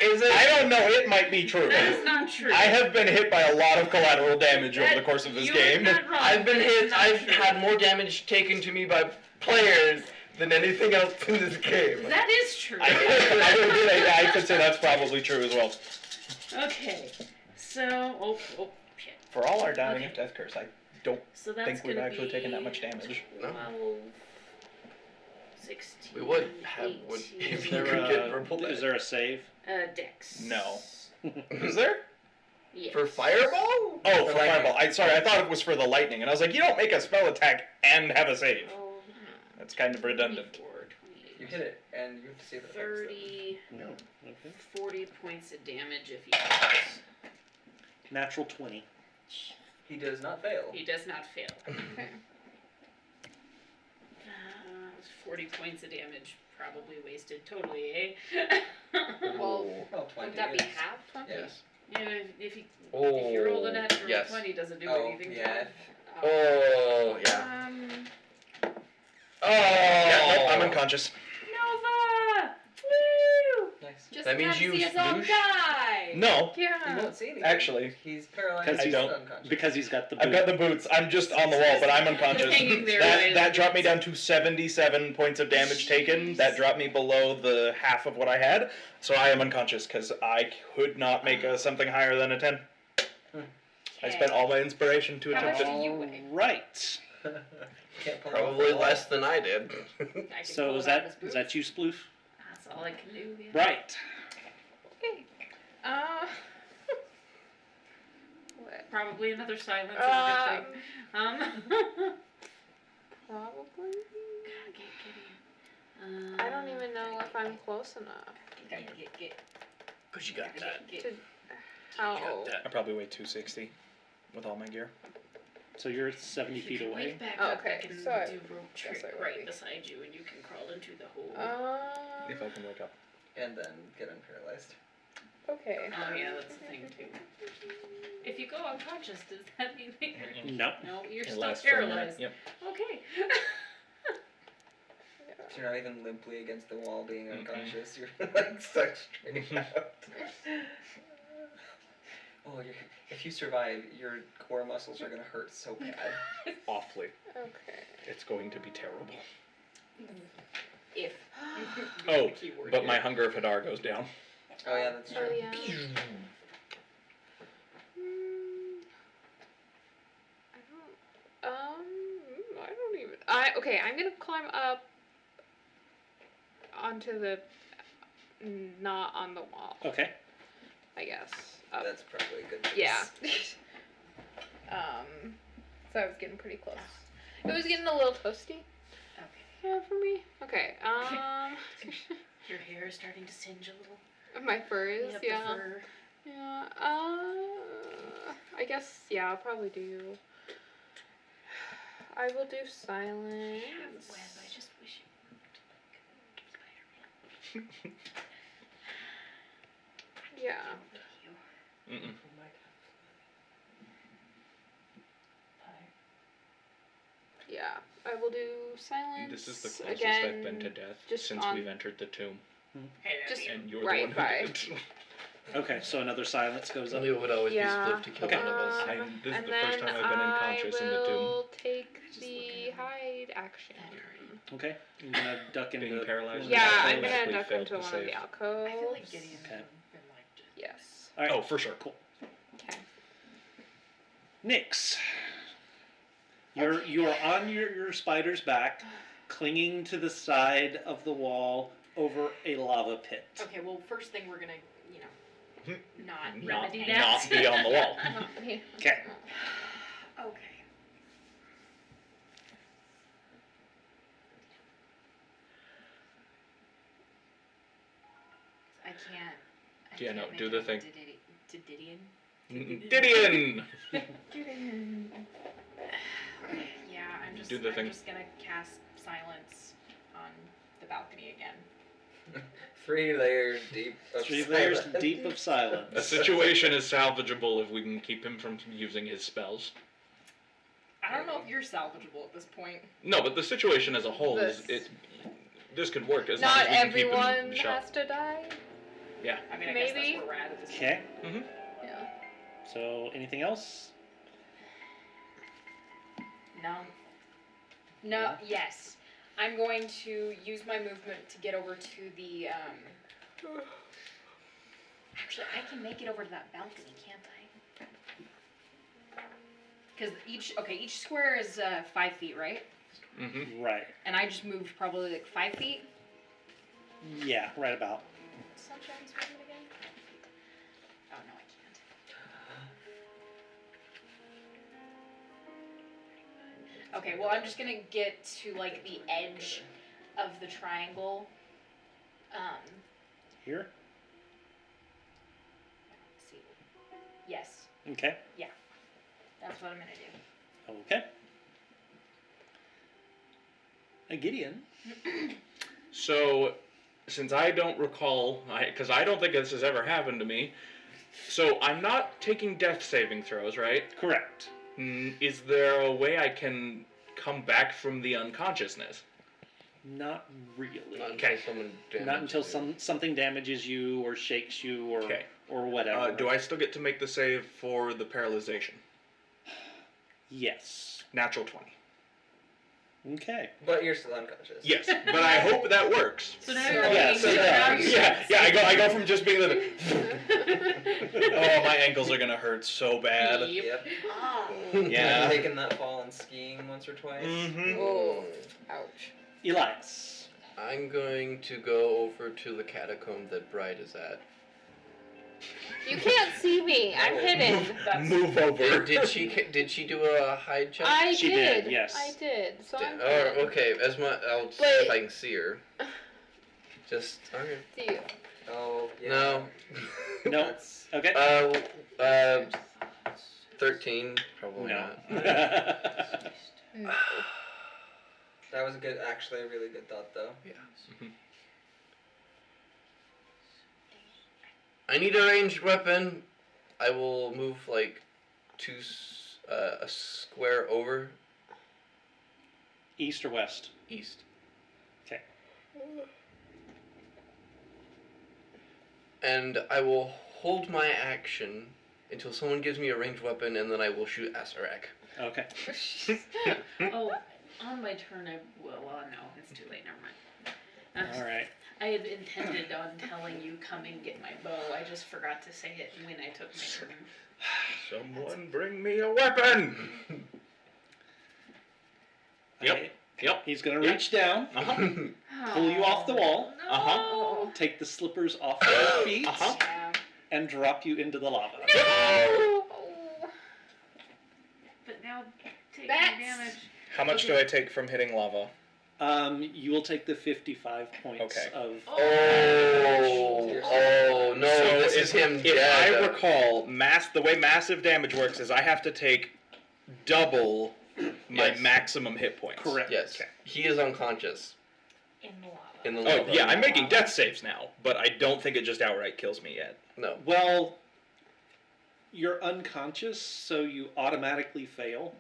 Is it? I don't know. It might be true. That is not true. I have been hit by a lot of collateral damage over the course of this you game. Are not wrong. I've been That is hit. not I've true. had more damage taken to me by players than anything else in this game. That is true. I could say that's probably true as well. Okay. So oh shit. For all our dying Okay. of death curse, I don't So that's think we've gonna actually be taken that much damage. 12, 16. We would have 18, if Is you there, could get verbal is there a save? Dex. No. Is there? Yes. for fireball? Oh, for lightning. fireball. I thought it was for the lightning, and I was like, you don't make a spell attack and have a save. Oh, That's kind of redundant. 24, 28, You hit it, and you have to save it. 30, No. Okay. 40 points of damage if he fails. Natural 20. He does not fail. He does not fail. Okay. 40 points of damage, probably wasted totally, eh? Well, Well, 20 would that be is- half 20? Yes. Yeah, if you roll a natural yes. 20, does it do Oh, anything to yeah. it? Oh, yeah. Yeah, nope, Oh! I'm unconscious. Nova! Woo! Nice. Just That means have to you see us all sploosh? die. No, He Yeah. won't see anything. actually. He's paralyzed. Because He's I don't. unconscious. Because he's got the I've got the boots. I'm just on the wall, but I'm unconscious. Hanging there That by dropped me the down to 77 points of damage taken. That dropped me below the half of what I had. So I am unconscious because I could not make something higher than a 10. I spent all my inspiration to How attempt much it. do you weigh? Right. Can't pull Probably off the less than I did. I can So pull is it out of his that boots. you, Sploof? That's all I can do. Yeah. Right. Okay. What? Probably another silence is a Um, good thing. Probably. Gideon. I don't even know if I'm close enough. Get. Because you got that. Get. To how? I probably weigh 260 with all my gear. So you're 70 feet If you away. wake back Oh, up, okay, I can so I do rope guess trick I right would be. beside you, and you can crawl into the hole. If I can wake up. And then get unparalyzed. Okay. Oh yeah, that's the thing too. If you go unconscious, does that mean that you're No. no? You're It still lasts for a minute. paralyzed. Yep. Okay. So you're not even limply against the wall being unconscious. You're like stuck straight out. Oh, if you survive, your core muscles are gonna hurt so bad. Awfully. Okay. It's going to be terrible. If. Oh, The keyword but here. my hunger of Hadar goes down. Oh yeah, that's true. Oh yeah. I don't even. Okay. I'm gonna climb up onto the, not on the wall. Okay. I guess. Up. That's probably a good choice. Yeah. So I was getting pretty close. It was getting a little toasty. Okay. For me. Okay. Your hair is starting to singe a little. My fur is, Yep, yeah. the fur. Yeah. I guess, yeah, I'll probably do. I will do silence. I have a web. I just wish it worked. Spider-Man. Yeah. Mm-mm. Yeah. I will do silence. This is the closest again, I've been to death just since on- we've entered the tomb. Just And you're right the by. one who did it. Okay, so another silence goes up. It would always Yeah. be split to kill Okay. one of us. This is And the first then time I've been unconscious in the tomb. I will take the hide action. Okay. You're gonna duck into Being paralyzed. Yeah, I I'm gonna basically duck failed into to one of save. the alcoves. I feel like Gideon's Okay. been like Yes. All right. Oh, for sure. Cool. Okay. Nyx, you are on your spider's back, clinging to the side of the wall over a lava pit. Okay, well, first thing we're gonna, not Not, remedy not that. be on the wall. Not me. Okay. Okay. I can't. Yeah, no, make do it the a thing. Didion? Didion! Yeah, I'm just. Do the I'm thing. just gonna cast silence on the balcony again. 3 layers deep of 3 layers silence. deep of silence. A situation is salvageable if we can keep him from using his spells. I don't know if you're salvageable at this point. No, but the situation as a whole is This- this could work as long Not as we can keep everyone him shut. has to die. I mean, I guess Maybe. that's where we're at this Okay. point. Yeah. So, anything else? No. No. Yes. I'm going to use my movement to get over to the. Actually, I can make it over to that balcony, can't I? Because each square is 5 feet, right? Mm-hmm. Right. And I just moved probably like 5 feet. Yeah, right about. Sunshine's movement again? Oh no, I can't. Okay, well I'm just gonna get to like the edge of the triangle. Here? Let's see. Yes, Okay. that's what I'm gonna do. Okay. Gideon. So, since I don't recall, because I don't think this has ever happened to me, so I'm not taking death saving throws, right? Correct. Is there a way I can come back from the unconsciousness? Not really. Not Okay. until someone damages Not until you. something damages you or shakes you or Okay. or whatever. Do I still get to make the save for the paralyzation? Yes. Natural 20. Okay. But you're still unconscious. Yes, but I hope that works. So now So- you're Yeah, looking so to that- grab Yeah, I go from just being the. Oh, my ankles are gonna hurt so bad. Yep. Ah. Yeah. Taking that fall and skiing once or twice. Mm-hmm. Oh, ouch. Elias. I'm going to go over to the catacomb that Bride is at. You can't see me. I'm hidden. Move over. Did she do a hide check? I She did, yes. I did. So I'm Oh, hidden. okay. I'll see if I can see her. Just okay. See you. Oh, yeah. No. No. That's, Okay. 13. Probably No. not. No. that was actually a really good thought, though. I need a ranged weapon. I will move like a square over East or west? east. Okay. And I will hold my action until someone gives me a ranged weapon, and then I will shoot Asarak. Okay. Oh, on my turn, well, no, it's too late. Never mind. All right. I had intended on telling you come and get my bow. I just forgot to say it when I took my turn. Someone bring me a weapon! Yep. Okay. Yep. He's gonna Yep. reach down, Uh-huh. pull you off the wall, No. Uh-huh. take the slippers off your feet, Uh-huh. Yeah. and drop you into the lava. But now take Bats. more damage. How much do I take from hitting lava? You will take the 55 points Okay. of. Oh no! So This is him If dead. I recall, the way massive damage works is I have to take double my Yes. maximum hit points. Correct. Yes, Okay. he is unconscious In the lava. in the Oh lava. yeah, I'm making death saves now, but I don't think it just outright kills me yet. No. Well, you're unconscious, so you automatically fail.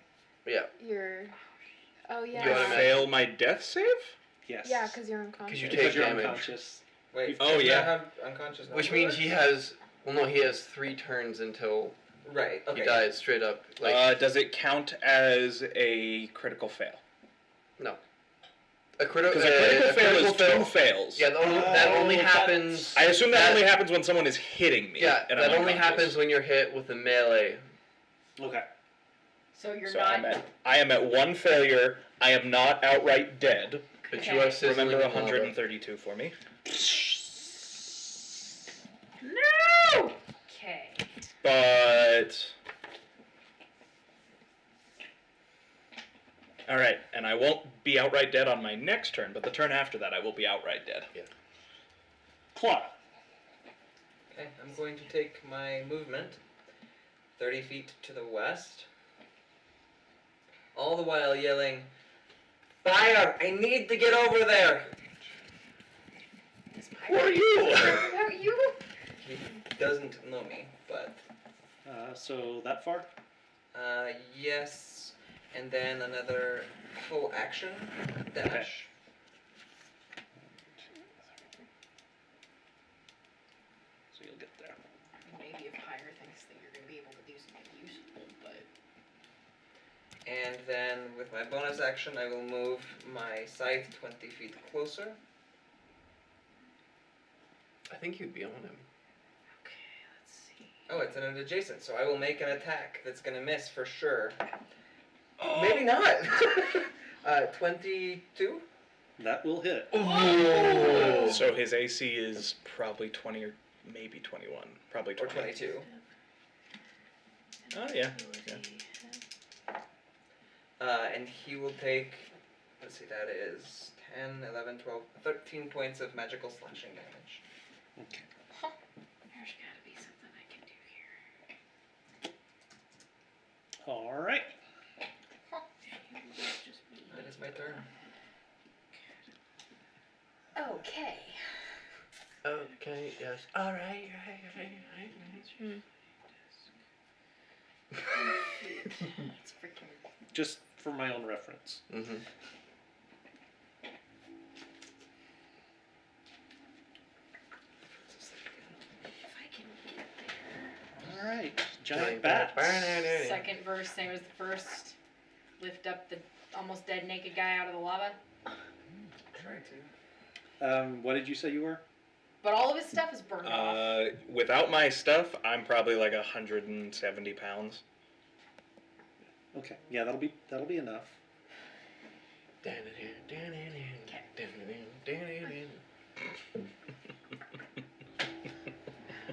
Yeah, You're. Oh yeah. You I automatic- fail my death save? Yes. Yeah, because you're unconscious. you because take you're damage. unconscious. Wait, Oh, doesn't yeah. that have unconscious Which number? means he has. Well, no, he has 3 turns until Right, okay. he dies straight up. Like Does it count as a critical fail? A Because a critical fail is two fails. Yeah, that only happens. I assume that only happens when someone is hitting me. Yeah, and that I'm only unconscious. happens when you're hit with a melee. Okay. So you're So not. I am at one failure. I am not outright dead. But Okay. you are sizzling Remember in lava. 132 for me. No. Okay. But all right, and I won't be outright dead on my next turn, but the turn after that I will be outright dead. Yeah. Claw. Okay, I'm going to take my movement 30 feet to the west, all the while yelling, "Fire! I need to get over there!" Who are you? About you? He doesn't know me, but So that far? yes, and then another full action dash. So you'll get there. Maybe if Hire thinks that you're gonna be able to do something useful, but And then with my bonus action, I will move my scythe 20 feet closer. I think you'd be on him. okay, let's see. Oh, it's an adjacent, so I will make an attack that's gonna miss for sure. Maybe not. 22. That will hit. Oh. So his AC is probably 20 or maybe 21. Probably Or 20. 22. Oh, yeah. And he will take, let's see, that is 10, 11, 12, 13 points of magical slashing damage. Okay. There's gotta be something I can do here. All right. That is my turn. Okay. Okay, yes. Alright, It's freaking. Just for my own reference. Mm-hmm. If I can get there. All right. Giant bats. Second verse, same as the first. Lift up the almost dead naked guy out of the lava. Try to. What did you say you were? But all of his stuff is burned off. Without my stuff, I'm probably like 170 pounds. Okay. Yeah, that'll be enough.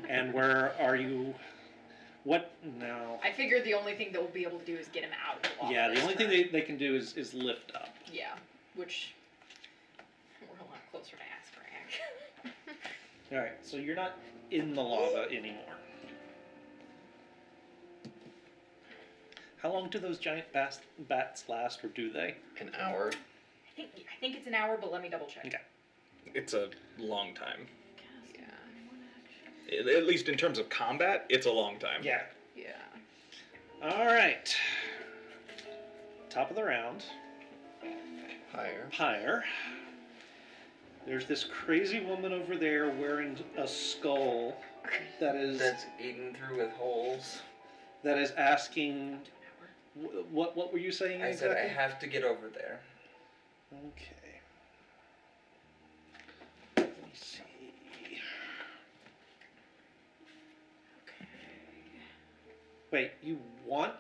And where are you? What now? I figured the only thing that we'll be able to do is get him out of the lava. Yeah, the this only thing turn. they can do is lift up. Yeah, which we're a lot closer to Asprak. All right, so you're not in the lava anymore. How long do those giant bats last, or do they? An hour. I think it's an hour, but let me double check. Okay. It's a long time. Yeah. At least in terms of combat, it's a long time. Yeah. Yeah. All right. Top of the round. Higher. Pyre. There's this crazy woman over there wearing a skull That's eaten through with holes. that is asking. What were you saying I exactly? said I have to get over there. Okay. Let me see. Wait, you want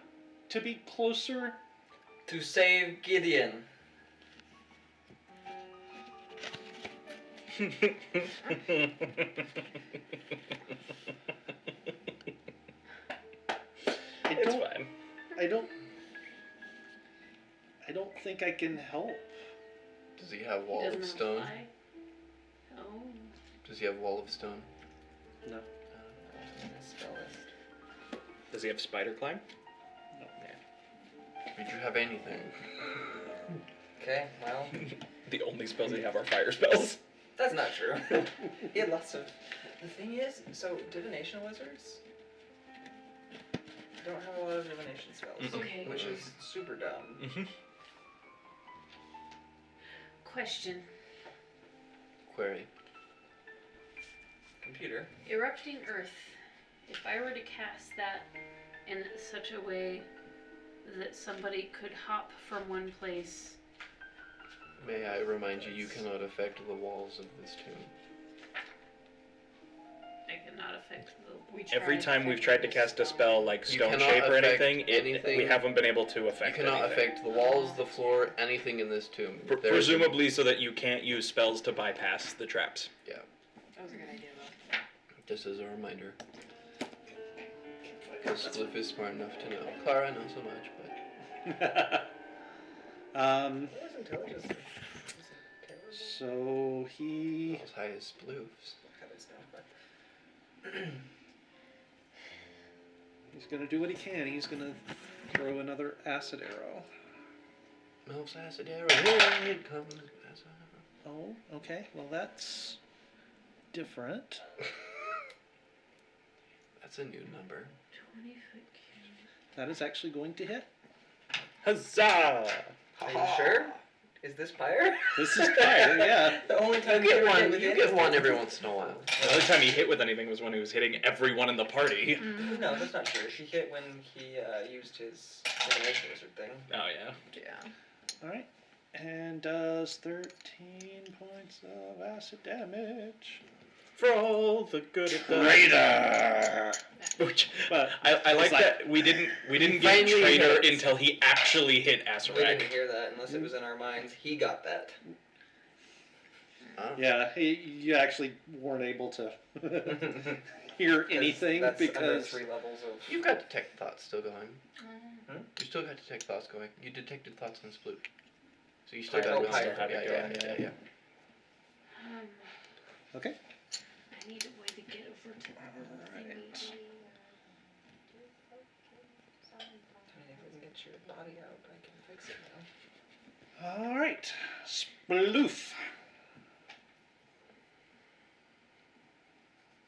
to be closer? To save Gideon. It's fine. I don't think I can help. Does he have He wall doesn't of stone? reply. Oh. Does he have wall of stone? No. Spell list. Does he have spider climb? No. Did you have anything? Okay, well, The only spells they have are fire spells. that's not true. He had lots of. The thing is, so divination wizards don't have a lot of divination spells, Mhm. Okay. which is super dumb. Mm-hmm. Question. Query. Computer. Erupting Earth. If I were to cast that in such a way that somebody could hop from one place May I remind you, you cannot affect the walls of this tomb. I cannot affect the. Every time we've tried to cast a spell like You Stone cannot Shape or affect anything, we haven't been able to You affect cannot anything. affect the walls, the floor, anything in this tomb. There's- Presumably so that you can't use spells to bypass the traps. Yeah, That was a good idea, though. just as a reminder. Because Spliff is smart enough to know. Clara, not so much, but... His intelligence is terrible. So he. Not as high as Sploof's. Heavens no. He's gonna do what he can. He's gonna throw another acid arrow. Melf's acid arrow, here it comes. Acid Oh, okay. Well, that's different. arrow. That's a new number. 20-foot That is actually going to hit. Huzzah! Are you sure? Is this fire? This is fire, yeah. The only You time get ever hit one. with You anything. get one every once in a while. The only time he hit with anything was when he was hitting everyone in the party. No, that's not true. She hit when he used his divination wizard thing. Oh, yeah. Yeah. All right. And does 13 points of acid damage. For all the good it does. Traitor! Which, But I like it's like- that we didn't get Finally traitor hits. until he actually hit We Asarak. didn't hear that unless it was in our minds. He got that. Oh. yeah, you actually weren't able to hear anything that's under because 3 levels of. You've got detect thoughts still going. Hmm? You still got detect thoughts going. You detected thoughts on Sploot. So you still Higher- got oh, it higher, going. yeah. Yeah. okay. I need a way to get over to the Alright. thingy. I mean, if we can get your body out, I can fix it now. All right, Sploof.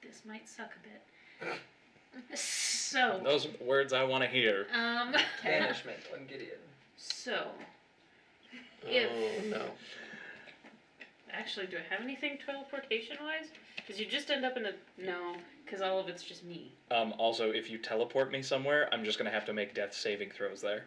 This might suck a bit. So, Those words I want to hear. Banishment on Gideon. so, If- Oh no. actually, do I have anything teleportation-wise? Because you just end up in a, no, because all of it's just me. Also, if you teleport me somewhere, I'm just going to have to make death saving throws there.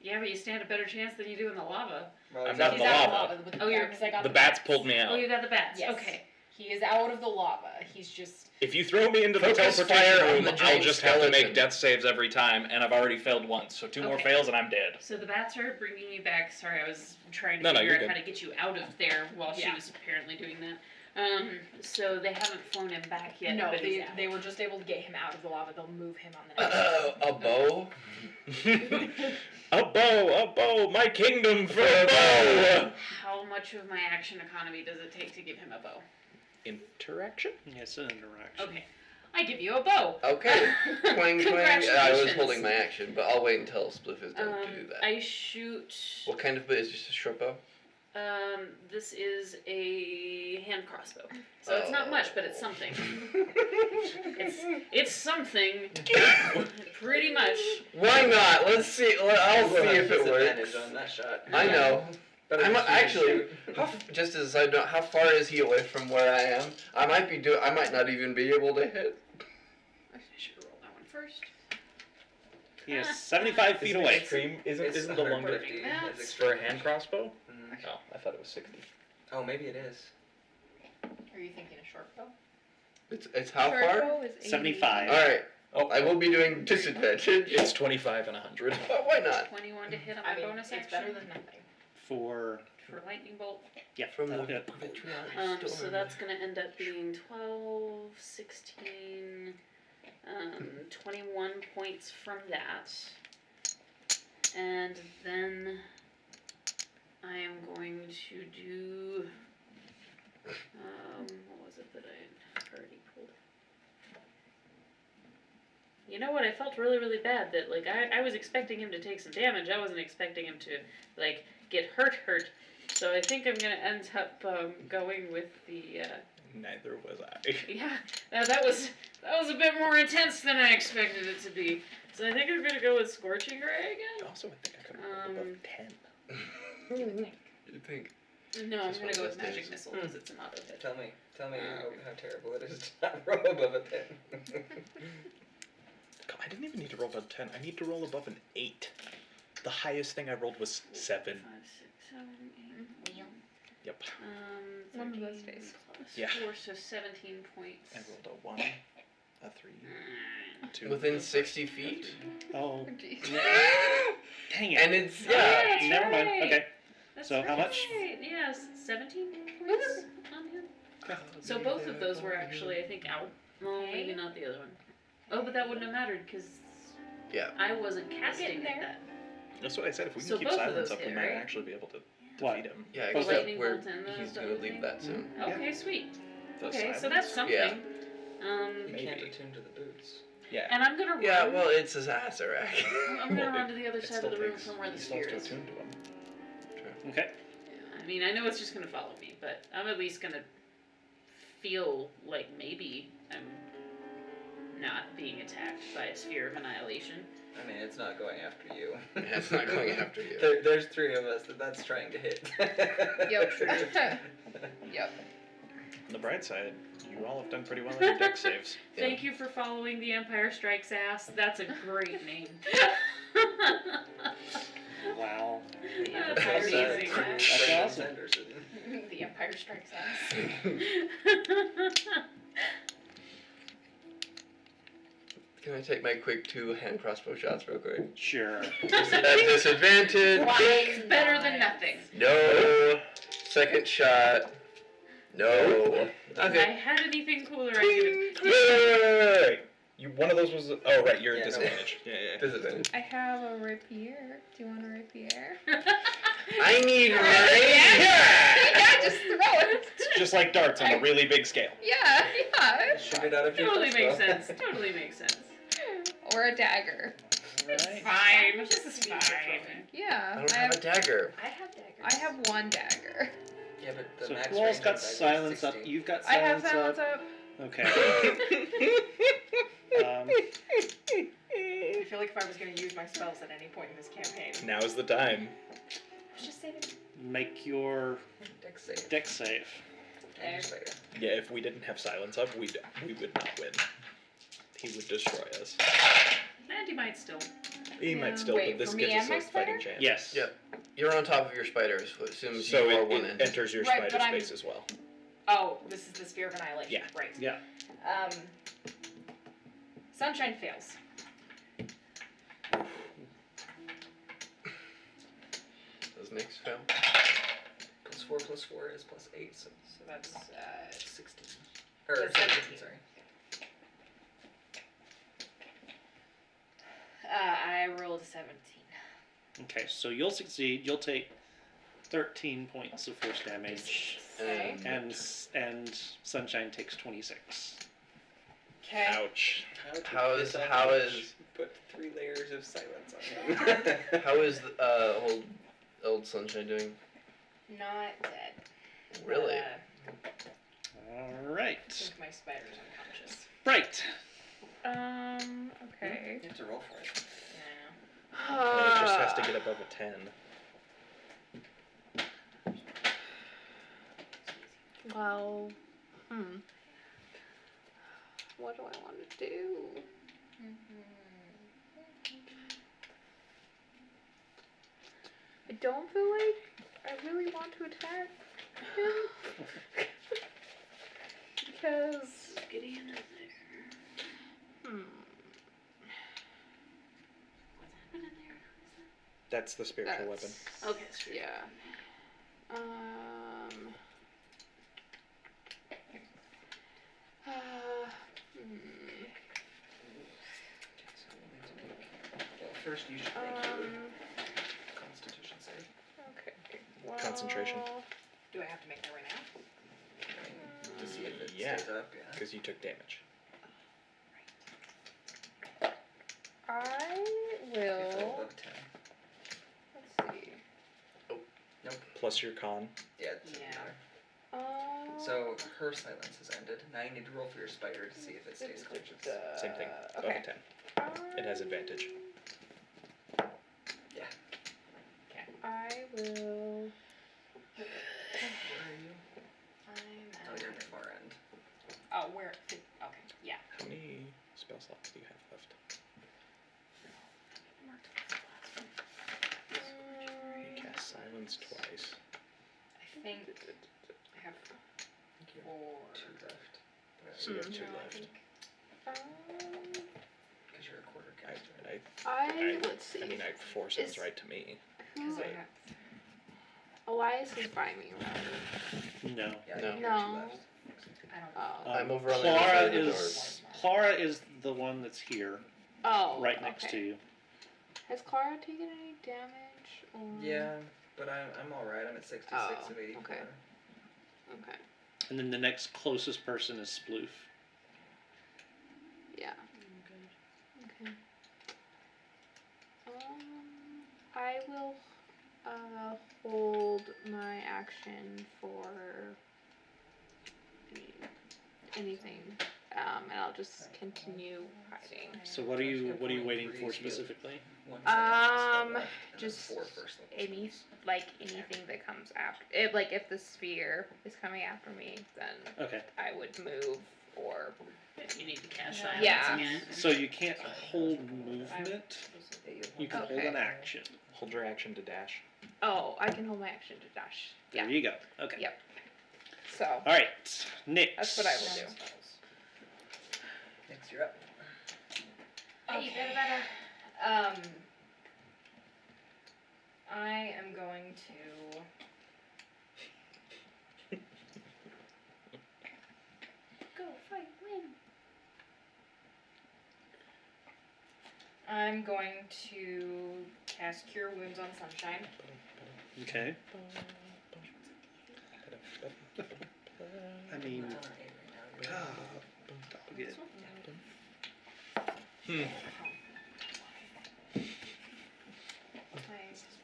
Yeah, but you stand a better chance than you do in the lava. Well, I'm he's not He's in the out lava. of lava. Oh, you're- because I got The bats pulled me Oh, out. you got the bats. Yes. Okay. He is out of the lava. He's just. If you throw me into the Focus teleportation fire on room, the I'll giant just have to make skeleton. death saves every time, and I've already failed once, so 2 more Okay. fails and I'm dead. So the bats are bringing you back. Sorry, I was trying to No, figure you're out good. how to get you out of there while she Yeah. was apparently doing that. So they haven't flown him back yet. No, but he's out. they were just able to get him out of the lava. They'll move him on the next. A bow? A bow, my kingdom for a bow! How much of my action economy does it take to give him a bow? Interaction? It's an interaction. Okay, I give you a bow. Okay. Twang twang. I was Congratulations. holding my action, but I'll wait until Spliff is done to do that. I shoot. What kind of bow? Is this a short bow? This is a hand crossbow. So it's not much, but it's something. It's something. Pretty much. Why not? Let's see. I'll see if it Disadvantage works. on that shot. I know. Better I'm shoot than actually. shoot. Just as a side note, how far is he away from where I am? I might not even be able to hit. I should roll that one first. He is 75 feet away. Extreme It's isn't the longer 150 That's is for a extreme. hand crossbow? Mhm. Oh, I thought it was 60. Oh, maybe it is. Are you thinking a short bow? It's how far? 75. All right. Oh, I will be doing disadvantage. It's 25 and 100. But why not? 21 to hit on my I mean, bonus it's action. better than nothing. For For lightning bolt. yeah, From the that'll hit. vitriolic So storm. that's gonna end up being 12, 16, 21 points from that. And then I am going to do, what was it that I already pulled? You know what, I felt really, really bad that, like, I was expecting him to take some damage. I wasn't expecting him to, like, get hurt. So I think I'm gonna end up, going with the, Neither was I. yeah, that was a bit more intense than I expected it to be. So I think I'm gonna go with Scorching Ray again. Also, I think I could have rolled above 10. You think? No, I'm Just gonna one go of with those Magic days. Missile because it's an auto hit. Tell me how terrible it is to not roll above a 10. God, I didn't even need to roll above 10. I need to roll above an 8. The highest thing I rolled was 7. 5, 6, 7, 8. Yep. One of those 13 days. plus Yeah. 4, so 17 points. I rolled a 1, a 3, 2. Within 60 feet? Oh, Jeez. dang it. And it's, Oh, yeah, yeah. that's Never mind. right. Okay. That's So how much? right. Yes, 17 points on him. So both of those were actually, I think, out. Well, maybe not the other one. Oh, but that wouldn't have mattered because Yeah. I wasn't casting Getting at there. that. That's what I said. If we can So keep both of silence those up, we hit, might right? actually be able to What? defeat him. Yeah, The except lightning where bolt and the he's other gonna leave thing? that soon. Okay, sweet. The Okay, so silence? that's something. Yeah. You Maybe. can't attune to the boots. Yeah. And I'm gonna run. Yeah, well, it's his Azarac. I'm gonna Well, run to the other It side still of the room takes- from where the he still spear has is. to attune to him. Okay. I mean, I know it's just gonna follow me, but I'm at least gonna feel like maybe I'm not being attacked by a sphere of annihilation. I mean, it's not going after you. Yeah, it's not going after you. There's 3 of us that's trying to hit. Yep. Yep. On the bright side, you all have done pretty well on your deck saves. Thank you for following The Empire Strikes Ass. That's a great name. Wow. That's That's amazing. That's awesome. Sanderson. The Empire Strikes Us. Can I take my quick 2 hand crossbow shots real quick? Sure. At disadvantage. It's better than nothing. No. Second shot. No. If I Okay. had anything cooler, I could Wait. You one of those was oh right, you're Yeah, at no. disadvantage. Yeah. Disadvantage. I have a rapier. Do you want a rapier? have. I need Yeah, just throw it. Just like darts on a really big scale. Yeah, yeah. Shoot it out of your Totally makes crossbow. sense. Totally makes sense. Or a dagger. Alright. Fine. Just This a is speed fine. Yeah. I don't have a dagger. I have daggers. I have one dagger. Yeah, but the So max who all's range got on dagger is silence up? 60. You've got I have silence silence up. up. Okay. I feel like if I was going to use my spells at any point in this campaign. Now's the time. I was just saving. Make your Dex save. deck save. And your Slayer. Yeah, if we didn't have silence up, we would not win. He would destroy us. And you might still. He Yeah. might still, Wait, but this for me gives us and my a fighting spider? chance. Yes. Yep. You're on top of your spiders, so it assumes So you are it, one it end. enters your Right, spider but I'm- space as well. Oh, this is the Sphere of Annihilation. Yeah. Right. Yeah. Sunshine fails. Those makes fail. Plus 4 is plus 8, so So that's 16. Or That's 17, 17. sorry. I rolled a 17. Okay, so you'll succeed. You'll take 13 points of force damage, Okay. and Sunshine takes 26. Okay. Ouch. How is Put 3 layers of silence on him. how is old Sunshine doing? Not dead. Really? All right. I think my spider's unconscious. Right. Okay. You have to roll for it. It just has to get above a 10. Well, what do I want to do? I don't feel like I really want to attack him. Because, Gideon in there. hmm. What's happening there? That's the spiritual weapon. Okay, that's true. Yeah. Well, first you should make your Constitution save. Okay. Well, Concentration. Do I have to make that right now? To see if it Yeah. stays up, yeah. Because you took damage. I If they're will. above 10. Let's see. Plus your con. Yeah, it doesn't Yeah. matter. So So her silence has ended. Now you need to roll for your spider to see if it stays conscious. Same thing. Above Okay. a 10. It has advantage. Yeah. I will. Where are you? I'm Oh, you're at the far end. Oh, where? Okay, yeah. How many spell slots do you have left? You cast silence twice. I think I have 4. 2 left. So you have 2 No, I left. think- Because you're a quarter caster. let's see. I mean, 4 sounds Is- right to me. Because I have. Elias is by me, right? No. Yeah, No. you have 2 No. left. I don't. Oh. I'm over on the Clara other side of the Clara is the one that's here, Oh. right next okay. to you. Has Clara taken any damage? Or... Yeah, but I'm alright. I'm at 66 Oh, of 84. okay. Okay. And then the next closest person is Sploof. Yeah. Okay. I will hold my action for anything, and I'll just continue hiding. So what are you waiting for specifically? 1 second spell left, and then Just 4 first level anything that comes after. If the sphere is coming after me, then Okay. I would move or. If you need to cast Yeah. silence Yeah. again. So you can't hold movement. You can hold an Okay. action. Hold your action to dash. Oh, I can hold my action to dash. There Yeah. you go. Okay. Yep. So All right, Nick. that's what I will do. Next, you're up. Okay. I am going to. Go fight, win. I'm going to cast Cure Wounds on Sunshine. Okay. I mean, dog it.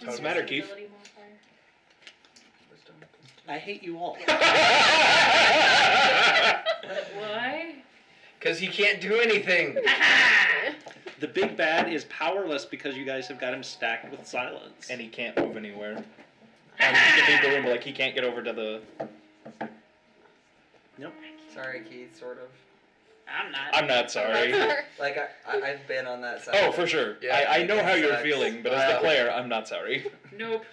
What's the matter, Keith? Ability modifier. Wisdom. I hate you all. Why? Because he can't do anything. The big bad is powerless because you guys have got him stacked with silence. And he can't move anywhere. And he can leave the room, but he can't get over to the... Nope. Sorry, Keith, sort of. I'm not. I'm not sorry. Like, I've been on that side. Oh, for sure. Yeah, I know how you're sucks. feeling, but as the player, I'm not sorry. Nope.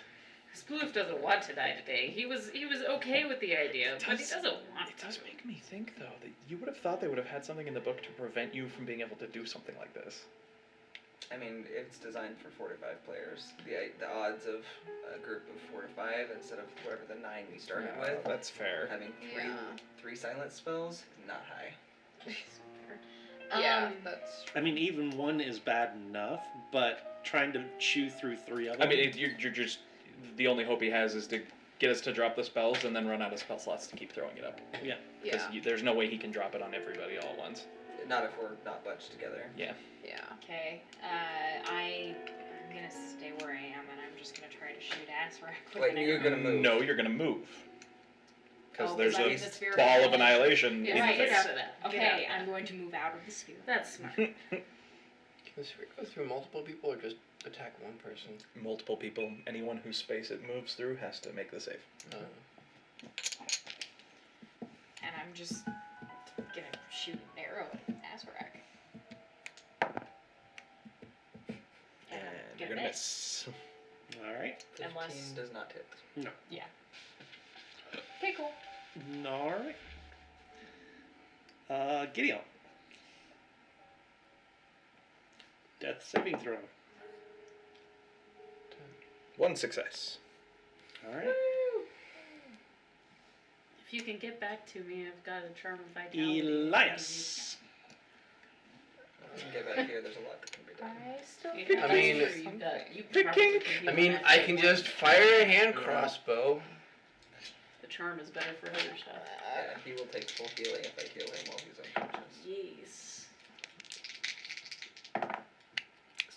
Sploof doesn't want to die today. He was okay with the idea, but he doesn't want It to. does make me think, though, that you would have thought they would have had something in the book to prevent you from being able to do something like this. I mean, it's designed for 4 to 5 players. The odds of a group of 4 to 5 instead of whatever the 9 we started with, That's fair. having three silent spells, not high. Yeah, that's true. I mean, even one is bad enough, but trying to chew through 3 of them. I mean, you're just... The only hope he has is to get us to drop the spells and then run out of spell slots to keep throwing it up. Because Yeah. there's no way he can drop it on everybody all at once. Not if we're not bunched together. Yeah. Okay. I'm gonna stay where I am, and I'm just gonna try to shoot ass right. Wait, you're gonna move. No, you're gonna move. Because Oh, there's I'm in a the sphere of ball of annihilation. annihilation Yeah, in right, the get face. out of that. Get out Okay, of I'm that. going to move out of the sphere. That's smart. Can the sphere go through multiple people or just attack one person? Multiple people. Anyone whose space it moves through has to make the save. And I'm just gonna shoot an arrow at Azrak. And you're gonna gonna miss. All right. 15 Unless- does not hit. Okay, cool. All right. Gideon. Death saving throw. 1 success. All right. If you can get back to me, I've got a charm of vitality. Elias. If you can get back here, there's a lot that can be done. I still Yeah, think I mean- that's true. You've got, you Picking. probably can heal I mean, that I shit can more. just fire a hand crossbow. The charm is better for other stuff. Yeah, he will take full healing if I heal him while he's unconscious. Yes.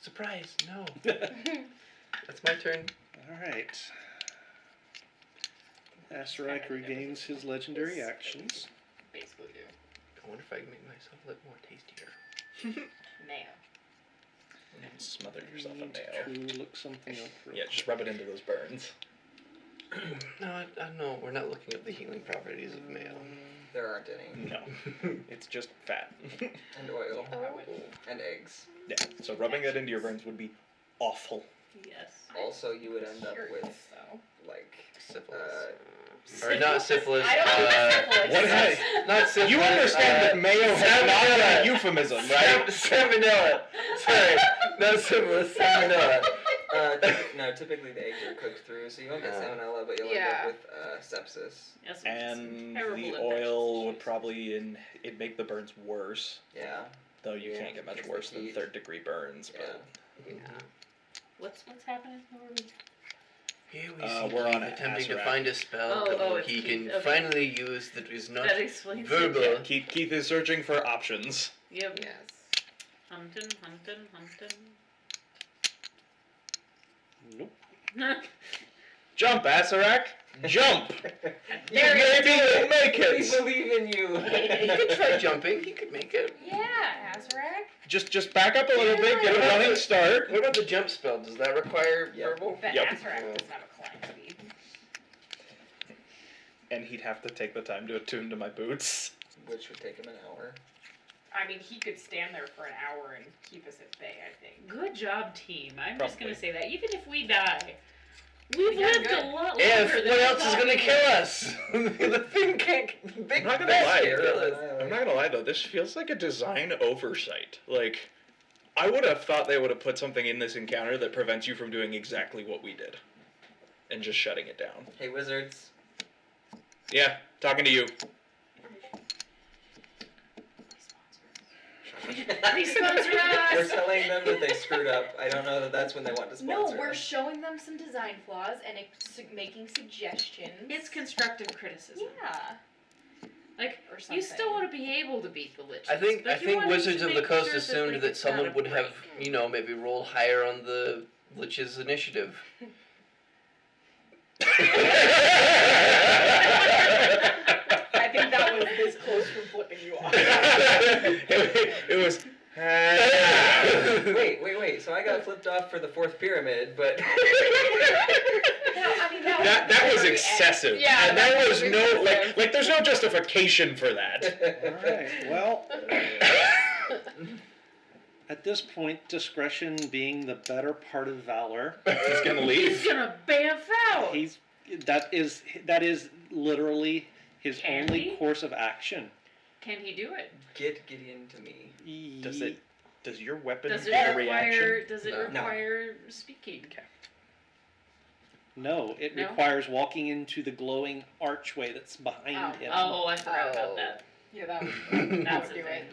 Surprise! No. That's my turn. All right. Asarak regains his legendary actions. Basically do. I wonder if I can make myself look more tastier. Mayo. And smother I yourself in need mayo. to look something up. real Yeah, just rub it into those burns. No, I no, we're not looking up the healing properties of mayo. There aren't any. No. It's just fat. And oil. Oh. And eggs. Yeah, so rubbing that into your burns would be awful. Yes. Also, you would end up with, Curious, though. like, Syphilis. Or not syphilis. I don't know syphilis. What has- Not syphilis. You understand that mayo has not been a euphemism, right? Salmonella. Sorry, not syphilis. Salmonella. No, typically the eggs are cooked through, so you won't get salmonella, but you'll Yeah. end up with sepsis. Yes, And terrible the infectious oil would disease. probably it'd make the burns worse. Yeah. Though you Yeah, can't get much because worse the than heat. 3rd-degree burns. But What's happening? Where are we? Here we Uh, see we're on Keith attempting to Azarac. find a spell Oh, that it's he Keith, can okay. finally use that is not That explains verbal. it. Keith is searching for options. Yep. Yes. Hunting. Nope. Jump, Azarac! Jump! There Maybe you'll make We it! believe in you. He could try jumping. He could make it. Yeah, Azarac. Just back up a little bit, get a running start. What about the jump spell? Does that require Yeah. verbal? But Yep. Azarac doesn't have a climb speed. And he'd have to take the time to attune to my boots. Which would take him an hour. I mean, he could stand there for an hour and keep us at bay, I think. Good job, team. I'm just Probably. gonna say that. Even if we die, we've Yeah, lived good. a lot longer If than what I else is thought gonna we kill would. us? The thing can't. Big I'm not gonna best lie. can't kill us. I'm not gonna lie though, this feels like a design oversight. Like, I would have thought they would have put something in this encounter that prevents you from doing exactly what we did. And just shutting it down. Hey, wizards. Yeah, talking to you. Please sponsor We're us! telling them that they screwed up. I don't know that that's when they want to No, sponsor we're us. showing them some design flaws and making suggestions. It's constructive criticism. yeah, Like, or something. you still want to be able to beat the liches. I think but you think want them Wizards to of the make Coast sure assumed like, that it's not someone a would have, break. maybe rolled higher on the Lich's initiative. I think that was this close from flipping you off. it was. Wait. So I got flipped off for the 4th pyramid, but No, I mean, That was very excessive. Yeah, and that there was was no excessive. like there's no justification for that. Alright, well, at this point, discretion being the better part of valor, He's gonna leave. He's gonna bamf out! that is literally his Can only he? course of action. Can he do it? get Gideon to me. Does your weapon Does it get a require, reaction? does it No. require speaking? No, it No? requires walking into the glowing archway that's behind him. Oh, I forgot about that. Yeah, that was That's do a thing.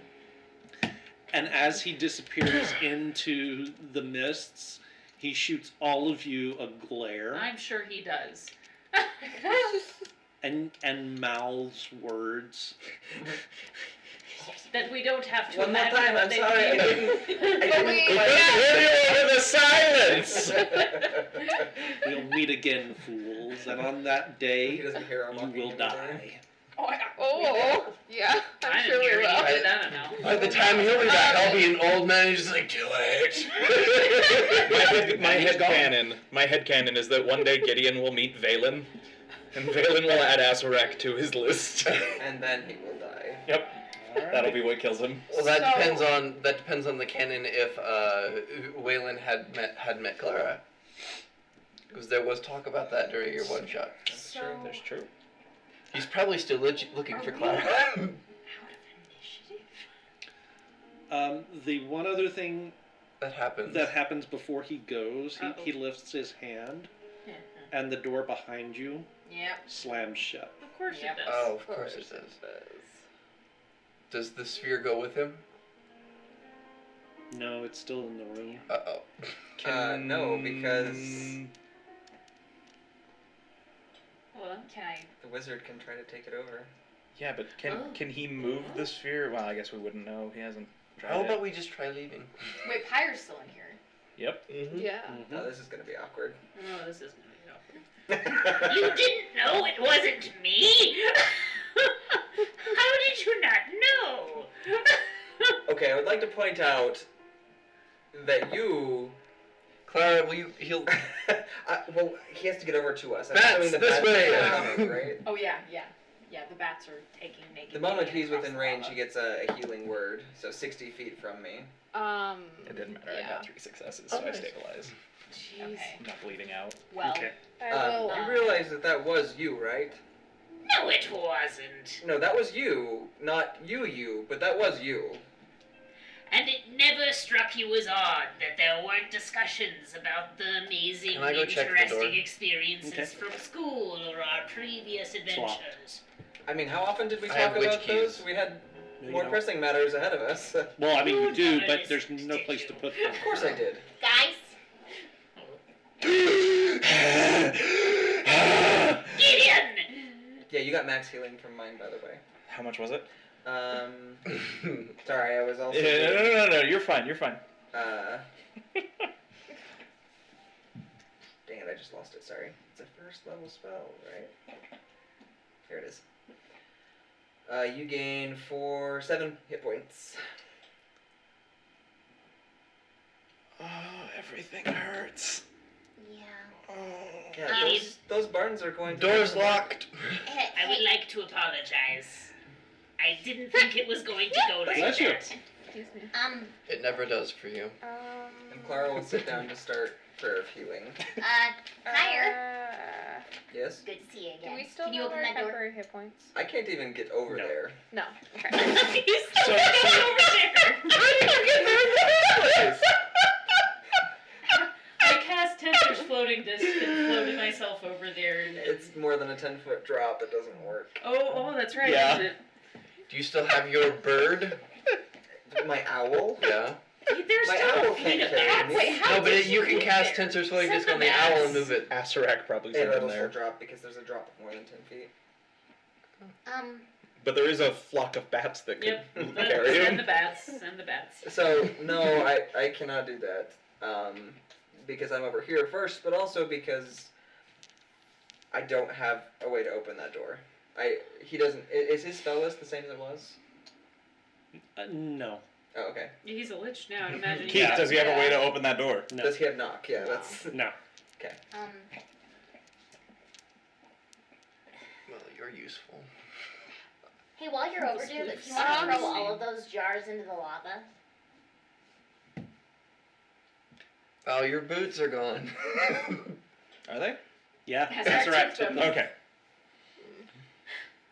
it. And as he disappears into the mists, he shoots all of you a glare I'm sure he does. and mouths words. That we don't have to One more imagine time, what I'm they sorry. I mean. didn't Over the silence. We'll meet again, fools, and on that He day, doesn't hear our you mocking will anymore. die. Oh, yeah, I'm I sure didn't we hear will. any of that, I don't know. By the time he'll be back, I'll be an old man who's just like, do it. My headcanon is that one day Gideon will meet Valen, and Valen will add Azarac to his list. And then he will die. Yep, that'll be what kills him. Well, that So- depends on the canon if Waylon had met Clara, because there was talk about that during your one shot. That's true. That's true. He's probably still looking for Clara. Out of initiative? The one other thing That happens. that happens before he goes, Uh-oh. he lifts his hand, and the door behind you Yep. slams shut. Of course Yep. it does. Oh, of course it does. Does the sphere go with him? No, it's still in the room. Uh-oh. No, because Hold on. Can I? the wizard can try to take it over. Yeah, but Oh. can he move the sphere? Well, I guess we wouldn't know. He hasn't tried How it. about we just try leaving? Wait, Pyre's still in here. Yep. Mm-hmm. Yeah. Oh, this is gonna be awkward. Oh, this isn't gonna be awkward. You didn't know it wasn't me? How did you not know? Okay, I would like to point out that you. Clara, will you heal? Well, he has to get over to us. I'm Bats, assuming the this bats way. are coming, right? Oh yeah. The bats are taking naked. The moment Gideon he's across within the range, lava. he gets a healing word, so 60 feet from me. It didn't matter. I Yeah. got 3 successes, so I nice. stabilize. Okay. I'm not bleeding out. Well, Okay. I will. You realize that was you, right? No, it wasn't. No, that was you. Not you, but that was you. And it never struck you as odd that there weren't discussions about the amazing, Can I go check the door? interesting experiences Okay. from school or our previous adventures. I mean, how often did we I have talk witch about those? keys. We had No, you more don't. pressing matters ahead of us. Of Well, I mean, you do, Who but noticed, there's no did place you? to put them. course I did. Guys, Gideon! Yeah, you got max healing from mine, by the way. How much was it? Sorry, I was also. No. You're fine. You're fine. Dang it, I just lost it, sorry. It's a first level spell, right? Here it is. You gain 7 hit points. Oh, everything hurts. yeah. Oh. Yeah, those barns are going to... Door's locked. I would like to apologize. I didn't think it was going to go like Bless you. that. Excuse me. It never does for you. And Clara will sit down to start prayer of healing. Higher. Yes? Good to see you Do again. we still Can you have open our that door? temporary hit points? I can't even get over No. there. No. Okay. He's still over there. I cast Tensor's floating disc and floated myself over there. And It's more than a 10-foot drop, it doesn't work. oh, that's right. Yeah. Isn't it? Do you still have your bird? My owl? Yeah. There's My still owl a fleet can't of carry bats. me. Wait, how No, but did you can get cast there? Tensor's Floating Send Disc the on the bats. owl and move it. Acerak probably Hey, sent that'll in still there. drop because there's a drop of more than 10 feet. But there is a flock of bats that could Yep. carry Send him. the bats. Send the bats. So, no, I cannot do that. Because I'm over here first, but also because I don't have a way to open that door. He doesn't... Is his spell list the same as it was? No. Oh, okay. He's a lich now. I'd imagine. Keith, does he have a way to open that door? No. Does he have knock? Yeah, that's... No. Well, you're useful. Hey, while you're over there, if you want to throw all of those jars into the lava. Oh, your boots are gone. Are they? Yeah, Has that's our right. tip them. Okay.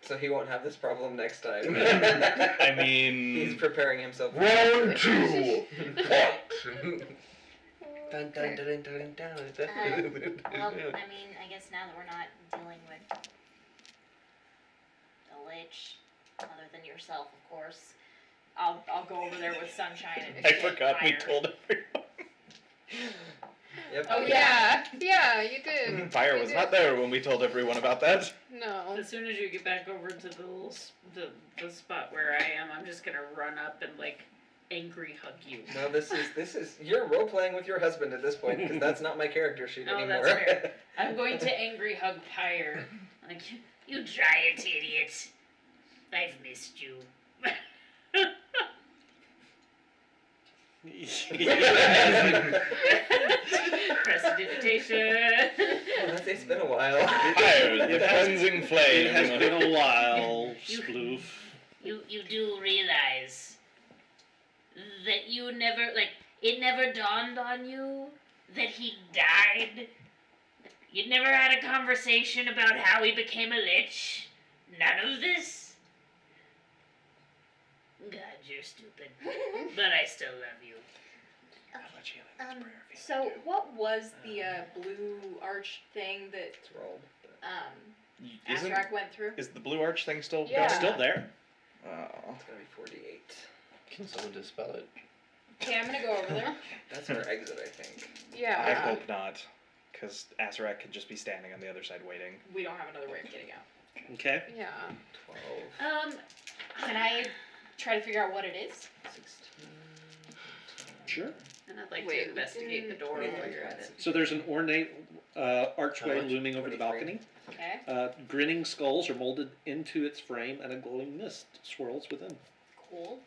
So he won't have this problem next time. I He's mean, preparing himself. Round 2. Dun, dun, dun, dun, dun, dun, dun. Well, I mean, I guess now that we're not dealing with a lich, other than yourself, of course, I'll go over there with Sunshine and I get forgot we fire. told everyone. Yep. Oh yeah. Yeah, you did. Fire You was did. not there when we told everyone about that. No. As soon as you get back over to the little the spot where I am, I'm just gonna run up and like angry hug you. No, this is you're role playing with your husband at this point because that's not my character sheet No, anymore. that's fair. I'm going to angry hug Pyre. Like, you giant idiot. I've missed you. Prestidigitation. It's been a while. Fire, the cleansing flame. It has been a while, Sploof. You do realize that you never, like, it never dawned on you that he died? You never had a conversation about how he became a lich? None of this? God, you're stupid. But I still love you. So what was the blue arch thing that It's rolled. Isn't, Azrak went through? is the blue arch thing still Yeah. It's still there. Oh. It's gonna be 48. Can someone dispel it? Okay, I'm gonna go over there. That's our exit, I think. Yeah. I hope not. Because Acerak could just be standing on the other side waiting. We don't have another way of getting out. Okay. Yeah. 12, Can I try to figure out what it is? 16. Sure. And I'd like Wait, to investigate the door while you're at it. So there's an ornate archway How much? looming over the 23. balcony. Okay, Grinning skulls are molded into its frame, and a glowing mist swirls within. cool.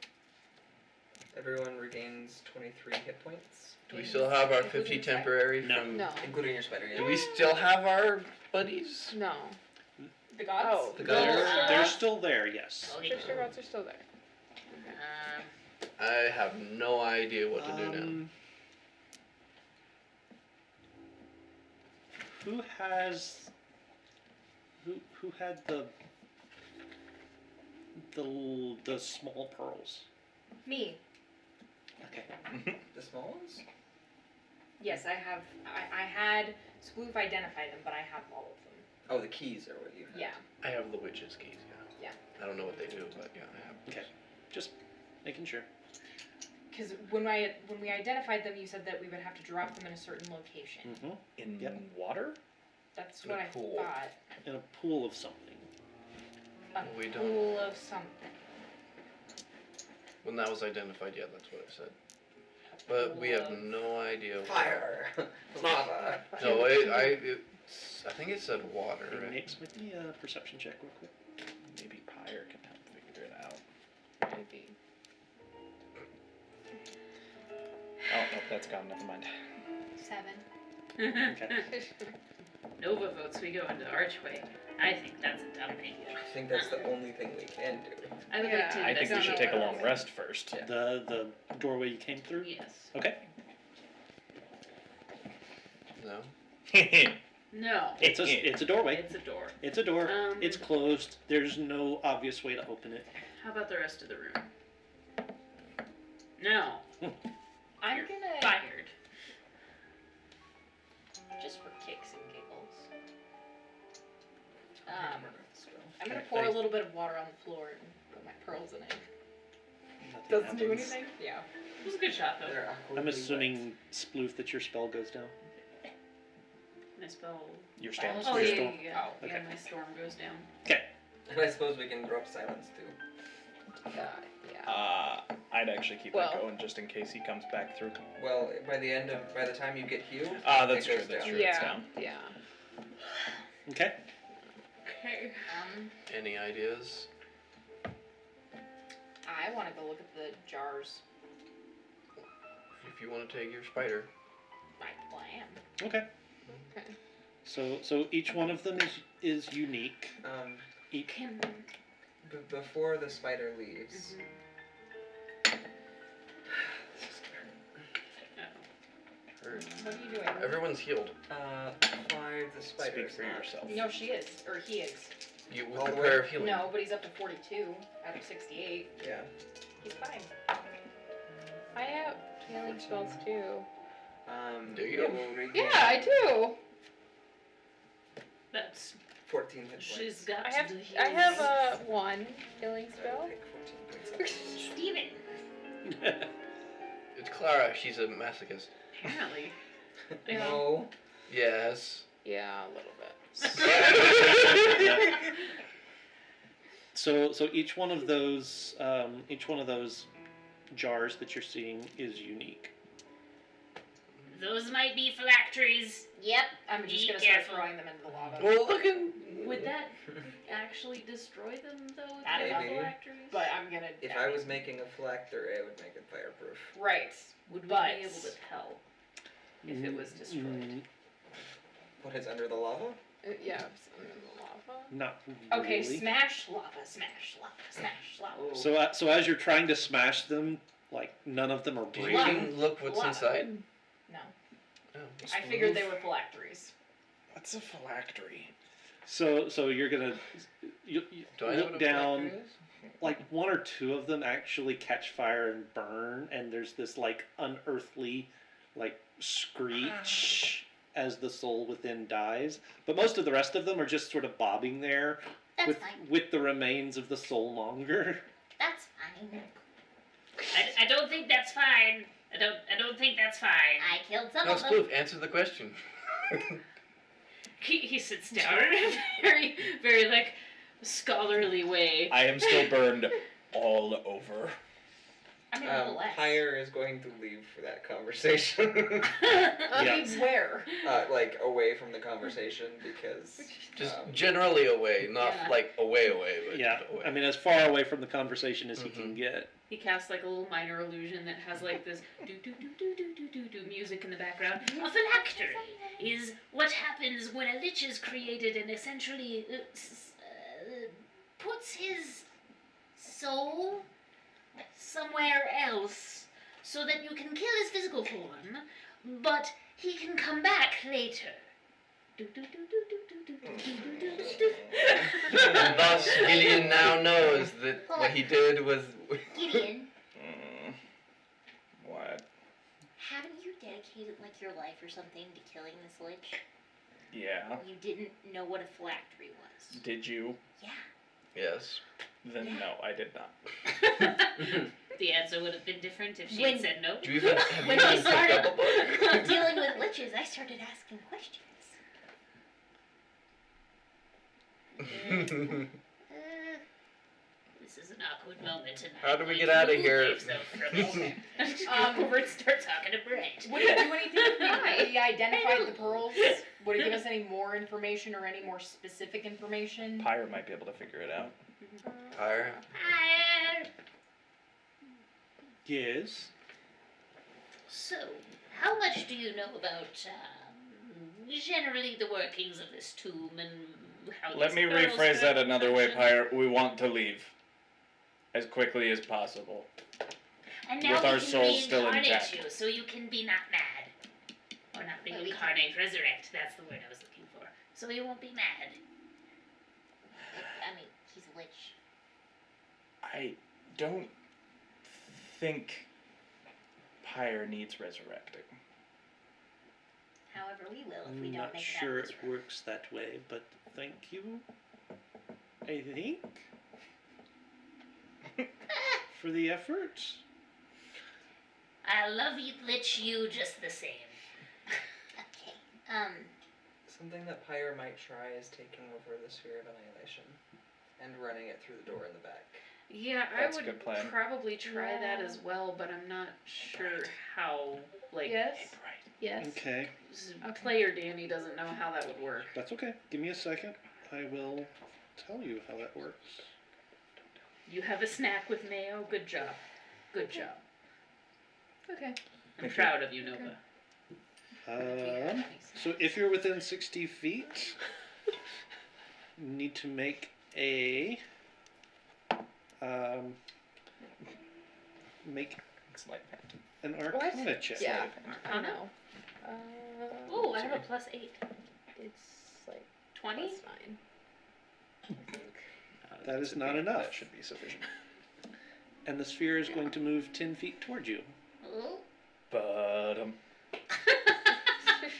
Everyone regains 23 hit points, Do we still have our 50 temporary No. from... No. including your spider. Do we still have our buddies? No. The gods? Oh. The They're, gods? they're still there, yes. Okay. Trickster gods are still there. I have no idea what to do now. Who had the the small pearls? Me. Okay. The small ones? Yes, I have. I had Sploof identified them, but I have all of them. Oh, the keys are what you have. Yeah. I have the witch's keys. Yeah. Yeah. I don't know what they do, but yeah, I have. Okay. Just making sure. Because when we identified them, you said that we would have to drop them in a certain location. Mm-hmm. In Yep. water? That's In what a I pool. thought. In a pool of something. A We don't- pool of something. When that was identified, yeah, that's what I said. But we have no idea. Fire! Lava! No, I think it said water. Hey, Right? Nix, make me a perception check real quick. Maybe Pyre can help figure it out. Maybe. Oh, no, that's gone. Never mind. 7. Okay. Nova votes we go into Archway. I think that's a dumb idea. I think that's the only thing we can do. I would Yeah, like to I think we should investigate take a that. long rest first. The doorway you came through? Yes. Okay. No. No. It's a doorway. It's a door. It's a door. Um, It's closed. There's no obvious way to open it. How about the rest of the room? No. I'm You're gonna fired. just for kicks and giggles. I'm gonna Okay, pour a thanks. little bit of water on the floor and put my pearls in it. Nothing Doesn't do happens. anything. Yeah. It was a good shot though. They're I'm awkwardly assuming, Sploof, that your spell goes down. My spell. Your storm. Oh Your yeah, storm. yeah. Oh, Yeah, okay. my storm goes down. wet. And I suppose we can drop silence too. Yeah. I'd actually keep Well- that going just in case he comes back through. Well, by the time you get healed, That's it true. goes That's down. true. It's Yeah. down. Yeah. Okay. Okay. Any ideas? I want to go look at the jars. If you want to take your spider. I plan. Okay. Okay. So each one of them is unique. Each. Can. Before the spider leaves, Or What are you doing? everyone's healed. why the spider Speak is for not. yourself. No, she is, or he is. You with All the the prayer way? of healing. No, but he's up to 42 out of 68. Yeah. He's fine. I have healing spells too. Do you? It will regain Yeah, I do. That's. 14 hit points. She's got. I have the I have heals. one healing I spell. will take 14 points. Steven. It's Clara. She's a masochist. Apparently. No. Yes. Yeah, a little bit. So each one of those jars that you're seeing is unique. Those might be phylacteries. Yep. I'm just Be gonna start careful. throwing them into the lava. Well, look at. Would that actually destroy them though? if I they don't were know. phylacteries? But I'm gonna. If I was making a phylactery, I would make it fireproof. Right. Would we but- be able to tell if it was destroyed? Mm, What is under the lava? Yeah, it's under the lava. not Okay, really. smash lava, smash lava, smash lava. So as you're trying to smash them, like none of them are Did you breaking. even look what's Lava. inside? No. Oh. I figured they were phylacteries. What's a phylactery? So you're gonna you Do I know what look a down. phylactery is? Like one or two of them actually catch fire and burn, and there's this like unearthly, like screech as the soul within dies. But most of the rest of them are just sort of bobbing there That's with fine. with the remains of the soul monger. That's fine. I don't think that's fine. I don't think that's fine. I killed some No, of them. Sploof, answer the question. He sits down in a very like scholarly way. I am still burned all over. I mean, a little less. Pyre is going to leave for that conversation. Yeah. Where? Like away from the conversation because. Just generally away, not Yeah. like away, but Yeah, just away. I mean as far away from the conversation as he can get. He casts like a little minor illusion that has like this do do do do do do do do music in the background. A phylactery is what happens when a lich is created and essentially puts his soul somewhere else so that you can kill his physical form, but he can come back later. Thus, Gideon now knows that what he did was. Gideon, What? haven't you dedicated like your life or something to killing this lich? Yeah. You didn't know what a phylactery was. Did you? Yeah. Yes. Then no, I did not. The answer would have been different if she When- had said no. Do you even have When you I even picked up a book? started dealing with liches, I started asking questions. This is an awkward moment. And How I'm do we going get to outta remove here? myself from this. Go over and start talking to Brent. Would it do anything if we identified the pearls? Would it give us any more information or any more specific information? Pyre might be able to figure it out. Pyre. Hi. Yes. So, how much do you know about generally the workings of this tomb and how Let these me pearls rephrase that another way, function? Pyre. We want to leave as quickly as possible. And now with we our can souls still reincarnate intact. you, so you can be not mad. Or not But we reincarnate, resurrect. That's the word I was looking for. So you won't be mad. I mean, he's a lich. I don't think Pyre needs resurrecting. However, we will if we I'm don't not make sure it it out. works that way, but thank you. I think. For the effort. I love you, Lich, you just the same. Okay. Something that Pyre might try is taking over the Sphere of Annihilation and running it through the door in the back. Yeah, That's I a would good plan. probably try that Yeah. as well, but I'm not sure how. Like, Yes. Yes. Okay, player Danny doesn't know how that would work. that's okay. Give me a second. I will tell you how that works. You have a snack with mayo. Good job. Good job. Okay. I'm proud of you, Nova. So if you're within 60 feet, you need to make a make It's like an Arcana check. Yeah. I Arcana? know. Oh, I have a +8. It's like 20? that's fine. That is not enough. That should be sufficient. And the sphere is going to move 10 feet towards you. Oh. But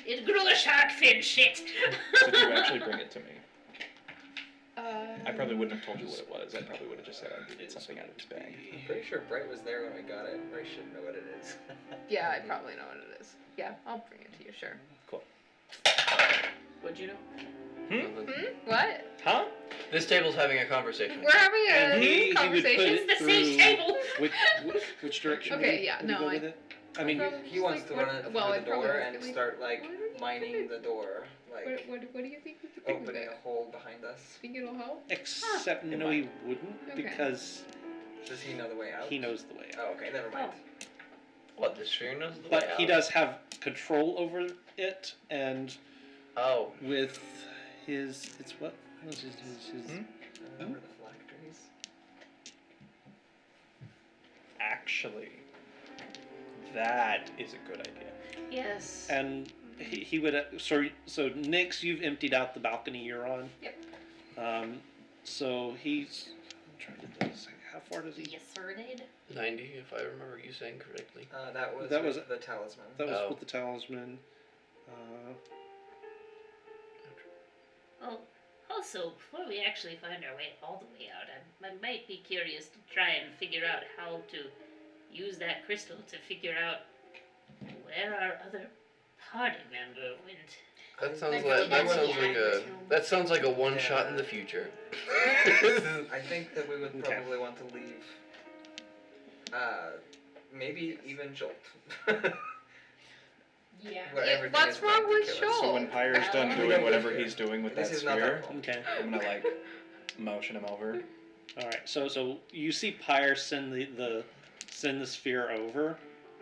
It grew a shark fin shit. so do you actually bring it to me? Uh, I probably wouldn't have told you what it was. I probably would have just said I needed something out of its bag. I'm pretty sure Bright was there when we got it. Bright should know what it is. Yeah, I probably know what it is. Yeah, I'll bring it to you. Sure. What'd you know? What? Huh? This table's having a conversation. We're having a And he would put conversation. it It's the same through table. which direction Okay, would, yeah, would you no, go I- with it? I mean, He wants to run it through well, the I'd probably door ask and him, start like what do you mining think? the door, like What do you think we could do with opening that? a hole behind us. Think it'll help? except no, he wouldn't Okay. because Does he know the way out? he knows the way out. Oh, okay, never mind. What, the sphere knows the But way he out? does have control over it, and Oh. with his, it's what? What's his Remember the phylacteries? Actually, that is a good idea. Yes. and he would. So Nyx, you've emptied out the balcony you're on. Yep. So he's. I'm trying to do this. How far does he? Yes, sir, did. 90, if I remember you saying correctly. That was was- the talisman. That was Oh. with the talisman. Oh, also, before we actually find our way all the way out, I might be curious to try and figure out how to use that crystal to figure out where our other party member went. That sounds Maybe like that's the that sounds like a one shot in the future. I think that we would Okay. probably want to leave. Maybe even Jolt. Yeah. Where Yeah, everything what's is wrong meant to with kill us. Jolt? So when Pyre's done We doing don't whatever live he's here. doing with This that is not our sphere, fault. Okay. I'm gonna like motion him over. All right. So you see Pyre send the sphere over,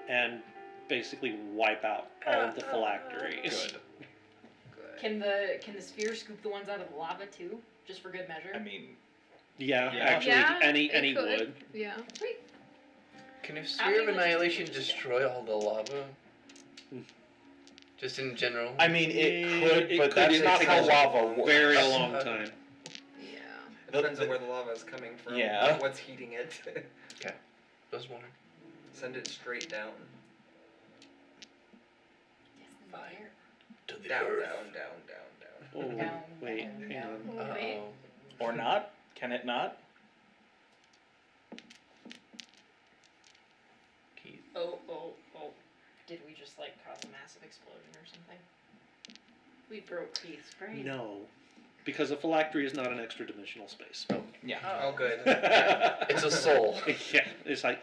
and basically wipe out all of the phylacteries. Good. Can the sphere scoop the ones out of the lava too, just for good measure? I mean, Yeah, Yeah. actually, Yeah, any it could. would. Yeah. Can a How sphere many of would you annihilation do this destroy all the lava? Just in general. I mean, it could, It but could that's in not how a lava works. very long time. Yeah. It depends on where the lava is coming from. Yeah. What's heating it? Just wondering. Send it straight down. Fire. To the Down, earth. down. Oh, Down, wait, down, hang down. on. Wait. Or not? Can it not? Keith. Oh. Did we just like cause a massive explosion or something? We broke Keith's brain. No, because a phylactery is not an extra dimensional space. Yeah. Oh, good. It's a soul. Yeah, it's like,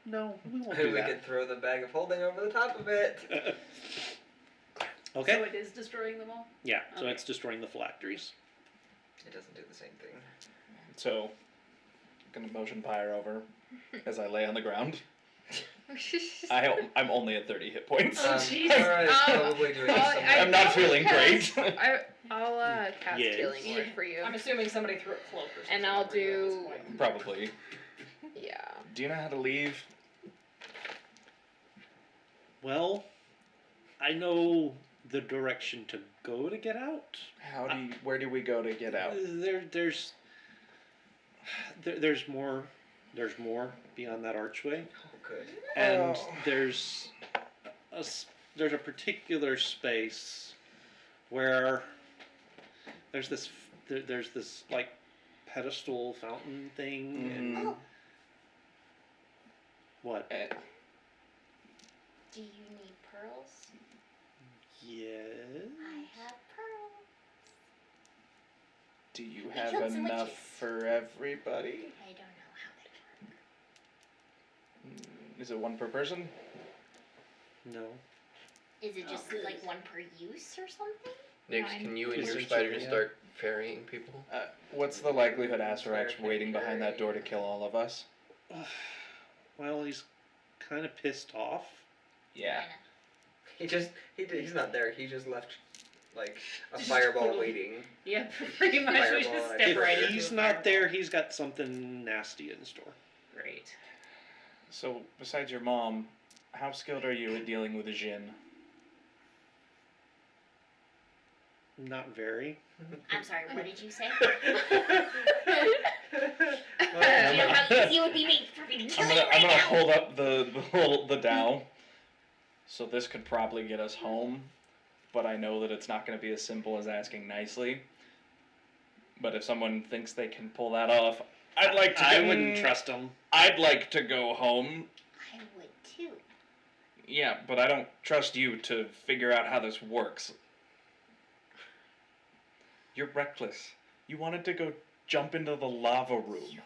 no, we won't Maybe do we that. could throw the bag of holding over the top of it. Okay. So it is destroying them all? Yeah, so Okay. it's destroying the phylacteries. It doesn't do the same thing. So, I'm gonna motion Pyre over as I lay on the ground. I'm only at 30 hit points. Oh, jeez. Tara is probably doing something. I'm not feeling great. I'll cast Yes. healing word for you. I'm assuming somebody threw a cloak or something. And I'll over you at this do- point. Probably. Yeah. Do you know how to leave? Well, I know the direction to go to get out. Where do we go to get out? There's more beyond that archway, Oh, good. and there's a particular space where there's this like pedestal fountain thing and Mhm. what? Do you need pearls? Yes. I have pearls. Do you We have killed some enough witches. for everybody? I don't know how they work. Is it one per person? No. Is it just good. like one per use or something? Nix, Nine. can you and your Essentially, spiders yeah. start ferrying people? What's the likelihood Asarak's waiting behind that door to kill all of us? Well, he's kind of pissed off. Yeah. He's not there. He just left like a Just fireball totally- waiting. Yeah, pretty much. We Fireball just and step a right trigger. into He's a not fireball. there. He's got something nasty in store. Great. So, besides your mom, how skilled are you at dealing with a Jinn? Not very. I'm sorry, what did you say? Well, Do you know how easy it would be for me to kill you I'm right gonna now? hold up the dowel. So this could probably get us home, but I know that it's not gonna be as simple as asking nicely. But if someone thinks they can pull that off, I'd like to. I wouldn't trust him. I'd like to go home. I would too. Yeah, but I don't trust you to figure out how this works. You're reckless. You wanted to go jump into the lava room. You're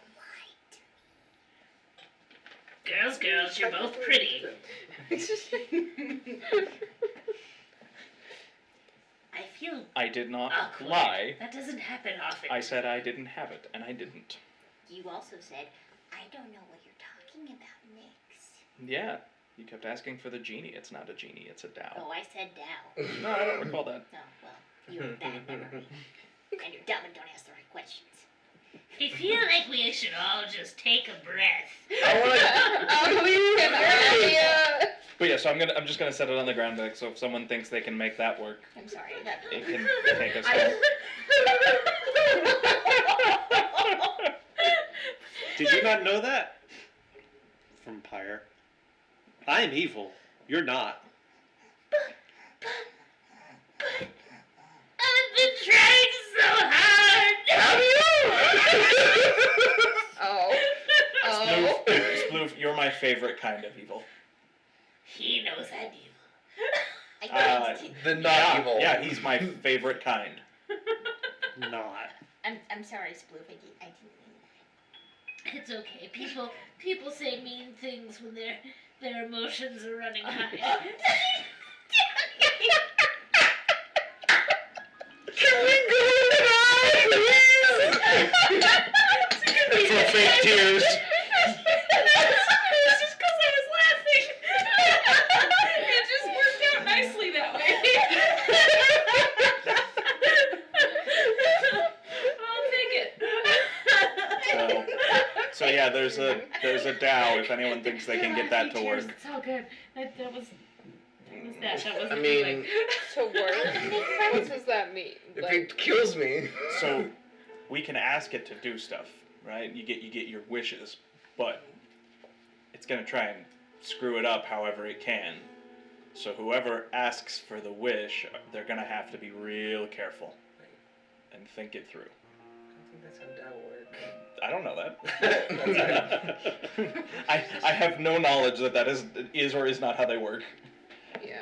right. Girls, you're both pretty. I feel I did not awkward. lie. That doesn't happen often. I said I didn't have it, and I didn't. You also said, I don't know what you're talking about, Nix. Yeah, you kept asking for the genie. It's not a genie, it's a Dow. Oh, I said Dow. No, I don't recall that. Oh, well, you're a bad memory. And you're dumb and don't ask the right questions. I feel like we should all just take a breath. But yeah, so I'm just gonna set it on the ground, like, so if someone thinks they can make that work, I'm sorry. That it can take us home. Did you not know that? From Pyre. I am evil. You're not. I've been trying so hard. Sploof, you're my favorite kind of evil. He knows I'm evil. I think The not evil. Yeah, he's my favorite kind. Not. I'm sorry, Sploof. I didn't mean that. It's okay. People say mean things when their emotions are running high. Can we go for fake tears? It's just because I was laughing. It just worked out nicely that way. I'll take it. So yeah, there's a Dow if anyone thinks they can get that to work. It's all good. That was That wasn't I mean, like, To work? What does that mean? if Like, it kills me. So we can ask it to do stuff, right? You get your wishes, but it's gonna try and screw it up however it can. So whoever asks for the wish, they're gonna have to be real careful and think it through. I think that's how Tao works. I don't know that. That's right. I have no knowledge that is or is not how they work. yeah.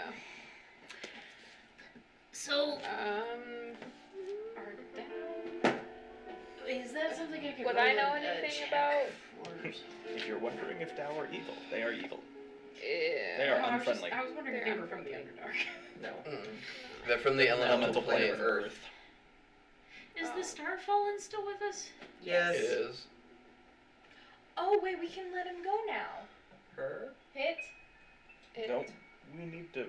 so, is that something I could Would roll I know in a anything check about? for? If you're wondering if Tao are evil, they are evil. Yeah. They are No, unfriendly. I was wondering if they were from the Underdark. No. They're from the elemental plane of Earth. Is the Star Fallen still with us? Yes. It is. Oh wait, we can let him go now. Her? Hit? Don't we need to,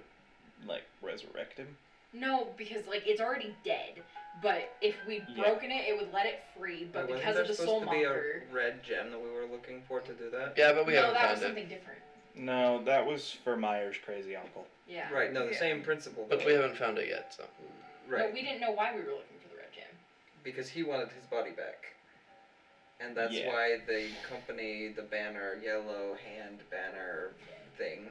like, resurrect him? No, because like it's already dead. But if we'd Yeah. broken it, it would let it free. But Wasn't because there of the supposed to be soulmonger, a red gem that we were looking for to do that? Yeah, but we no, haven't that was found it. something different. No, that was for Meyer's crazy uncle. Yeah. Right, no, the Yeah. same principle. But though. we haven't found it yet, so. Right, No, we didn't know why we were looking for the red gem. because he wanted his body back. And that's Yeah. why the company, the banner, yellow hand banner thing,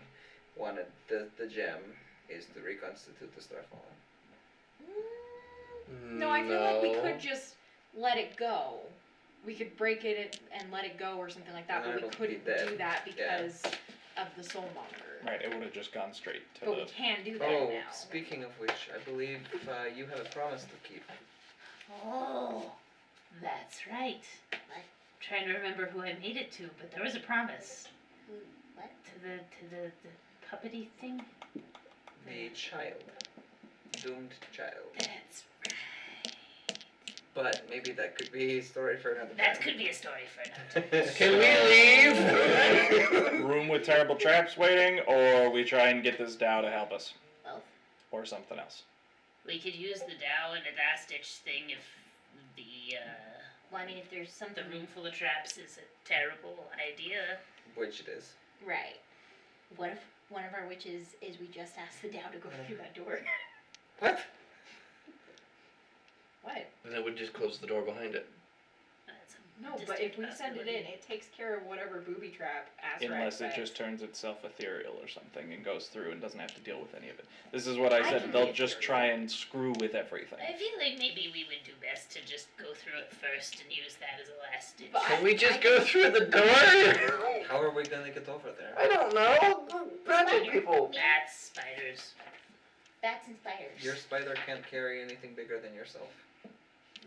wanted the gem, is to reconstitute the Star Fallen. No, I feel like we No. could just let it go. We could break it and let it go or something like that, And but we it'll be couldn't dead. do that Yeah. because of the soulmonger. Right, it would have just gone straight to But we the. can do that Oh, now. speaking of which, I believe you have a promise to keep. Oh, that's right. I'm trying to remember who I made it to, but there was a promise. What? To the puppety thing? The child. Doomed child. That's right. But maybe that could be a story for another That time. could be a story for another time. Can we leave? Room with terrible traps waiting, or we try and get this Dow to help us? Both. Or something else. We could use the Dow and a last ditch thing if the Well, I mean, if there's something. room full of traps is a terrible idea. Which it is. Right. What if one of our witches is we just ask the Dow to go through that door? What? What? Then it would just close the door behind it. That's a No, but distinct if we send it in, it takes care of whatever booby trap Azrael Unless it says. just turns itself ethereal or something and goes through and doesn't have to deal with any of it. This is what I I said. can They'll be just ethereal. try and screw with everything. I feel like maybe we would do best to just go through it first and use that as a last ditch. But Can we just I go can- through the door? How are we gonna get over there? I don't know. Magic people. Bats, spiders. Bats and spiders. Your spider can't carry anything bigger than yourself.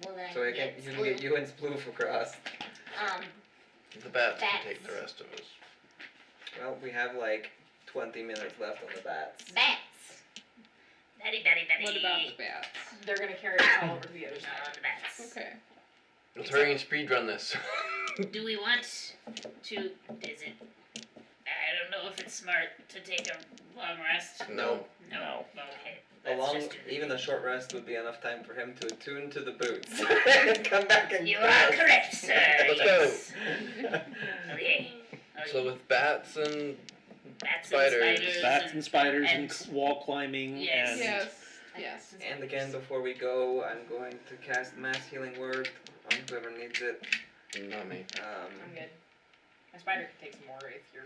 Well, then So I you can can get get you and Sploof across. The bats can Bats. take the rest of us. Well, we have like 20 minutes left on the bats. Bats. Batty, batty, batty. What about the bats? They're gonna carry us all over to the other On side. the bats. Okay. Let's hurry and speed run this. Do we want to? Is it? I don't know if it's smart to take a long rest. No. No. Okay. A Let's long, just do even the- a short rest would be enough time for him to attune to the boots and come back and You are crash. correct, sir. Let's yes. Okay. So with bats and bats spiders. and spiders. Bats and spiders and and- wall climbing Yes. and Yes. Yes. And again, before we go, I'm going to cast Mass Healing Word on whoever needs it. not me. I'm good. My spider can take some more if you're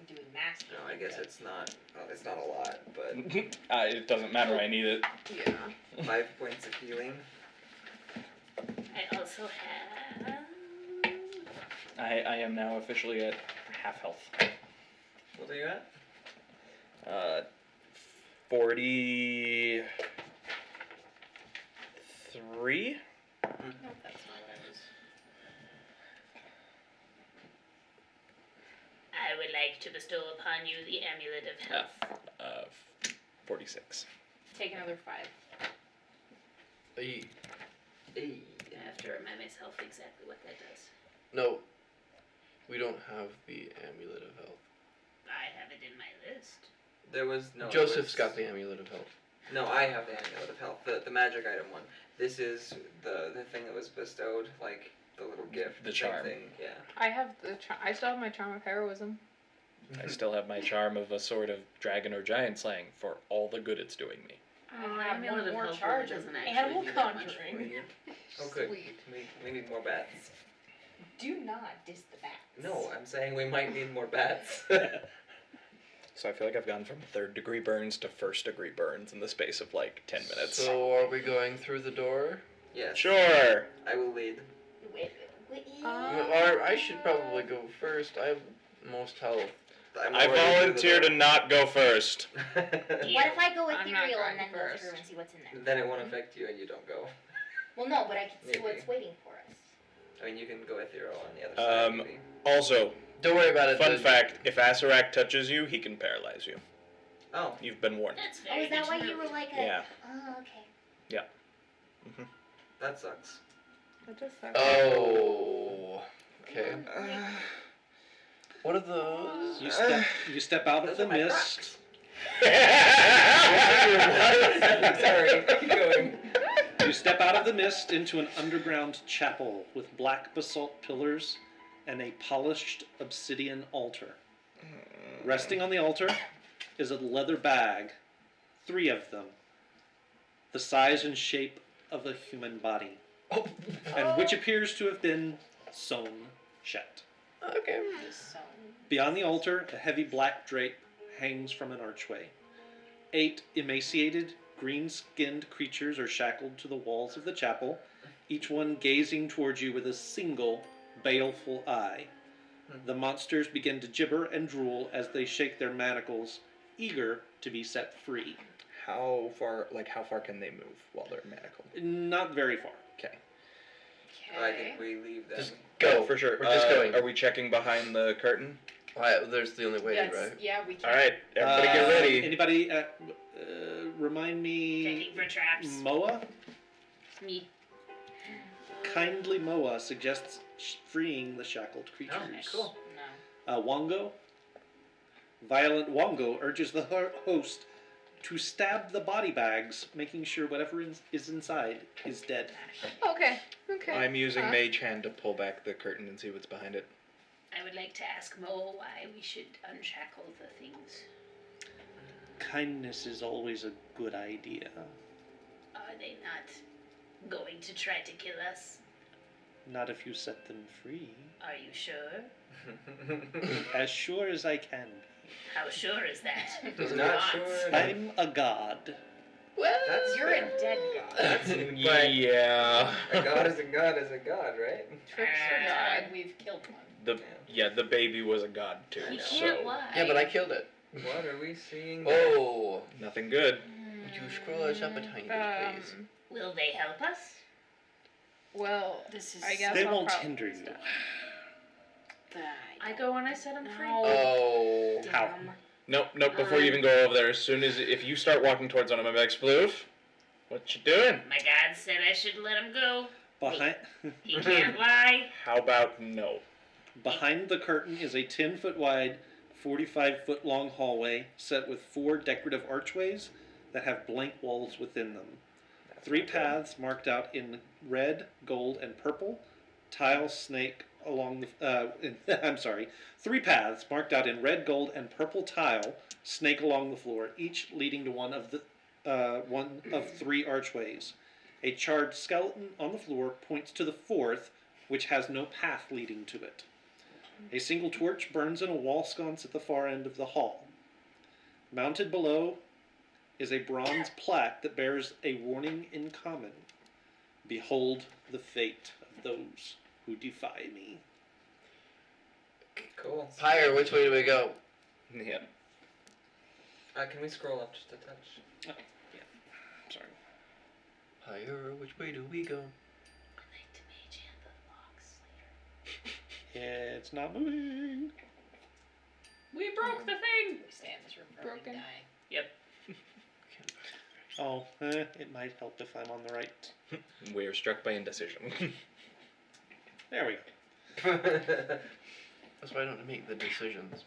doing mass No, healing, I guess but- it's not. Well, it's not a lot, but It doesn't matter. I need it. Yeah. 5 points of healing. I also have. I am now officially at half health. What are you at? 43. No, that's not what I was. I would like to bestow upon you the amulet of health. 46. Take another 5. Hey, Hey. I have to remind myself exactly what that does. no, we don't have the amulet of health. I have it in my list. There was no. Joseph's got the amulet of health. No, I have the amulet of health, the magic item one. This is the thing that was bestowed, like the little gift. The type charm. thing. Yeah. I have I still have my charm of heroism. I still have my charm of a sort of dragon or giant slaying for all the good it's doing me. Oh, I have amulet one of more help charge doesn't of actually animal do that much for conjuring. you. Oh, good. Sweet. We need more bats. Do not diss the bats. No, I'm saying we might need more bats. So I feel like I've gone from 3rd degree burns to 1st degree burns in the space of like 10 minutes. So are we going through the door? Yes. Sure. I will lead. Wait. Or I should probably go first. I have most health. I'm I already through volunteer the to not go first. door. What if I go I'm not ethereal going and then go first. through and see what's in there? Then it won't affect you and you don't go. Well, no, but I can see Maybe. what's waiting for us. I mean, you can go ethereal on the other side. Maybe. Also, Don't worry about it. fun fact, if Asarak touches you, he can paralyze you. Oh. You've been warned. That's Oh, very is that good why to you know. were like a? Yeah. Oh, okay. That sucks. That does suck. Oh. Okay. What are those? You step out of Those the are my mist. Sorry. Keep going. You step out of the mist into an underground chapel with black basalt pillars and a polished obsidian altar. Resting on the altar is a leather bag, 3 of them, the size and shape of a human body, and which appears to have been sewn shut. Okay. Beyond the altar, a heavy black drape hangs from an archway. 8 emaciated, green-skinned creatures are shackled to the walls of the chapel, each one gazing towards you with a single, baleful eye. The monsters begin to gibber and drool as they shake their manacles, eager to be set free. How far can they move while they're manacled? Not very far. Okay. I think we leave them. Just go. For sure. We're just going. Are we checking behind the curtain? There's the only way, Yes, right? yeah, we can. All right, everybody get ready. Anybody, remind me, Checking for traps. Moa? Me. Kindly Moa suggests freeing the shackled creatures. cool. No. Wongo? Violent Wongo urges the host to stab the body bags, making sure whatever is inside is dead. Okay. Okay. I'm using Huh? Mage Hand to pull back the curtain and see what's behind it. I would like to ask Mo why we should unshackle the things. Kindness is always a good idea. Are they not going to try to kill us? Not if you set them free. Are you sure? As sure as I can. How sure is that? He's not sure. I'm a god. Well, That's You're fair. a dead god. That's Yeah. a god is a god is a god, right? Tricks are Ah. god. We've killed one. The baby was a god too. We So can't lie. Yeah, but I killed it. What are we seeing? Oh. nothing good. Would you scroll us up a tiny bit, please? Will they help us? Well, This is. I guess They I'll won't prob- hinder you. I go when I set them free. Oh. How? Nope. Before you even go over there, as soon as if you start walking towards one of them, I'm like, Sploof, what you doing? My god said I should let him go. Behind, He can't lie. How about no? behind the curtain is a 10-foot wide, 45-foot long hallway set with 4 decorative archways that have blank walls within them. 3 paths marked out in red, gold, and purple tile snake along the. 3 paths marked out in red, gold, and purple tile snake along the floor, each leading to one of 3 archways. A charred skeleton on the floor points to the 4th, which has no path leading to it. A single torch burns in a wall sconce at the far end of the hall. Mounted below is a bronze plaque that bears a warning in common. Behold the fate of those who defy me. Cool. Pyre, which way do we go? Yeah. Can we scroll up just a touch? Sorry. Pyre, which way do we go? I'd like to mage hand the locks later. It's not moving. We broke the thing. We stay in this room forever and Broken. die. Oh, it might help if I'm on the right. We're struck by indecision. There we go. That's why I don't make the decisions.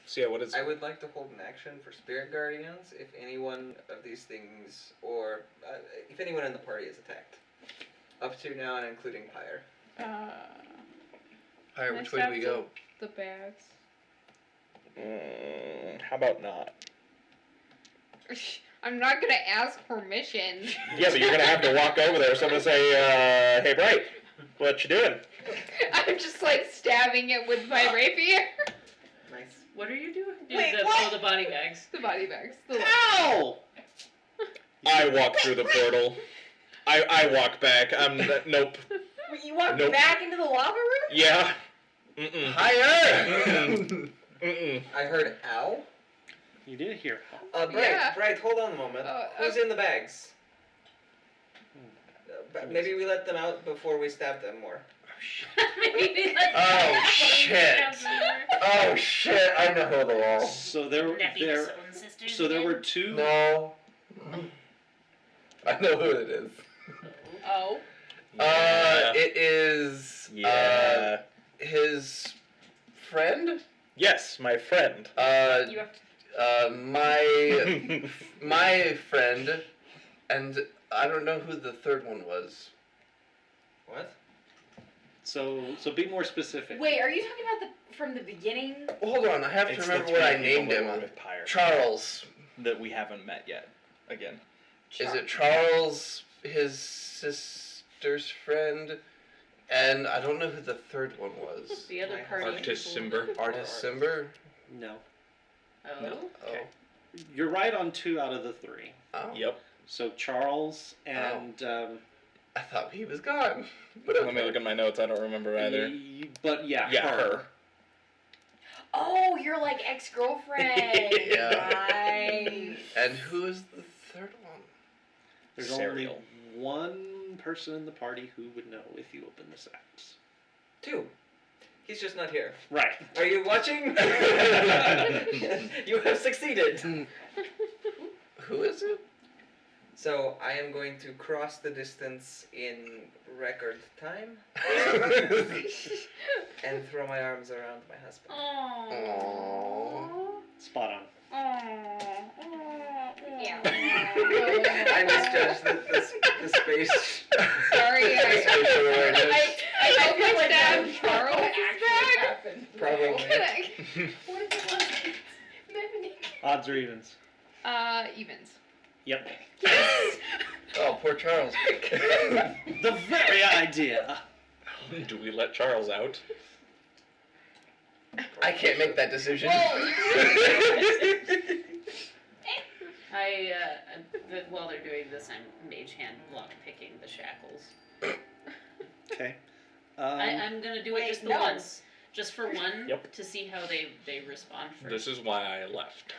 So yeah, what is? I would like to hold an action for Spirit Guardians if anyone of these things, or if anyone in the party is attacked. Up to now and including Pyre. Pyre, Can I which way do we stab go? the bags. How about not? I'm not gonna ask permission. Yeah, but you're gonna have to walk over there. So I'm gonna say, "Hey, Bright, what you doing?" I'm just like stabbing it with my rapier. Nice. What are you doing? Wait, Oh, the body bags. The body bags. Ow! I walk through the portal. I walk back. Nope. You walk Nope. back into the lava room? Yeah. Mm-mm. Higher! Mm-mm. I heard ow. You did hear. Bright, Yeah. Bright, hold on a moment. Who's in the bags? Maybe we let them out before we stab them more. Oh shit! Oh shit! I know who the wall. So there were two. No. I know who it is. Oh. It is. Yeah. His friend. Yes, my friend. You have to. My friend, and I don't know who the third one was. What? So be more specific. Wait, are you talking about from the beginning? Hold on, I have to It's remember the what I three people named that him. were with Pyre Charles. that we haven't met yet. Again. Is it Charles, his sister's friend? And I don't know who the third one was. The other party. Artis people. Simber. Artist Simber? No. Oh. No. Oh. You're right on 2 out of the 3. Oh. Yep. So Charles and I thought he was gone. But Let me look at my notes. I don't remember either. but yeah, Yeah, her. Oh, you're like ex-girlfriend. Yeah. Right. And who is the third one? There's Cereal. only one person in the party who would know if you open the sacks. 2. He's just not here. Right. Are you watching? You have succeeded. Who is it? So I am going to cross the distance in record time and throw my arms around my husband. Aww. Spot on. Yeah. I misjudged the space. Sorry, Spatial awareness. I feel like that stab would Charles' actually back. happen. Probably. What if it wasn't? Odds or evens? Evens. Yep. Oh, poor Charles. The very idea. Do we let Charles out? I can't make that decision. While they're doing this, I'm mage hand lock picking the shackles. Okay. I'm gonna do it Wait, just the no. once, just for one, Yep. to see how they respond first. This is why I left.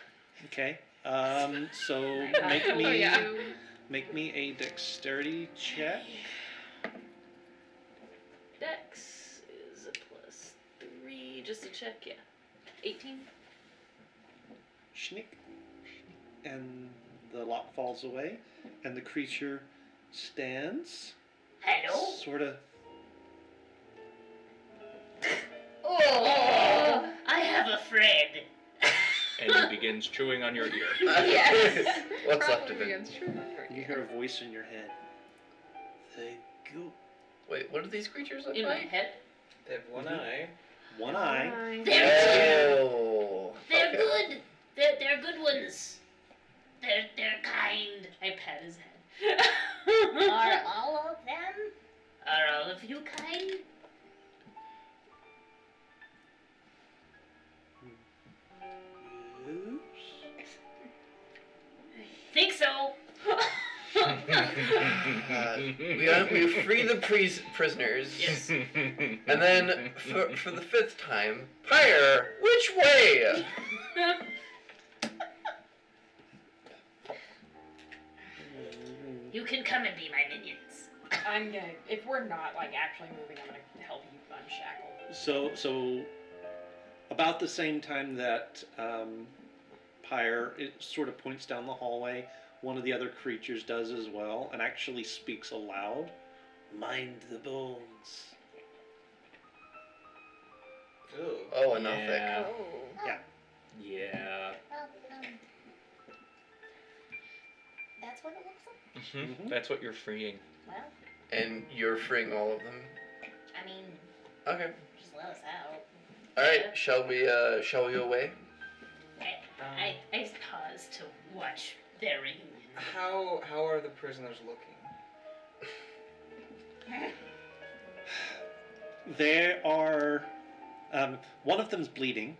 Okay. So make Oh, me yeah. make me a dexterity check. Dex is a +3, just to check. Yeah, 18. Schnick. And the lock falls away, and the creature stands. Hello. Sort of. Oh, I have a friend. And he begins chewing on your ear. Yes. What's left of Probably it? against your You hear a voice in your head. They go. Wait, what do these creatures look In my like? head. They have one eye. One eye. Oh. They're Okay. good. They're good ones. They're kind. I pat his head. Are all of them? Are all of you kind? Think so. We free the prisoners. Yes. And then, for the 5th time, Pyre, which way? You can come and be my minions. I'm gonna, if we're not like actually moving, I'm gonna help you unshackle. So about the same time that Pyre it sort of points down the hallway, one of the other creatures does as well, and actually speaks aloud. Mind the bones. Ooh. Oh, a Nothic. Yeah. Oh. Yeah. Well, that's what it looks like. Mm-hmm. That's what you're freeing. Well, And you're freeing all of them. I mean, Okay. just let us out. All right. Shall we away? I pause to watch their reunion. How are the prisoners looking? There are. One of them's bleeding.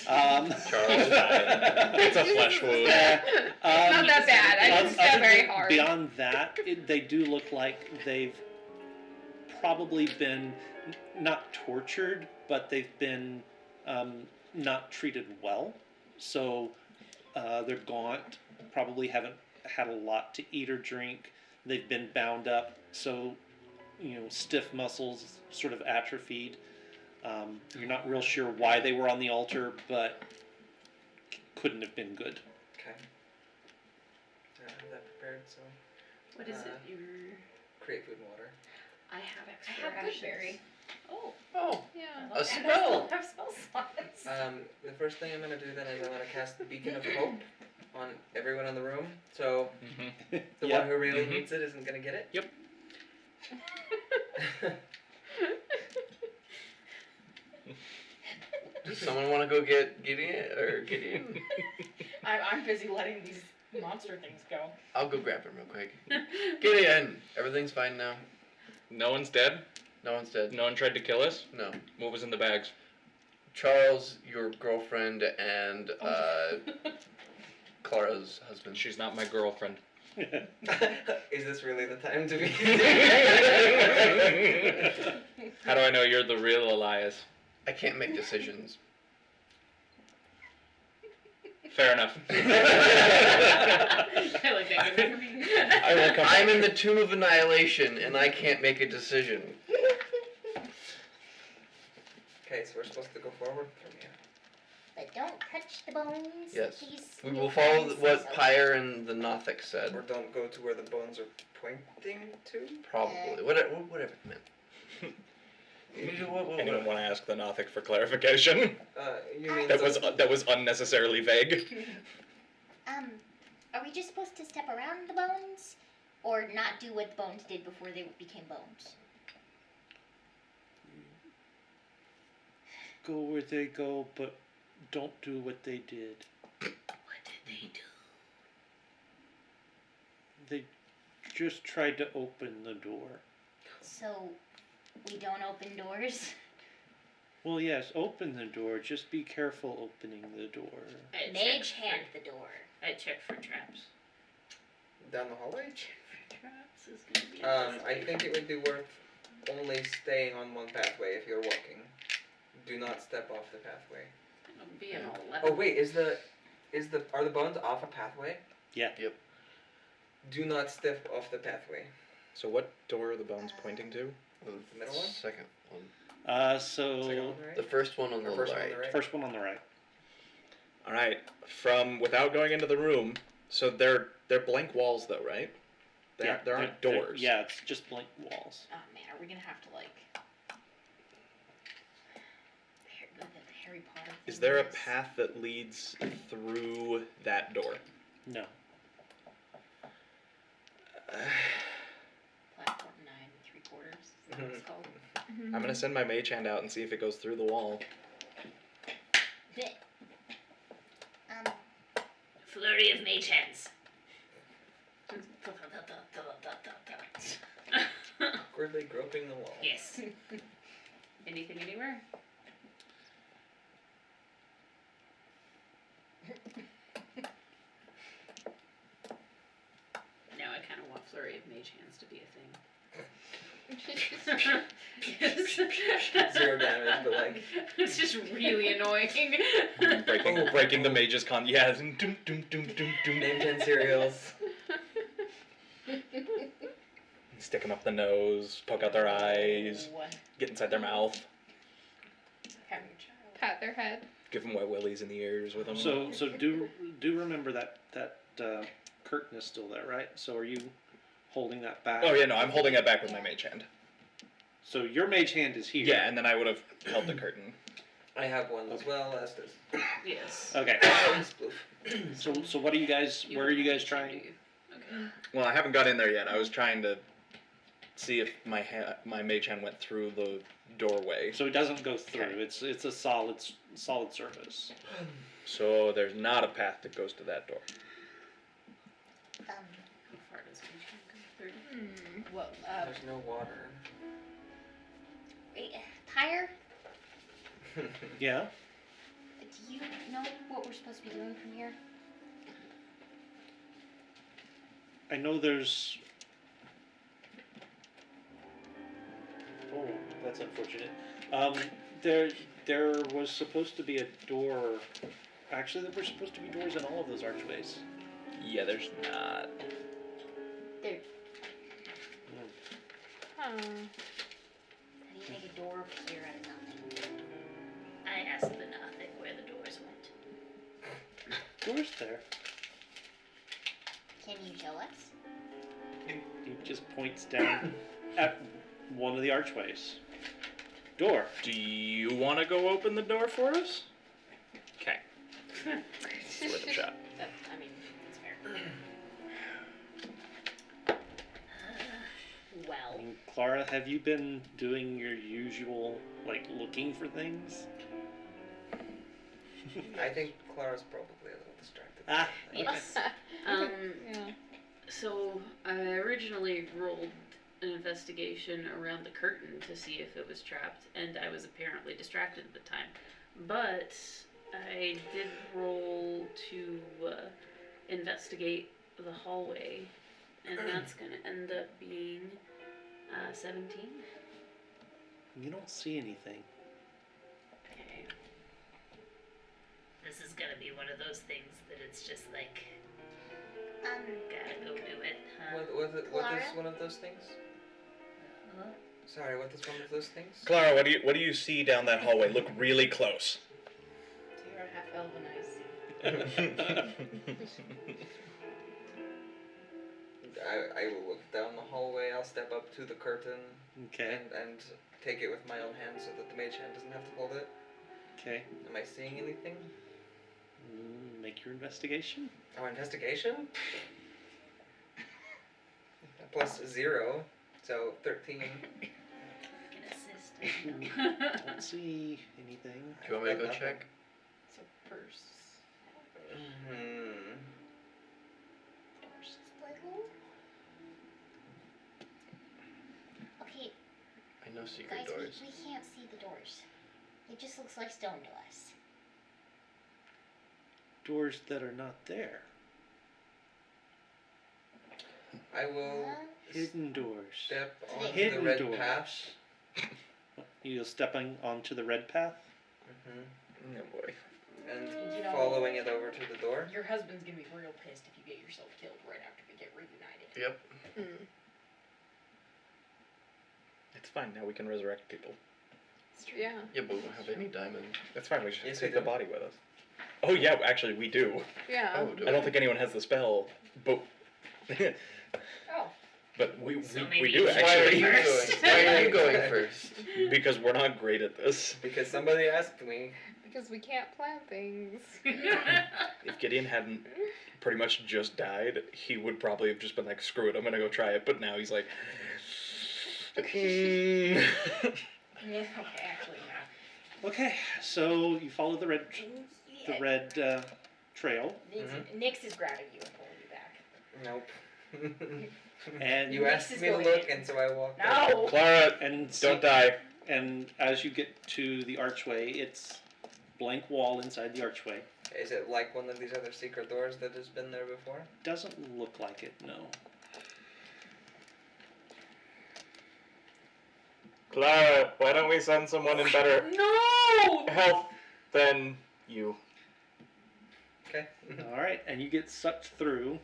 Charles. It's a flesh wound. Not that bad. I just got very hard. Beyond that, they do look like they've probably been not tortured, but they've been not treated well. So they're gaunt, probably haven't had a lot to eat or drink. They've been bound up, so stiff muscles, sort of atrophied. You're not real sure why they were on the altar, but couldn't have been good. Okay. I have that prepared, so What is it? create food and water. I have I extra have rations. Goodberry. Oh. Oh, Yeah. a And I spell. still have spell slots. The first thing I'm gonna do then is I'm gonna cast the Beacon of Hope on everyone in the room. So the Yep. one who really Mhm. needs it isn't gonna get it. Yep. Does someone want to go get Gideon or Gideon? I'm busy letting these monster things go. I'll go grab him real quick. Gideon, everything's fine now. No one's dead? No one's dead. No one tried to kill us? No. What was in the bags? Charles, your girlfriend, and Clara's husband. She's not my girlfriend. Is this really the time to be? How do I know you're the real Elias? I can't make decisions. Fair enough. I like that. Good for me. I will come I'm back. in the Tomb of Annihilation, and I can't make a decision. Okay, so we're supposed to go forward from here. But don't touch the bones. Yes. These We will follow sneakers what and so- Pyre and the Nothic said. Or don't go to where the bones are pointing to. Probably. Whatever it meant. Anyone want to ask the Nothic for clarification? You mean That was unnecessarily vague. Are we just supposed to step around the bones? Or not do what the bones did before they became bones? Go where they go, but don't do what they did. What did they do? They just tried to open the door. So, we don't open doors? Well, yes, open the door. Just be careful opening the door. I Mage check hand for- the door. I check for traps. down the hallway? Traps is gonna be. I think it would be worth only staying on one pathway if you're walking. Do not step off the pathway. It'll be an 11. Oh wait, are the bones off a pathway? Yeah. Yep. Do not step off the pathway. So what door are the bones pointing to? The middle one? Second one. Second one on the right? The first one on the Or first one on right. the right? First one on the right. All right. From without going into the room, so they're blank walls though, right? There aren't they're- doors. Yeah, it's just blank walls. Oh man, are we gonna have to like the Harry Potter? Is thing there a is- path that leads through that door? No. Platform 9 3/4? Is that what it's called? I'm gonna send my mage hand out and see if it goes through the wall. The- Flurry of mage hands. Awkwardly groping the wall. Yes. Anything anywhere? Now I kind of want Flurry of Mage Hands to be a thing. Zero damage, but like It's just really annoying. Breaking the mage's con. Yeah. Doom, doom, doom, doom, doom. name 10 cereals. Stick them up the nose, poke out their eyes, get inside their mouth, Having a child. Pat their head. give them wet willies in the ears with them. So do remember that curtain is still there, right? So are you holding that back? Oh yeah, no, I'm holding it back with my mage hand. So your mage hand is here. Yeah, and then I would have held the curtain. I have one as well, as does. Yes. Okay. Sploof. So what are you guys? Where are you guys trying? Okay. Well, I haven't got in there yet. I was trying to see if my mage hand went through the doorway. So it doesn't go through. Okay. It's a solid surface. So there's not a path that goes to that door. How far does Mage Hand go? 30? Well, There's no water. Wait, Pyre, Yeah. do you know what we're supposed to be doing from here? I know there's. Oh, that's unfortunate. There was supposed to be a door. Actually, there were supposed to be doors in all of those archways. Yeah, there's not. There. Huh. How do you make a door appear out of nothing? I asked the nothing where the doors went. Doors there. Can you show us? He just points down at one of the archways. Door. Do you want to go open the door for us? Okay. Let's give it a shot. that, I mean, it's fair. Well, And Clara, have you been doing your usual, like, looking for things? I think Clara's probably a little distracted. Ah, yes. Yeah. So I originally rolled an investigation around the curtain to see if it was trapped, and I was apparently distracted at the time. But I did roll to investigate the hallway, and that's going to end up being 17. You don't see anything. Okay. This is going to be one of those things that it's just like, gotta go do it. What is Clara? one of those things? Huh? Sorry, what is one of those things? Clara, what do you see down that hallway? Look really close. Do your half elven eyes see? I will look down the hallway. I'll step up to the curtain Okay. and take it with my own hand so that the mage hand doesn't have to hold it. Okay. Am I seeing anything? Make your investigation. Oh, investigation? Plus 0, so 13. An assist. Don't see anything. Do you want me to go check? It's a purse. Hmm. Okay, I know secret guys, doors. we can't see the doors. It just looks like stone to us. Doors that are not there. I will Hidden doors. step onto Hidden the red doors. path. You're stepping onto the red path. Mm-hmm. Oh boy. And You know- following it over to the door. Your husband's gonna be real pissed if you get yourself killed right after we get reunited. Yep. It's fine. Now we can resurrect people. Yeah. Yeah, but we don't have any diamonds. That's fine. We should Yes, take we the do. body with us. Oh yeah, actually we do. Yeah. Oh, do I don't think anyone has the spell, but Oh. but we So we maybe do you should Why are actually you going? First. Why are you going first? because we're not great at this. Because somebody asked me. Because we can't plan things. If Gideon hadn't pretty much just died, he would probably have just been like, "Screw it, I'm gonna go try it." But now he's like, Yeah. Okay. Actually, no. Okay, so you follow the red trail, Nix is grabbing you and pulling you back. Nope. and You asked is me to going look, in. and so I walked. No. Clara, and don't die. And as you get to the archway, it's blank wall inside the archway. Is it like one of these other secret doors that has been there before? Doesn't look like it. No. Clara, why don't we send someone in better No! health than you? Okay. All right, and you get sucked through.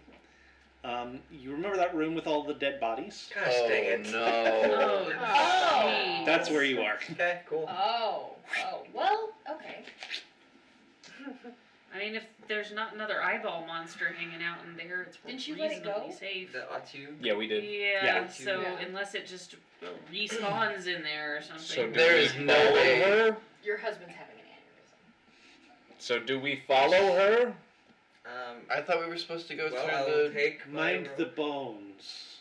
You remember that room with all the dead bodies? Gosh dang Oh it. no. Oh, That's where you are. Okay, cool. Oh. Oh. Well. Okay. I mean, if there's not another eyeball monster hanging out in there, it's Didn't you let it reasonably go? safe. The Atu. Yeah, we did. Yeah, Yeah. so Yeah. unless it just respawns in there or something. So There is no follow way. her? Your husband's having an aneurysm. So do we follow her? I thought we were supposed to go Well, through I'll the. take my Mind the bones.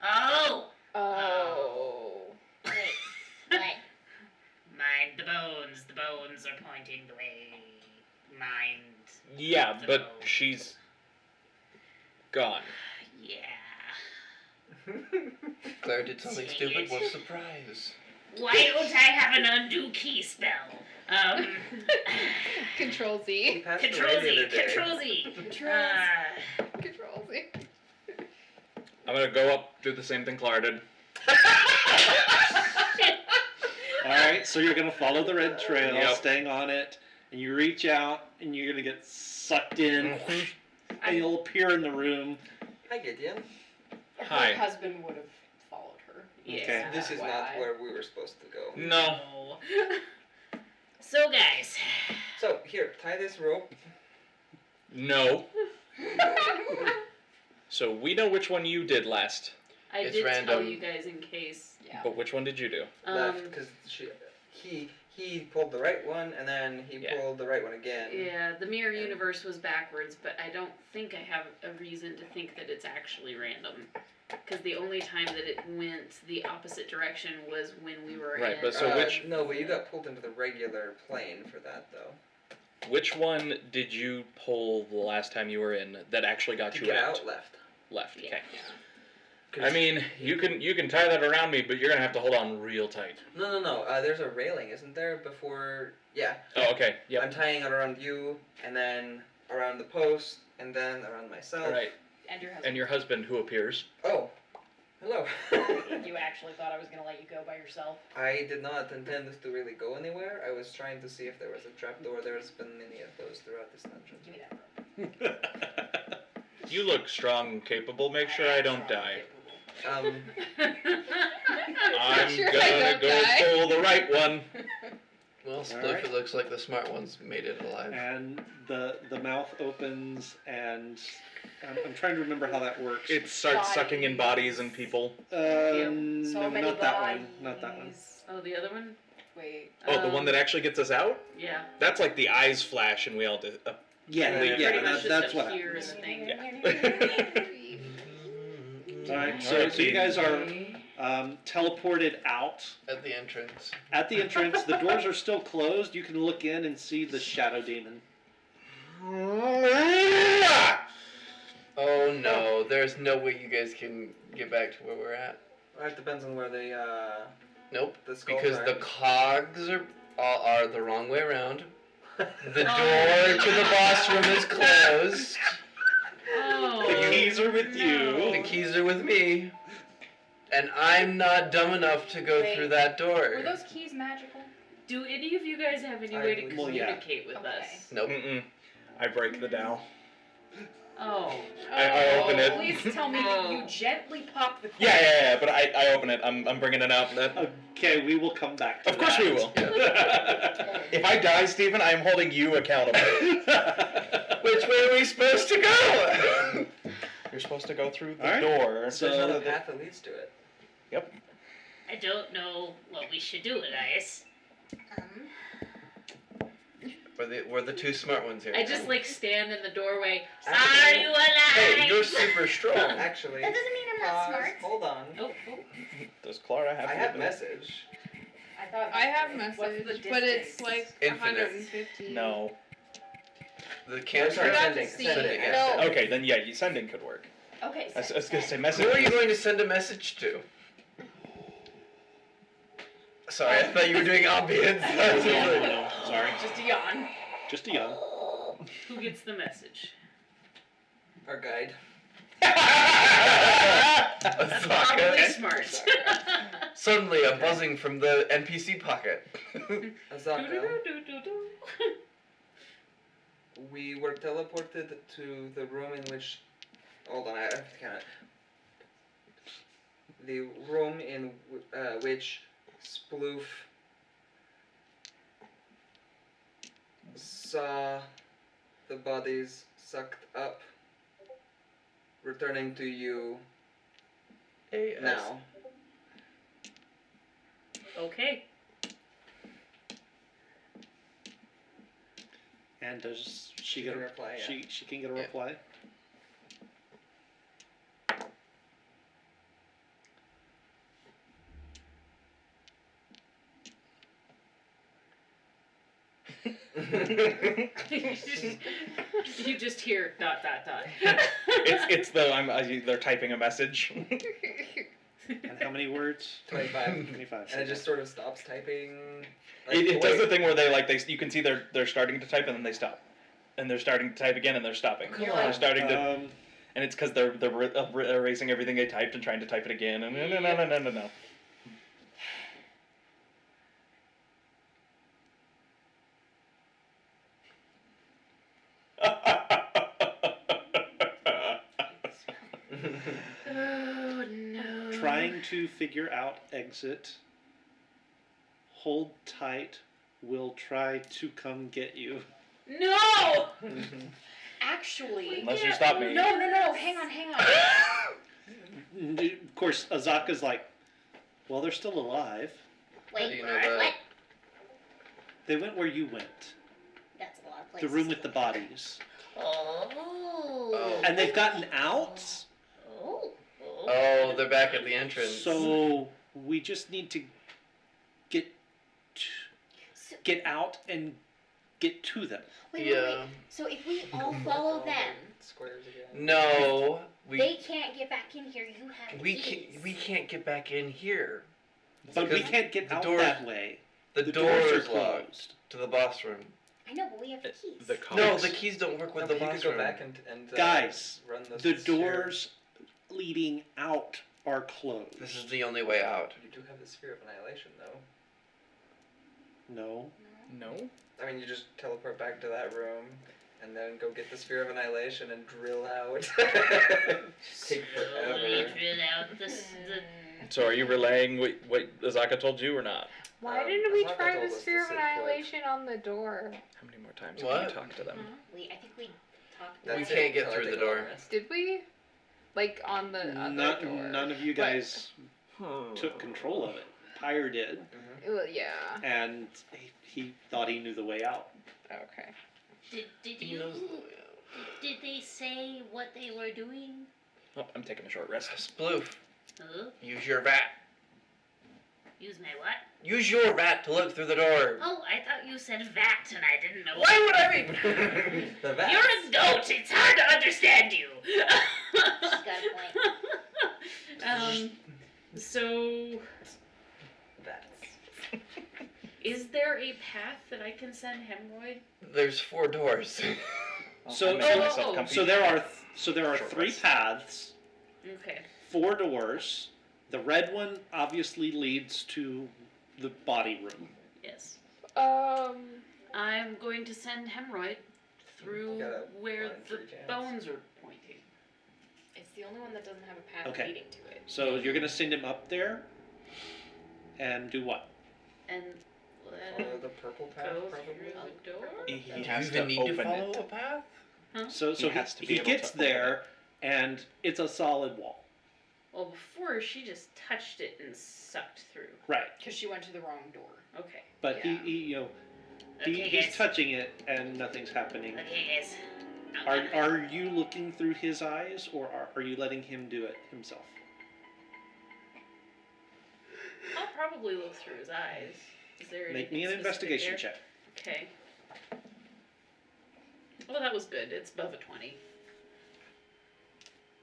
Oh! Oh. Wait, what? Mind the bones. The bones are pointing the way. Mind. Yeah, the but bones. she's gone. Yeah. Claire did something Dang stupid. it. What a surprise. Why don't I have an undo key spell? Control He Z. passed Control away the Z. other day. Control Z. Control Z. I'm gonna go up, do the same thing Clara did. All right, so you're gonna follow the red trail, Yep. staying on it, and you reach out, and you're gonna get sucked in, and you'll appear in the room. Hi, Gideon. Hi. Her husband would have followed her. Okay. This is not FYI. where we were supposed to go. No. So, guys. So, here, tie this rope. No. So we know which one you did last, I It's did tell random. you guys in case. Yeah. but which one did you do? Left, because he pulled the right one, and then he Yeah. pulled the right one again. Yeah, the mirror Yeah. universe was backwards, but I don't think I have a reason to think that it's actually random. Because the only time that it went the opposite direction was when we were Right, in. but so which- No, but you got pulled into the regular plane for that, though. Which one did you pull the last time you were in that actually got To you get out? out, left. Left. Yeah. Okay. I mean, you can tie that around me, but you're gonna have to hold on real tight. No. There's a railing, isn't there? Before, yeah. Oh, okay. Yep. I'm tying it around you, and then around the post, and then around myself. All right. And your husband. And your husband, who appears. Oh, hello. You actually thought I was gonna let you go by yourself? I did not intend to really go anywhere. I was trying to see if there was a trapdoor. There's been many of those throughout this dungeon. Give me that rope. You look strong and capable. Make sure I don't die. Um, I'm Sure I gonna don't go die. pull the right one. Well, Spliff, Alright. it looks like the smart ones made it alive. And the mouth opens, and I'm trying to remember how that works. It starts sucking in bodies and people. So No, many not that one. Not that one. bodies. Oh, the other one? Wait. Oh, the one that actually gets us out? Yeah. That's like the eyes flash and we all Yeah, Pretty yeah, much just that's up what here happens. in the thing. All right, so Alright, so you guys are teleported out. At the entrance. At the entrance, the doors are still closed. You can look in and see the shadow demon. Oh no, there's no way you guys can get back to where we're at. it depends on where they, Nope, the skulls because are. the cogs are the wrong way around. The door to the boss room is closed. Oh. The keys are with you. The keys are with me. And I'm not dumb enough to go Wait, through that door. Were those keys magical? Do any of you guys have any I way to would- Well, yeah. communicate with Okay. us? Nope. Mm-mm. I break the dowel. Oh. I open it. Please tell me that you gently pop the cork. Yeah, but I open it. I'm bringing it out. Okay, we will come back to Of course that. we will. If I die, Stephen, I'm holding you accountable. Which way are we supposed to go? You're supposed to go through the Alright. door. So- There's another path that leads to it. I don't know what we should do, Elias. We're the two smart ones here. I just like stand in the doorway. Are Actually- you alive? Hey, you're super strong. Actually, That doesn't mean I'm not pause, smart. hold on. Oh, Does Clara have? I the have ability? message. I thought. I have What's message, the but it's distance? like Infinite. 150. No. The Sorry, cancer. I'd have to sending, see. sending, I yeah. don't- Okay, then yeah, sending could work. Okay. I was gonna say message. Who are you going to send a message to? Sorry, I thought you were doing ambience. No, sorry. Just a yawn. Just a yawn. who gets the message? Our guide. Probably Azaka. smart. Suddenly, a buzzing from the NPC pocket. Azaka. We were teleported to the room in which. Hold on, I have to count it. The room in which Sploof saw the bodies sucked up, returning to you now. Okay. And does she She get can a reply, yeah. She can get a Yeah. reply. You just hear ... It's the they're typing a message. And how many words? 25. 25. And it just sort of stops typing. It does the thing where they you can see they're starting to type and then they stop, and they're starting to type again and they're stopping. Come They're on. starting to, and it's because they're erasing everything they typed and trying to type it again. And no. Oh no. Trying to figure out exit. Hold tight. We'll try to come get you. No! Actually, Unless you stop me. no. Hang on. Of course, Azaka's like, well, they're still alive. How do Wait, you know that? what? They went where you went. That's a lot of The places. room with the bodies. Oh. And they've gotten out? Oh. Oh, they're back at the entrance. So we just need to get out and get to them. Wait. So if we all follow them, Squares again. No, they can't get back in here. You have we keys. we can't get back in here. But we Because can't get the out doors- that way. The, The doors doors are are locked closed. to the boss room. I know, but we have keys. No, the keys don't work with No, the but you boss could go room. back and Guys, run The doors leading out are closed. This is the only way out. You do have the sphere of annihilation, though. No. No. I mean, you just teleport back to that room, and then go get the sphere of annihilation and drill out. Take Slowly forever. drill out the So are you relaying what Azaka told you or not? Why Um, didn't we Azaka try told the us to sphere of sit put. annihilation on the door? How many more times have What? you talked to them? I think we talked That's We about it, can't get until I through take the a long door. rest. Did we? Like on the door. None of you guys took control of it. Pyre did, Well, yeah. and he thought he knew the way out. Okay. Did He you? knows the way out. Did they say what they were doing? Oh, I'm taking a short rest. Sploof. Huh? Use your vat. Use my what? Use your vat to look through the door. Oh, I thought you said vat, and I didn't know. Why would I be? The vats. You're a goat. It's hard to understand you. She's got a point. So Vats. is there a path that I can send Hemorrhoid? There's 4 doors. So- I'm making so- myself comfy. So there are Short 3 rest. paths, Okay. 4 doors. The red one obviously leads to the body room. Yes. Um. I'm going to send Hemorrhoid through You gotta where blind the tree chance. bones are pointing. It's the only one that doesn't have a path Okay. leading to it. So you're gonna send him up there, and do what? And let Follow him the purple path, go probably. through the door. He Do you has even to need to open follow it. a path? So He has to be he able gets to there, and it's a solid wall. Well, before she just touched it and sucked through. Right. Because she went to the wrong door. Okay. But Yeah. Okay, he's guys. touching it, and nothing's happening. Okay, guys. I'm gonna- Are you looking through his eyes, or are you letting him do it himself? I'll probably look through his eyes. Is there Make me anything an specific investigation there? check. Okay. Well, that was good. It's above a 20.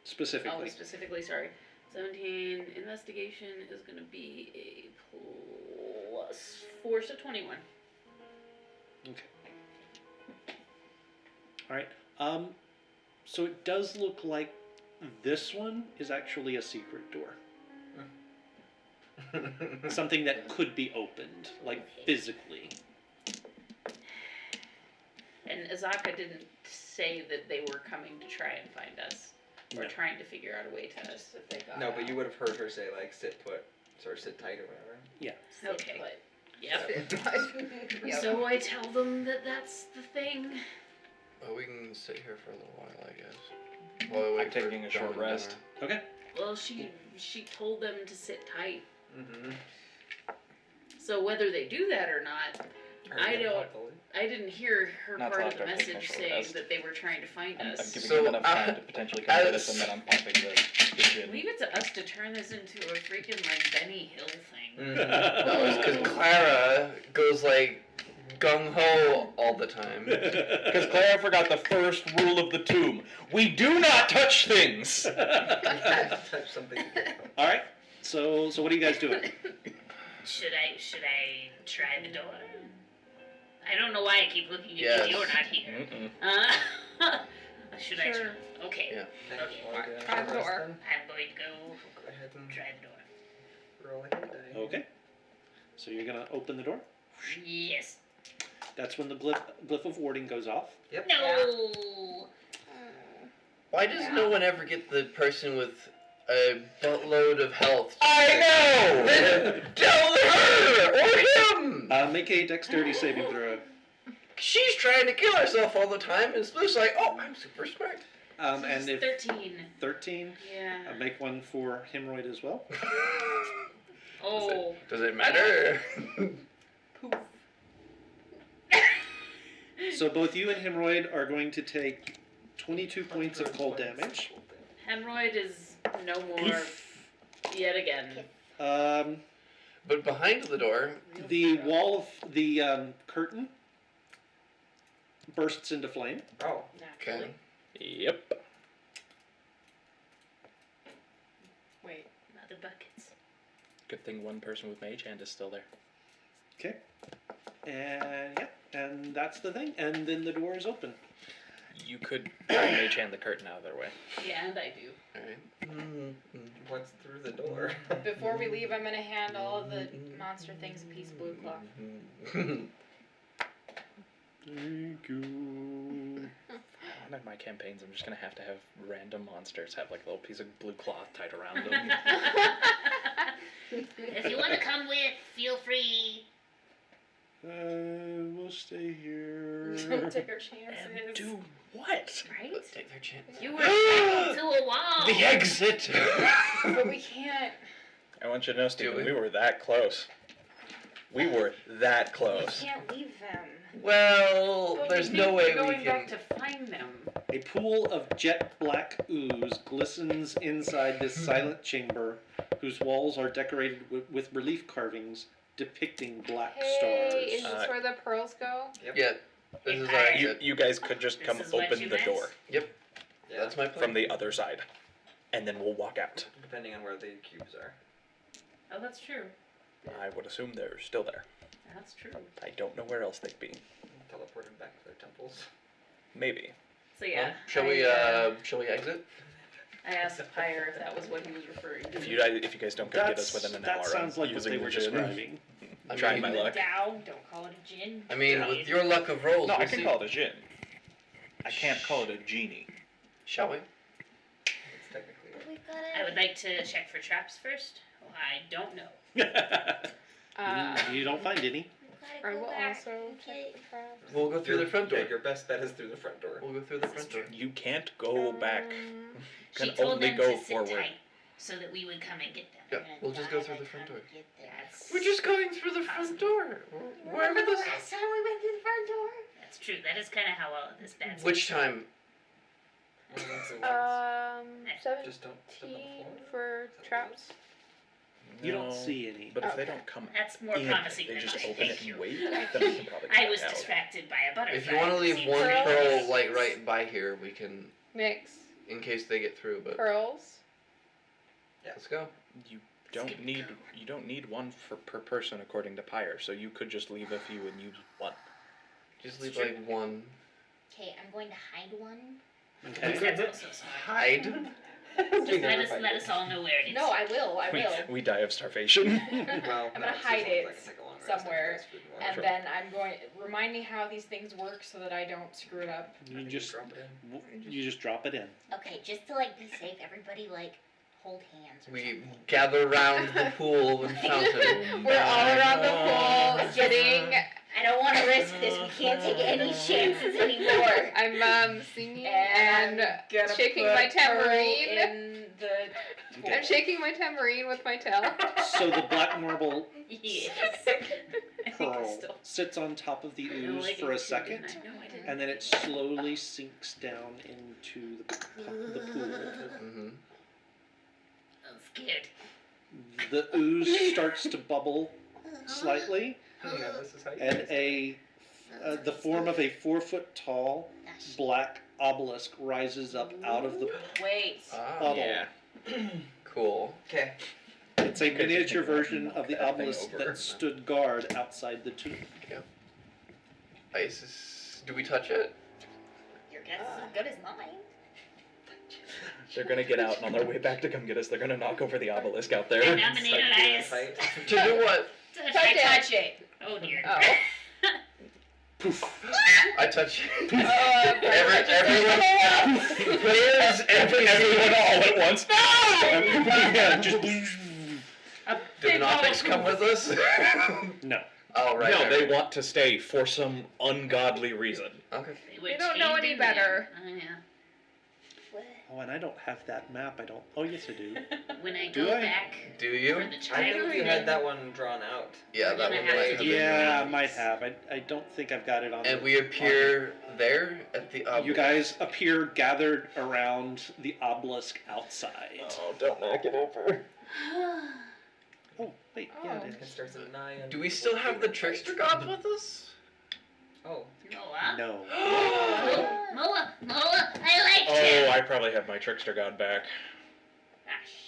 Specifically. Oh, specifically, sorry. 17. Investigation is going to be a +4, so 21. All right. So it does look like this one is actually a secret door. Something that could be opened, like physically. And Azaka didn't say that they were coming to try and find us. Or No. trying to figure out a way to us. If they got No, but out. you would have heard her say, like, sit put, or sit tight or whatever. Okay. Yep. Yep. So I tell them that that's the thing. Well, we can sit here for a little while, I guess. While we wait I'm taking for a short Dawn rest. Okay. Well, she told them to sit tight. Mm-hmm. So whether they do that or not, I didn't hear her Not part till of the after I've taken a message short saying rest. that they were trying to find I'm us. giving So, him enough time to potentially come to this, and then I'm pumping the gin. Leave it to us to turn this into a freaking like Benny Hill thing. Mm-hmm. That was because Clara goes like gung-ho all the time. Because Clara forgot the first rule of the tomb. We do not touch things! Touch something. All right. So what are you guys doing? Should I try the door? I don't know why I keep looking at Yes. you. You're not here. Should I Sure. try? Okay. Yeah. Okay. Try the door. I'm going to go Go ahead and try the door. roll a hit die. Okay. So you're gonna open the door. Yes. That's when the glyph of warding goes off. Yep. No. Why does no one ever get the person with a buttload of health? I know! Then tell her or him! Make a dexterity saving throw. She's trying to kill herself all the time, and Split's like, oh, I'm super smart. And if 13. 13, Yeah. make one for hemorrhoid as well. Oh. Does it matter? So both you and hemorrhoid are going to take 22 points of cold damage. Hemorrhoid is no more yet again. But behind the door, The wall of the curtain bursts into flame. Oh. Naturally. Yep. Wait. Mother buckets. Good thing one person with mage hand is still there. Okay. And and that's the thing. And then the door is open. You could mage hand the curtain out of their way. Yeah, and I do. alright. What's through the door? Before we leave, I'm gonna hand all of the monster things a piece of blue cloth. Thank you. One of my campaigns, I'm just gonna have random monsters have like a little piece of blue cloth tied around them. If you want to come with, feel free. We'll stay here. Don't take our chances. Do what? Right? Take their chance. You were shackled to a wall. The exit! But we can't. I want you to know, Stephen, we? we were that close. We were that We close. can't leave them. Well, But there's we no think way we're we going can. back to find them. A pool of jet black ooze glistens inside this silent chamber, whose walls are decorated with relief carvings depicting black Hey, is stars. this where the pearls go? Yeah, this is our Hey, exit. You guys could just This come is what open you the meant? door That's my plan. from the other side, and then we'll walk out. Depending on where the cubes are. Oh, that's true. I would assume they're still there. That's true. I don't know where else they'd be. Teleported back to their temples. Maybe. So yeah. Well, shall we exit? I asked Pyre if that was what he was referring to. If you guys don't go get us within an hour, that sounds like what using they the were gin. describing. I Trying mean, my luck. Dow, don't call it a gin. I mean, with your luck of rolls, No, I we'll can see. call it a gin. I can't call it a genie. Shall we? It's technically. We I would like to check for traps first. Well, I don't know. You don't find any. I will go back also and check get- the traps. We'll go through the front door. Yeah, your best bet is through the front door. We'll go through the front door. You can't go back. She Can told only them go to sit forward. tight so that we would come and get them. Yeah, we'll just go through the front door. That's, We're just going through the front door. Wherever Remember this. the last time we went through the front door? that's true. That is kind of how all of this bad stuff Which time? Just don't step on the 17 floor. for traps. You don't No, see any. But if they Okay. don't come That's more in, promising they than just mine. open it Thank and you. wait, then we can probably I check was out. distracted by a butterfly. If you want to that leave seemed one to pearl be like nice. right by here, we can, Mix. in case they get through. But Pearls. let's go. You don't need one per person according to Pyre, so you could just leave a few and use one. Just leave like one. Okay, I'm going to hide one. Okay. That's also smart. Hide. Just let us all know where it is. No, I will. I will. We die of starvation. Well, I'm gonna no, it's hide just it like take a long rest after somewhere, this food and water. And then I'm going. Remind me how these things work so that I don't screw it up. You just drop it in. you just drop it in. Okay, just to like be safe, everybody like hold hands. Or We something. gather round the pool and fountain. We're all around the pool getting. I don't want to risk this. We can't take any chances anymore. I'm singing And and gonna shaking put my pearl tambourine. in the. I'm shaking my tambourine with my tail. So the black marble Yes. I think I pearl still. sits on top of the No, ooze I for a didn't, second, didn't I? No, I didn't. and then it slowly sinks down into the pool. Mm-hmm. I'm scared. The ooze starts to bubble slightly, Yeah, this is how you and guys a the form of a 4-foot tall Gosh. black obelisk rises up out of the Wait. puddle. Yeah. Cool. Okay. It's a miniature version of the Knock that thing obelisk over. that stood guard outside the tomb. Isis. Do we touch it? Your guess is as good as mine. They're gonna get out, and on their way back to come get us, they're gonna knock over the obelisk out there. I nominated Ice. Fight. To do what? I Touch it. Oh dear. Oh. I touch it. Everyone, players, everyone all at once. Yeah, just Did Nothics come with us? no. Oh, right. No, they want to stay for some ungodly reason. Okay. They don't know any better. Oh yeah. Oh, and I don't have that map. I don't. Oh, yes, I do. When I Do go I? back Do for you? the I think child you had that one drawn out. Yeah, We're that gonna one have might to have do been. Yeah, I might have. I don't think I've got it on. And the- we appear there at the obelisk. You guys appear gathered around the obelisk outside. Oh, don't knock it over. Oh, wait, yeah, it It is. starts at 9. Do we still have the trickster gods with us? Oh. Moa. No. Moa, I like Oh, him. I probably have my trickster god back.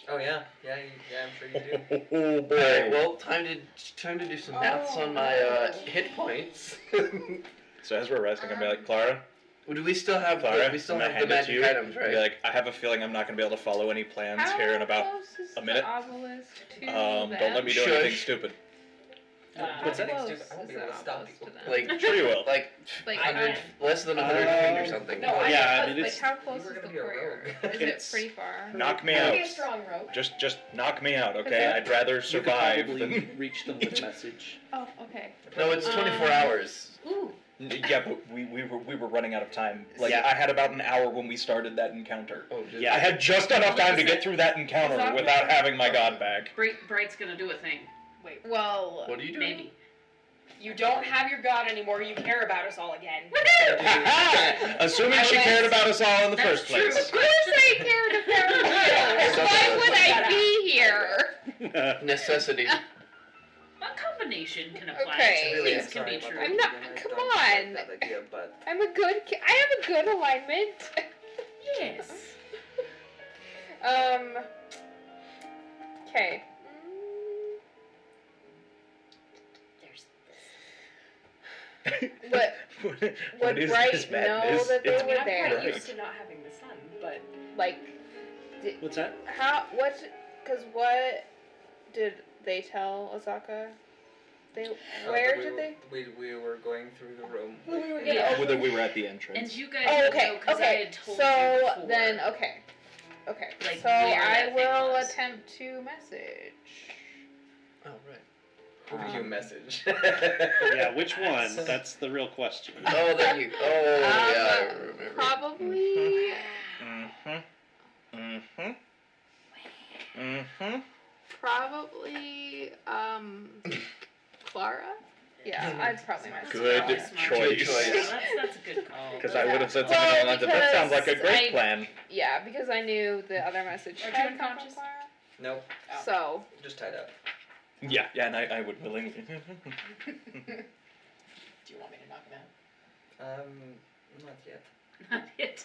Oh yeah. Yeah, I'm sure you do. Oh boy. Alright, well, time to do some maths on my hit points. So as we're resting, I'm be like, Clara, Do we still have Clara, we I'm still gonna have the hand it to magic you. items, Be right? like, I have a feeling I'm not gonna be able to follow any plans here in about. How close is a minute. The obelisk to Don't let me do Shush. anything stupid. What's that? How close I won't be is able the to stop obelisk people. to them? Like Sure you will. like Like, 100, less than 100 feet or something. No, I Yeah, know, I mean, like it's. how close You were is the gonna be a prayer? rogue. Is it It's- pretty far? Knock me I'll be a out. strong rope. Just knock me out, okay? Okay. I'd rather You could survive probably than. reach them with a message. Oh, okay. No, it's 24 hours. Ooh. Yeah, but we were running out of time. Like Yeah. I had about an hour when we started that encounter. Oh, just, Yeah. I had just enough time to get through that encounter Is that without right? having my god back. Bright's gonna do a thing. Wait, Well, What are you doing? Maybe. you don't have your god anymore. You care about us all again. Assuming she cared about us all in the That's first true. place. of course I cared about you. Why would I be here? Necessity. A combination can apply. Okay. To things can Sorry be about true. that. I'm not- I come don't like on. that idea, but I'm a good. I have a good alignment. Yes. Okay. There's What What would is Bright this know madness? that they It's were I'm kind there? of used to not having the sun, but Like, What's that? how? What? Because what did they tell Osaka? They where did they? We were going through the room. Yeah. Whether we were at the entrance. And you guys Oh, would okay. know 'cause I Okay. had told So you before. then, okay. Like, So where I that thing will was. attempt to message. Oh, right. Who do you message? Yeah, which one? That's the real question. Oh, there you. Oh, yeah, I remember. Probably. Probably. Clara. Yeah, I'd probably message. Good Clara. choice. Yeah, that's a good call. Because I would have said something Well, along the lines of, that sounds like a because great I- plan. Yeah, because I knew the other message. Are you had come from unconscious? Clara. Nope, So just tied up. Yeah, and I would willingly. do you want me to knock him out? Not yet. Not it.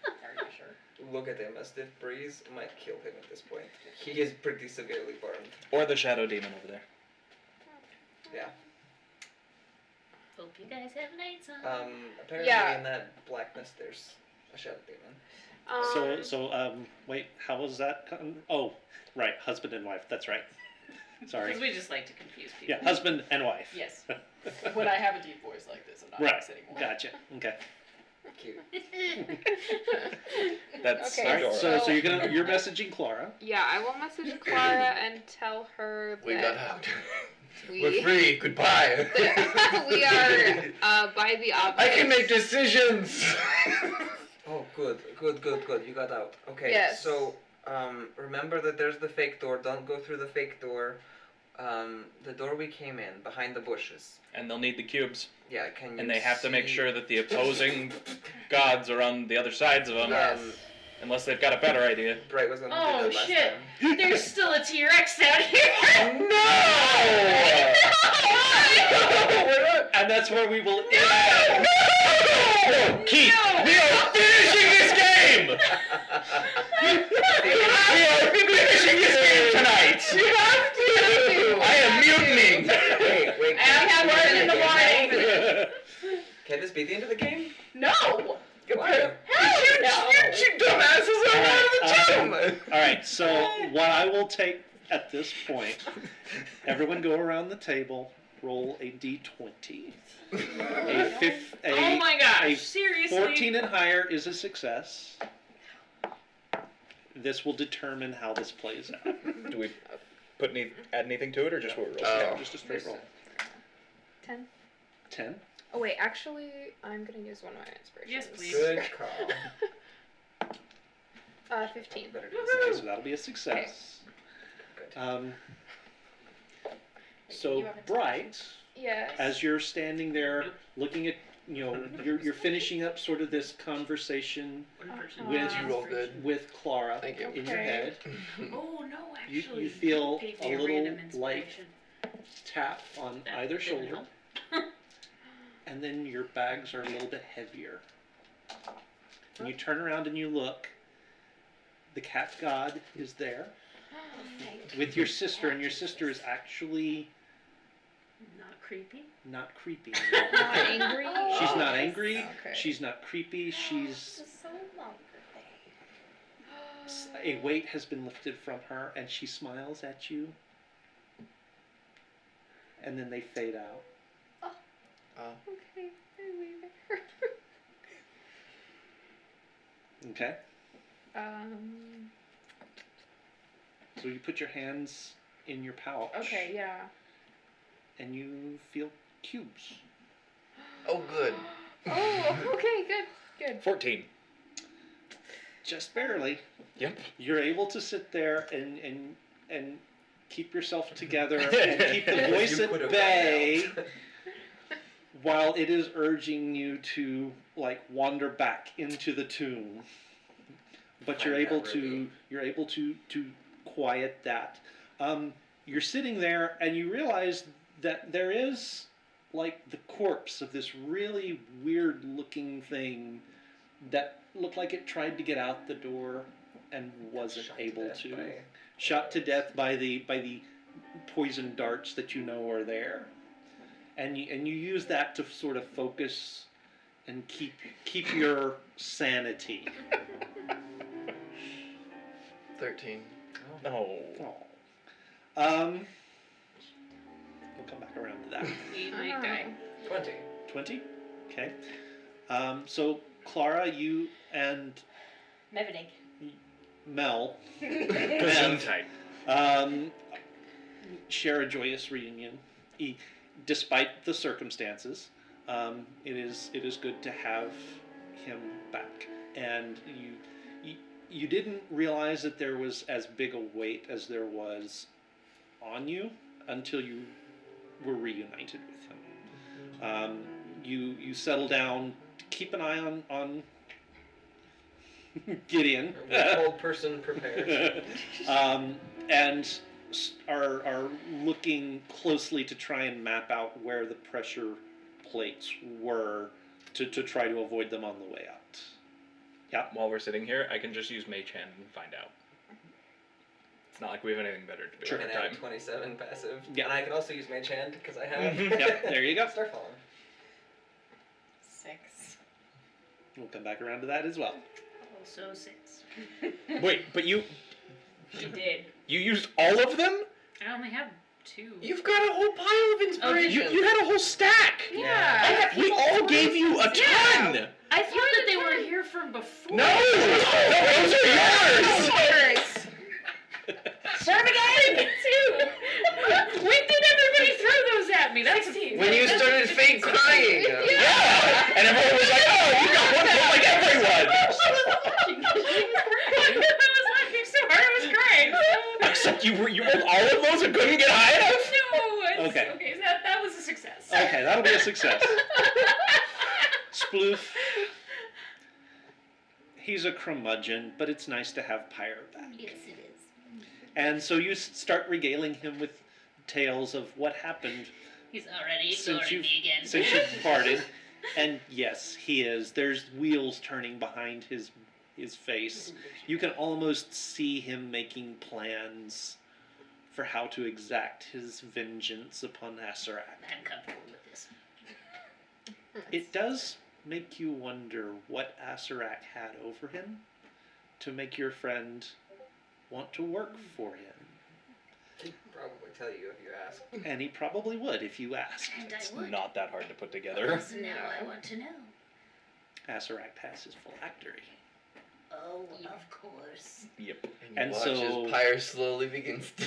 Are you sure? Look at him. A stiff breeze might kill him at this point. He is pretty severely burned. Or the shadow demon over there. Yeah. Hope you guys have nights on. Apparently Yeah. in that blackness there's a shadow demon. Wait, how was that? Oh, right, husband and wife. That's right. Sorry. Because we just like to confuse people. Yeah, husband and wife. Yes. When I have a deep voice like this, I'm not Right. nice anymore. Gotcha. Okay. Cute. That's Okay, All right. adorable. So you're messaging Clara. yeah, I will message Clara and tell her We got that out. we We're free. Goodbye. we are by the obelisk. I can make decisions. Oh, good. You got out. Okay. Yes. So, remember that there's the fake door. Don't go through the fake door. The door we came in, behind the bushes. And they'll need the cubes. Yeah, can you And they have to make see- sure that the opposing gods are on the other sides of them. Yes. Unless they've got a better idea. Bright was gonna Oh, do that last shit. time. There's still a T-Rex out here. No! that's where we will end. No! Keith, we are finishing this game! We are finishing this game tonight! You have to! I am mutinying! Wait. I have work in the morning. Can this be the end of the game? No! Why? You dumbasses are out of the tomb! Alright, so what I will take at this point, everyone go around the table, roll a d20. Oh my gosh, seriously? 14 and higher is a success. This will determine how this plays out. Do we add anything to it, or just what we roll? Yeah, just a straight roll. 10. 10. Oh wait, actually, I'm gonna use one of my inspirations. Yes, please. Good call. 15. Okay, so that'll be a success. Good. So Bright, Yes. as you're standing there looking at, you're finishing up sort of this conversation One person. with You roll good. with Clara Thank you. in your Okay. head. Oh no, You actually. feel gave a me little random like inspiration. tap on That either didn't shoulder, help. and then your bags are a little bit heavier. And you turn around and you look. The cat god is there with your sister, and your sister is actually Not creepy. not creepy. Not angry. She's not angry. Okay. She's not creepy. She's So longer a weight has been lifted from her, and she smiles at you. And then they fade out. Okay, I leave it. Okay. So you put your hands in your pouch. Okay, yeah. And you feel cubes. Oh, good. Oh, okay, good. 14. Just barely. Yep. You're able to sit there and keep yourself together and keep the voice You at could have bay gotten out. while it is urging you to wander back into the tomb. But you're Find able that to ruby. quiet that. You're sitting there and you realize that there is the corpse of this really weird looking thing that looked like it tried to get out the door and wasn't Shot to able death to. by- Shot to death by the poison darts that you know are there. And you use that to sort of focus and keep your sanity. 13. No. Oh. We'll come back around to that. He might die. 20. 20? Okay. So Clara, you and Mevenig. Mel Gesundheit. share a joyous reunion, despite the circumstances. It is good to have him back, and you didn't realize that there was as big a weight as there was on you until you were reunited with him. You settle down, keep an eye on Gideon. Old person prepared. And are looking closely to try and map out where the pressure plates were to try to avoid them on the way out. Yeah. While we're sitting here, I can just use Mage Hand and find out. It's not like we have anything better to do Sure. at And the I time. have 27 passive. Yeah. And I can also use Mage Hand because I have Yep, there you go. Starfallen. 6. We'll come back around to that as well. Also 6. Wait, but you He did. used all of them? I only have 2. You've got a whole pile of inspiration. You had a whole stack. Yeah. We all gave you a ton. I thought that they were here from before. No, those are yours. Serve again! Two! When did everybody throw those at me? That's When you started fake crying. Yeah. And everyone was like, "Oh, you got one point like everyone." I was laughing so hard I was crying. Except you rolled all of those and couldn't get high enough. No. Okay. Okay, so that was a success. Okay, that'll be a success. Sploof. He's a curmudgeon, but it's nice to have Pyre back. Yes, it is. And so you start regaling him with tales of what happened He's already Since ignoring you've- me again. since you've parted, and yes, he is. There's wheels turning behind his face. You can almost see him making plans for how to exact his vengeance upon Asarak. I'm comfortable with this. It does make you wonder what Asarak had over him to make your friend want to work for him. He'd probably tell you if you ask. And he probably would if you asked. And It's I would. not that hard to put together. So now I want to know. Asarak passes phylactery. Oh, of course. Yep. And watch so- as Pyre slowly begins to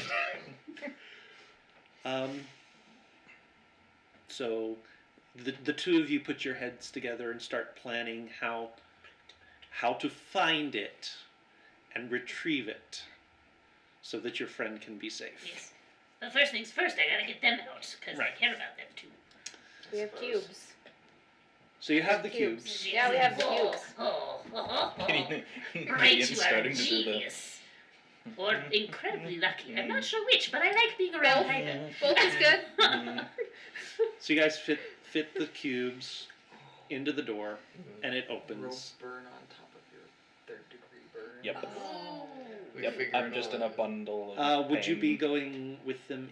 So the two of you put your heads together and start planning how to find it and retrieve it so that your friend can be safe. Yes. But first things first, I gotta get them out, because Right. I care about them too. We have cubes. So you have the cubes. Yeah, we have the cubes. Right, Ingredients you are starting to do the. genius. Or incredibly lucky. I'm not sure which, but I like being around either. Both is good. So you guys fit the cubes into the door, and it Rope opens. burn on top of your third-degree burn. Yep. We Yep. figure I'm it just all in a out. bundle of Would you be pain. going with them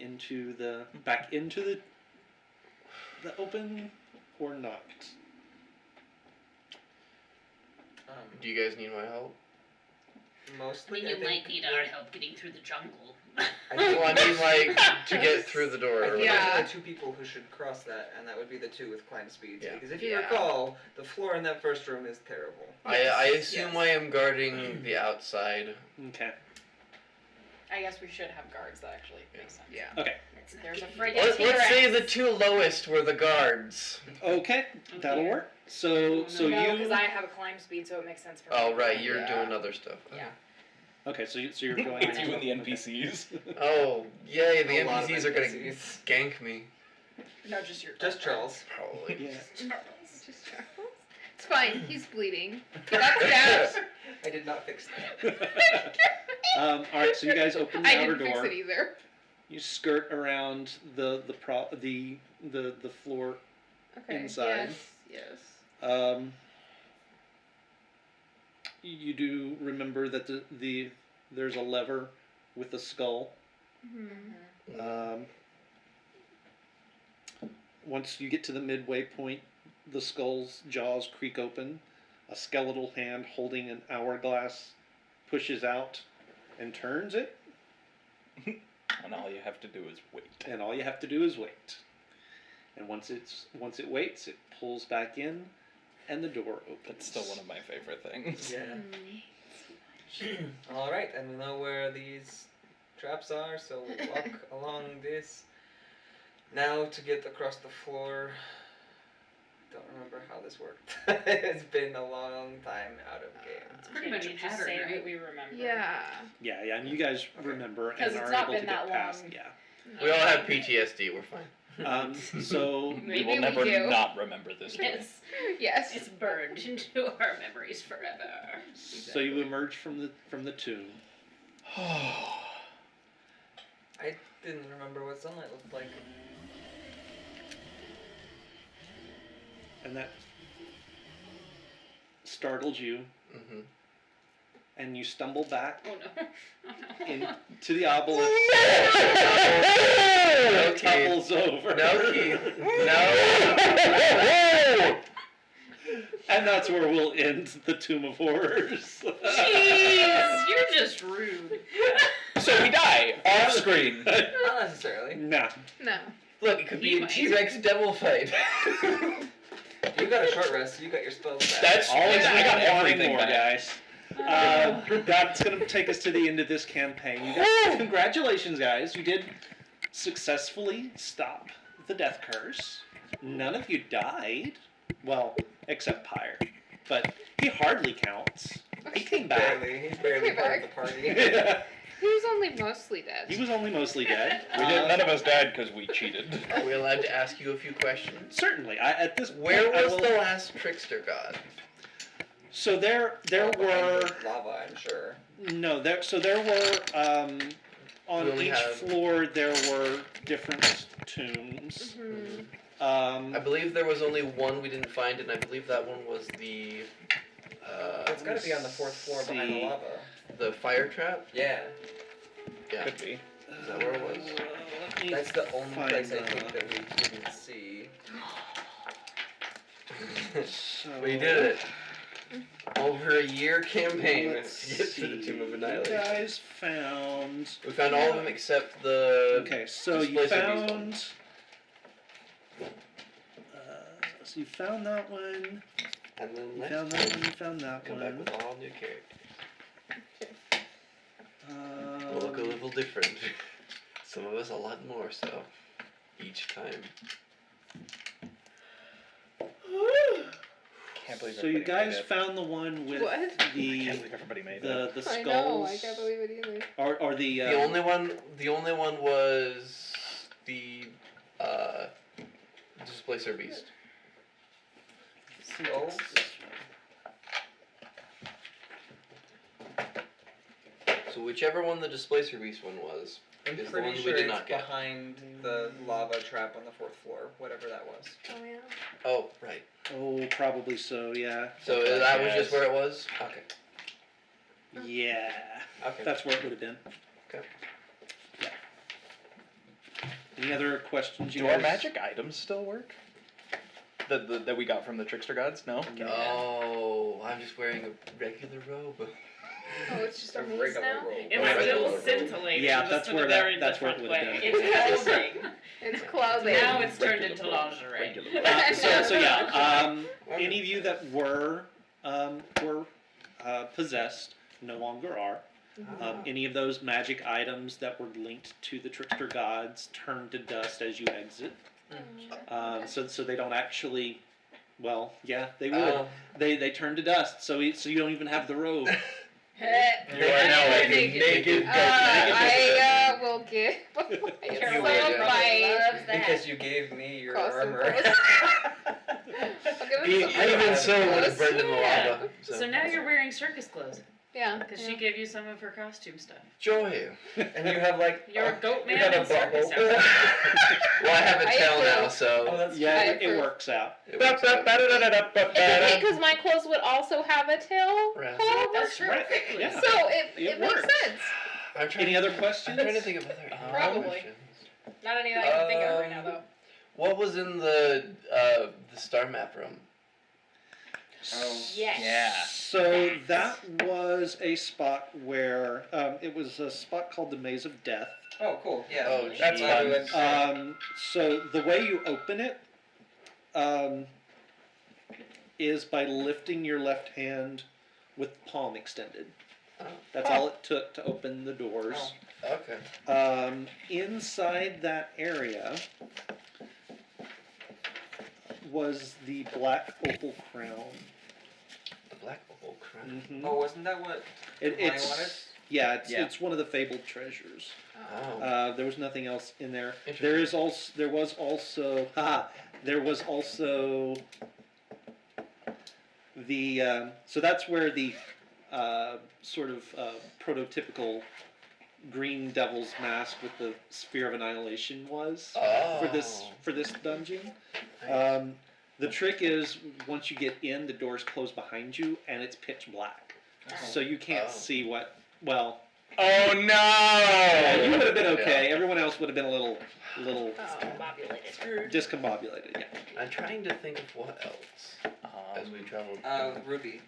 back into the open, or not? Do you guys need my help? I Mostly, mean, you think might need our help getting through the jungle. I Well, I mean, like, to get through the door. I or think whatever. Yeah. there are two people who should cross that, and that would be the two with climb speeds. Yeah. Because if you Yeah. recall, the floor in that first room is terrible. I assume Yes. I am guarding the outside. Okay. I guess we should have guards. That actually makes sense. Yeah. Let's not There's get a you frigate down. Let's say T-Rex. the two lowest were the guards. Okay, that'll work. So No, you. because I have a climb speed, so it makes sense for me. Oh, right, you're Yeah. doing other stuff. Yeah. Okay, so you're going. It's you and the NPCs. Oh, yay, the A lot of NPCs are gonna NPCs. gank me. No, just your. Just Charles. Probably. Yeah. Just Charles. It's fine. He's bleeding. That's down. I did not fix that. All right, so you guys open the I outer didn't fix door. it either. You skirt around the floor. Okay. Inside. Yes. You do remember that there's a lever with a skull. Mm-hmm. Once you get to the midway point, the skull's jaws creak open. A skeletal hand holding an hourglass pushes out and turns it, And all you have to do is wait. and all you have to do is wait. And once it waits, it pulls back in, and the door opens. That's still one of my favorite things. Yeah. All right, and we know where these traps are, so we walk along this. Now to get across the floor. Don't remember how this worked. It's been a long time out of game. It's pretty much a Just pattern, say right? what we remember. Yeah. Yeah, and you guys remember and 'Cause are it's not able to been get that past. long. Yeah. We all have PTSD, we're fine. So We Maybe will we never do. not remember this one. Yes. Yes. It's burned into our memories forever. So you emerge from the tomb. I didn't remember what sunlight looked like. And that startled you, Mm-hmm. and you stumble back Oh no. Oh no. into the obelisk. No, It topples over. No, Keith. No. And that's where we'll end the Tomb of Horrors. Jeez, you're just rude. So we die off screen. Not necessarily. Nah. No. Look, it could be You a might. T-Rex devil fight. You got a short rest, so you got your spells back. That's Always I got wanting everything more, back. guys. That's going to take us to the end of this campaign. You guys, congratulations, guys. You did successfully stop the death curse. None of you died. Well, except Pyre. But he hardly counts. He came back. Barely. He's barely Came part of back. the party. He was only mostly dead. He was only mostly dead. None of us died because we cheated. Are we allowed to ask you a few questions? Certainly. At this Where point, I was will- the last trickster god? So there Behind were the lava, I'm sure. no there. So there were on We only each have- floor there were different tombs. I believe there was only one we didn't find, and I believe that one was the. It's got to be on the 4th floor behind the lava. The fire trap? Yeah. Yeah. Could be. Is that where it was? That's the only find place I the- think that we didn't see. So, We did it. Over a year campaign Let's to get to the see. Tomb of You Annihilation. guys found. We found all of them except the. Okay, so you Displacer beast found. So you found that one. And then You next found that one. You found that come back one. with all new characters. We'll look a little different. Some of us a lot more so. Each time. Can't believe So you everybody guys made it. found the one with What? I the can't believe everybody made it. the I skulls. know. I can't believe it either. Or the. The only one was the Displacer Beast. Skulls? So whichever one the Displacer Beast one was I'm is the pretty one sure we did it's not get. behind the lava trap on the 4th floor, whatever that was. Oh yeah. Oh, right. Oh, probably so. Yeah. So that was just where it was? Okay. Yeah. Okay. That's where it would have been. Okay. Yeah. Any other questions? You Do our guys? magic items still work? That we got from the trickster gods? No. Oh, I'm just wearing a regular robe. Oh, it's just a A mace regular now. roll. It's Oh, still regular. scintillating. Yeah, just that's in a where very that's where it different would've way. been. It's clothing. It's clothing. Now it's turned into lingerie. So yeah. Any of you that were possessed no longer are. Any of those magic items that were linked to the trickster gods turn to dust as you exit. So they don't actually. Well, yeah, they would. Oh. They turn to dust. So you don't even have the robe. You are now a naked I will give You would, my Loves that. Because you gave me your costume armor. clothes. I'll give him some Even so, it would have burned in the Yeah. lava. So now you're wearing circus clothes Yeah. because she gave you some of her costume stuff. Joy. And you have like. You're a goat you man have in a circus bubble. outfit. Well, I have a I tail now, approve. so. Oh, that's Yeah, I it approve. works out. it works out. It's okay because my clothes would also have a tail. Right. hole. That's true. Right. Yeah. So It it makes works. sense. I'm trying, Any other I'm questions? trying to think of other Probably. questions. Not anything I can think of right now, though. What was in the star map room? Yes. Yeah. So that was a spot where it was a spot called the Maze of Death. Oh, cool. Yeah. Oh, That's geez. fun. So the way you open it is by lifting your left hand with the palm extended. Oh. That's all it took to open the doors. Okay. Inside that area was the black opal crown. The black opal crown. Mhm. Oh, wasn't that what It, Hermione it's wanted? yeah, it's Yeah. it's one of the fabled treasures. Oh. There was nothing else in there. Interesting. There was also the so that's where the sort of prototypical green devil's mask with the spear of annihilation was Oh. for this dungeon. Nice. The trick is once you get in, the doors close behind you and it's pitch black, so you can't Oh. see what. Well, Oh you no! would have been okay. Everyone else would have been a little Discombobulated. discombobulated. Yeah. I'm trying to think of what else as we traveled. Ruby.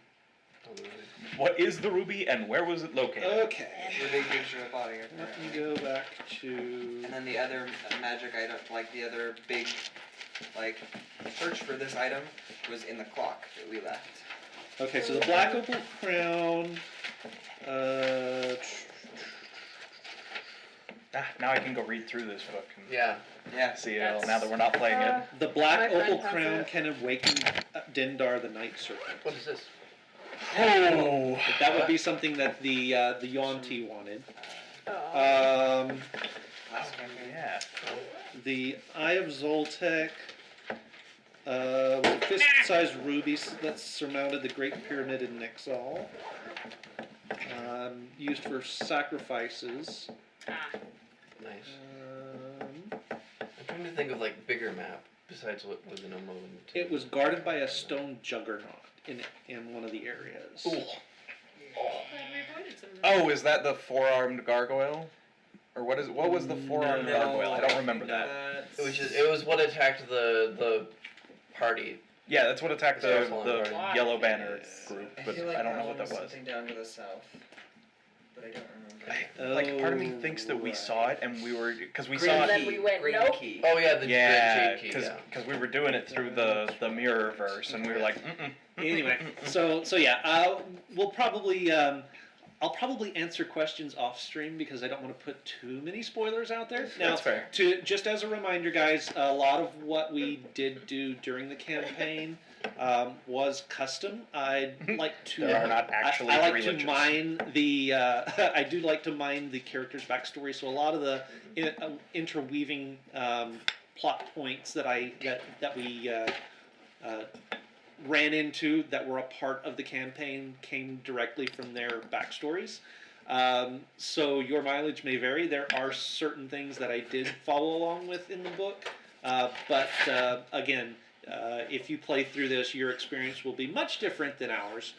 Oh, really? What is the ruby and where was it located? Okay. Ruby gives you a body. Let me go back to. And then the other magic item, like the other big, like, search for this item was in the clock that we left. Okay, so the black opal crown. Now I can go read through this book and Yeah. Yeah. see it. Now that we're not playing it. The black My friend opal has crown it. can awaken Dindar the Night Serpent. What is this? Oh. That would be something that the Yuan-Ti wanted. Oh. Yeah. The Eye of Zoltek was a fist-sized ruby that surmounted the Great Pyramid in Nexal. Used for sacrifices. Nice. Um, I'm trying to think of like bigger map besides what was in a moment. It was guarded by a stone juggernaut in one of the areas. Ooh. Oh, is that the four-armed gargoyle? Or what was the four-armed gargoyle? I don't remember that. It was what attacked the party. Yeah, that's what attacked the Sorry. Yellow Banner group, I but feel like I don't know what was that was. something down to the south, but I don't remember. Like, part of me thinks that we saw it, and we were, because we Green saw And it. then we went, Green nope. key. Oh yeah, the Yeah, red key. Yeah. because we were doing it through the mirror verse, and we were like, Anyway, so yeah, we'll probably I'll probably answer questions off stream because I don't want to put too many spoilers out there. Now, That's fair. Just as a reminder, guys, a lot of what we did do during the campaign was custom. I'd like to. There are not actually I like three to liches. mine the. I do like to mine the characters' backstory. So a lot of the interweaving plot points that we ran into that were a part of the campaign came directly from their backstories. So your mileage may vary. There are certain things that I did follow along with in the book, but again, if you play through this, your experience will be much different than ours.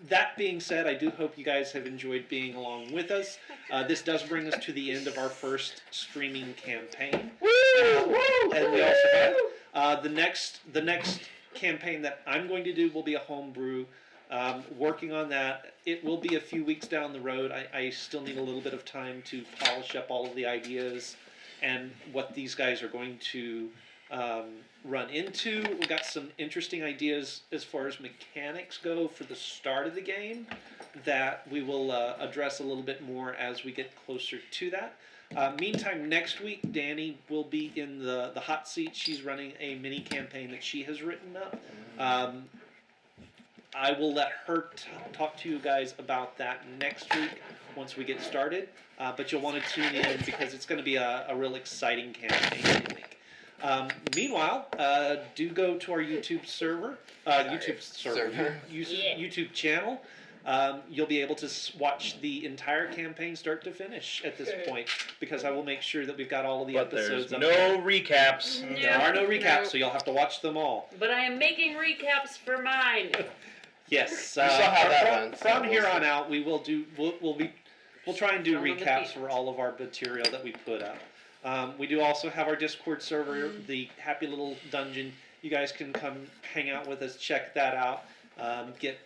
That being said, I do hope you guys have enjoyed being along with us. This does bring us to the end of our first streaming campaign. And we also have the next campaign that I'm going to do will be a homebrew. Working on that. It will be a few weeks down the road. I still need a little bit of time to polish up all of the ideas and what these guys are going to run into. We've got some interesting ideas as far as mechanics go for the start of the game that we will address a little bit more as we get closer to that. Meantime, next week, Danny will be in the hot seat. She's running a mini campaign that she has written up. I will let her talk to you guys about that next week once we get started. But you'll want to tune in because it's going to be a real exciting campaign, I think. Meanwhile, do go to our YouTube server, YouTube channel. You'll be able to watch the entire campaign start to finish at this point because I will make sure that we've got all of the episodes. There's no recaps. There are no recaps, so you'll have to watch them all. But I am making recaps for mine. Yes. saw how that went, so From we'll here see. on out, we'll try and do Show 'em the recaps feet. for all of our material that we put up. We do also have our Discord server, the Happy Little Dungeon. You guys can come hang out with us, check that out, get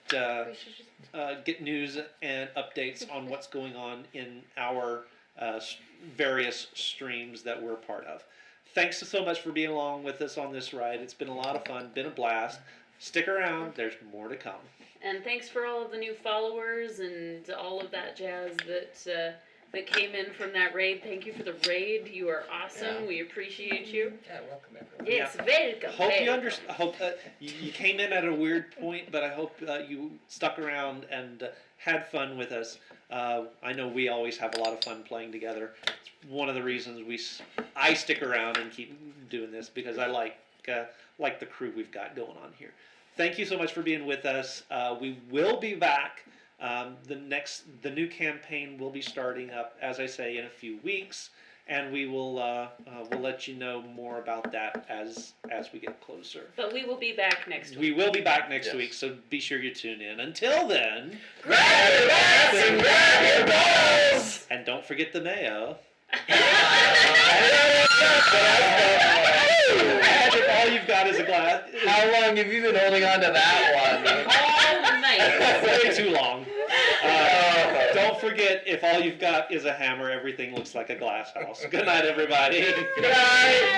news and updates on what's going on in our various streams that we're part of. Thanks so much for being along with us on this ride. It's been a lot of fun, been a blast. Stick around, there's more to come. And thanks for all of the new followers and all of that jazz that came in from that raid. Thank you for the raid. You are awesome. Yeah. We appreciate you. Yeah, welcome everyone. Yes, welcome. Hope you welcome. understand. Hope you came in at a weird point, but I hope you stuck around and had fun with us. I know we always have a lot of fun playing together. It's one of the reasons I stick around and keep doing this because I like the crew we've got going on here. Thank you so much for being with us. We will be back. The new campaign will be starting up, as I say, in a few weeks, and we will we'll let you know more about that as we get closer. But we will be back next week. We will be back next Yes. week, so be sure you tune in. Until then, Grab your bats and grab your balls! and don't forget the mayo. And if all you've got is a glass, How long have you been holding on to that one? All night. way too long. Don't forget, if all you've got is a hammer, everything looks like a glass house. Good night, everybody. Good night!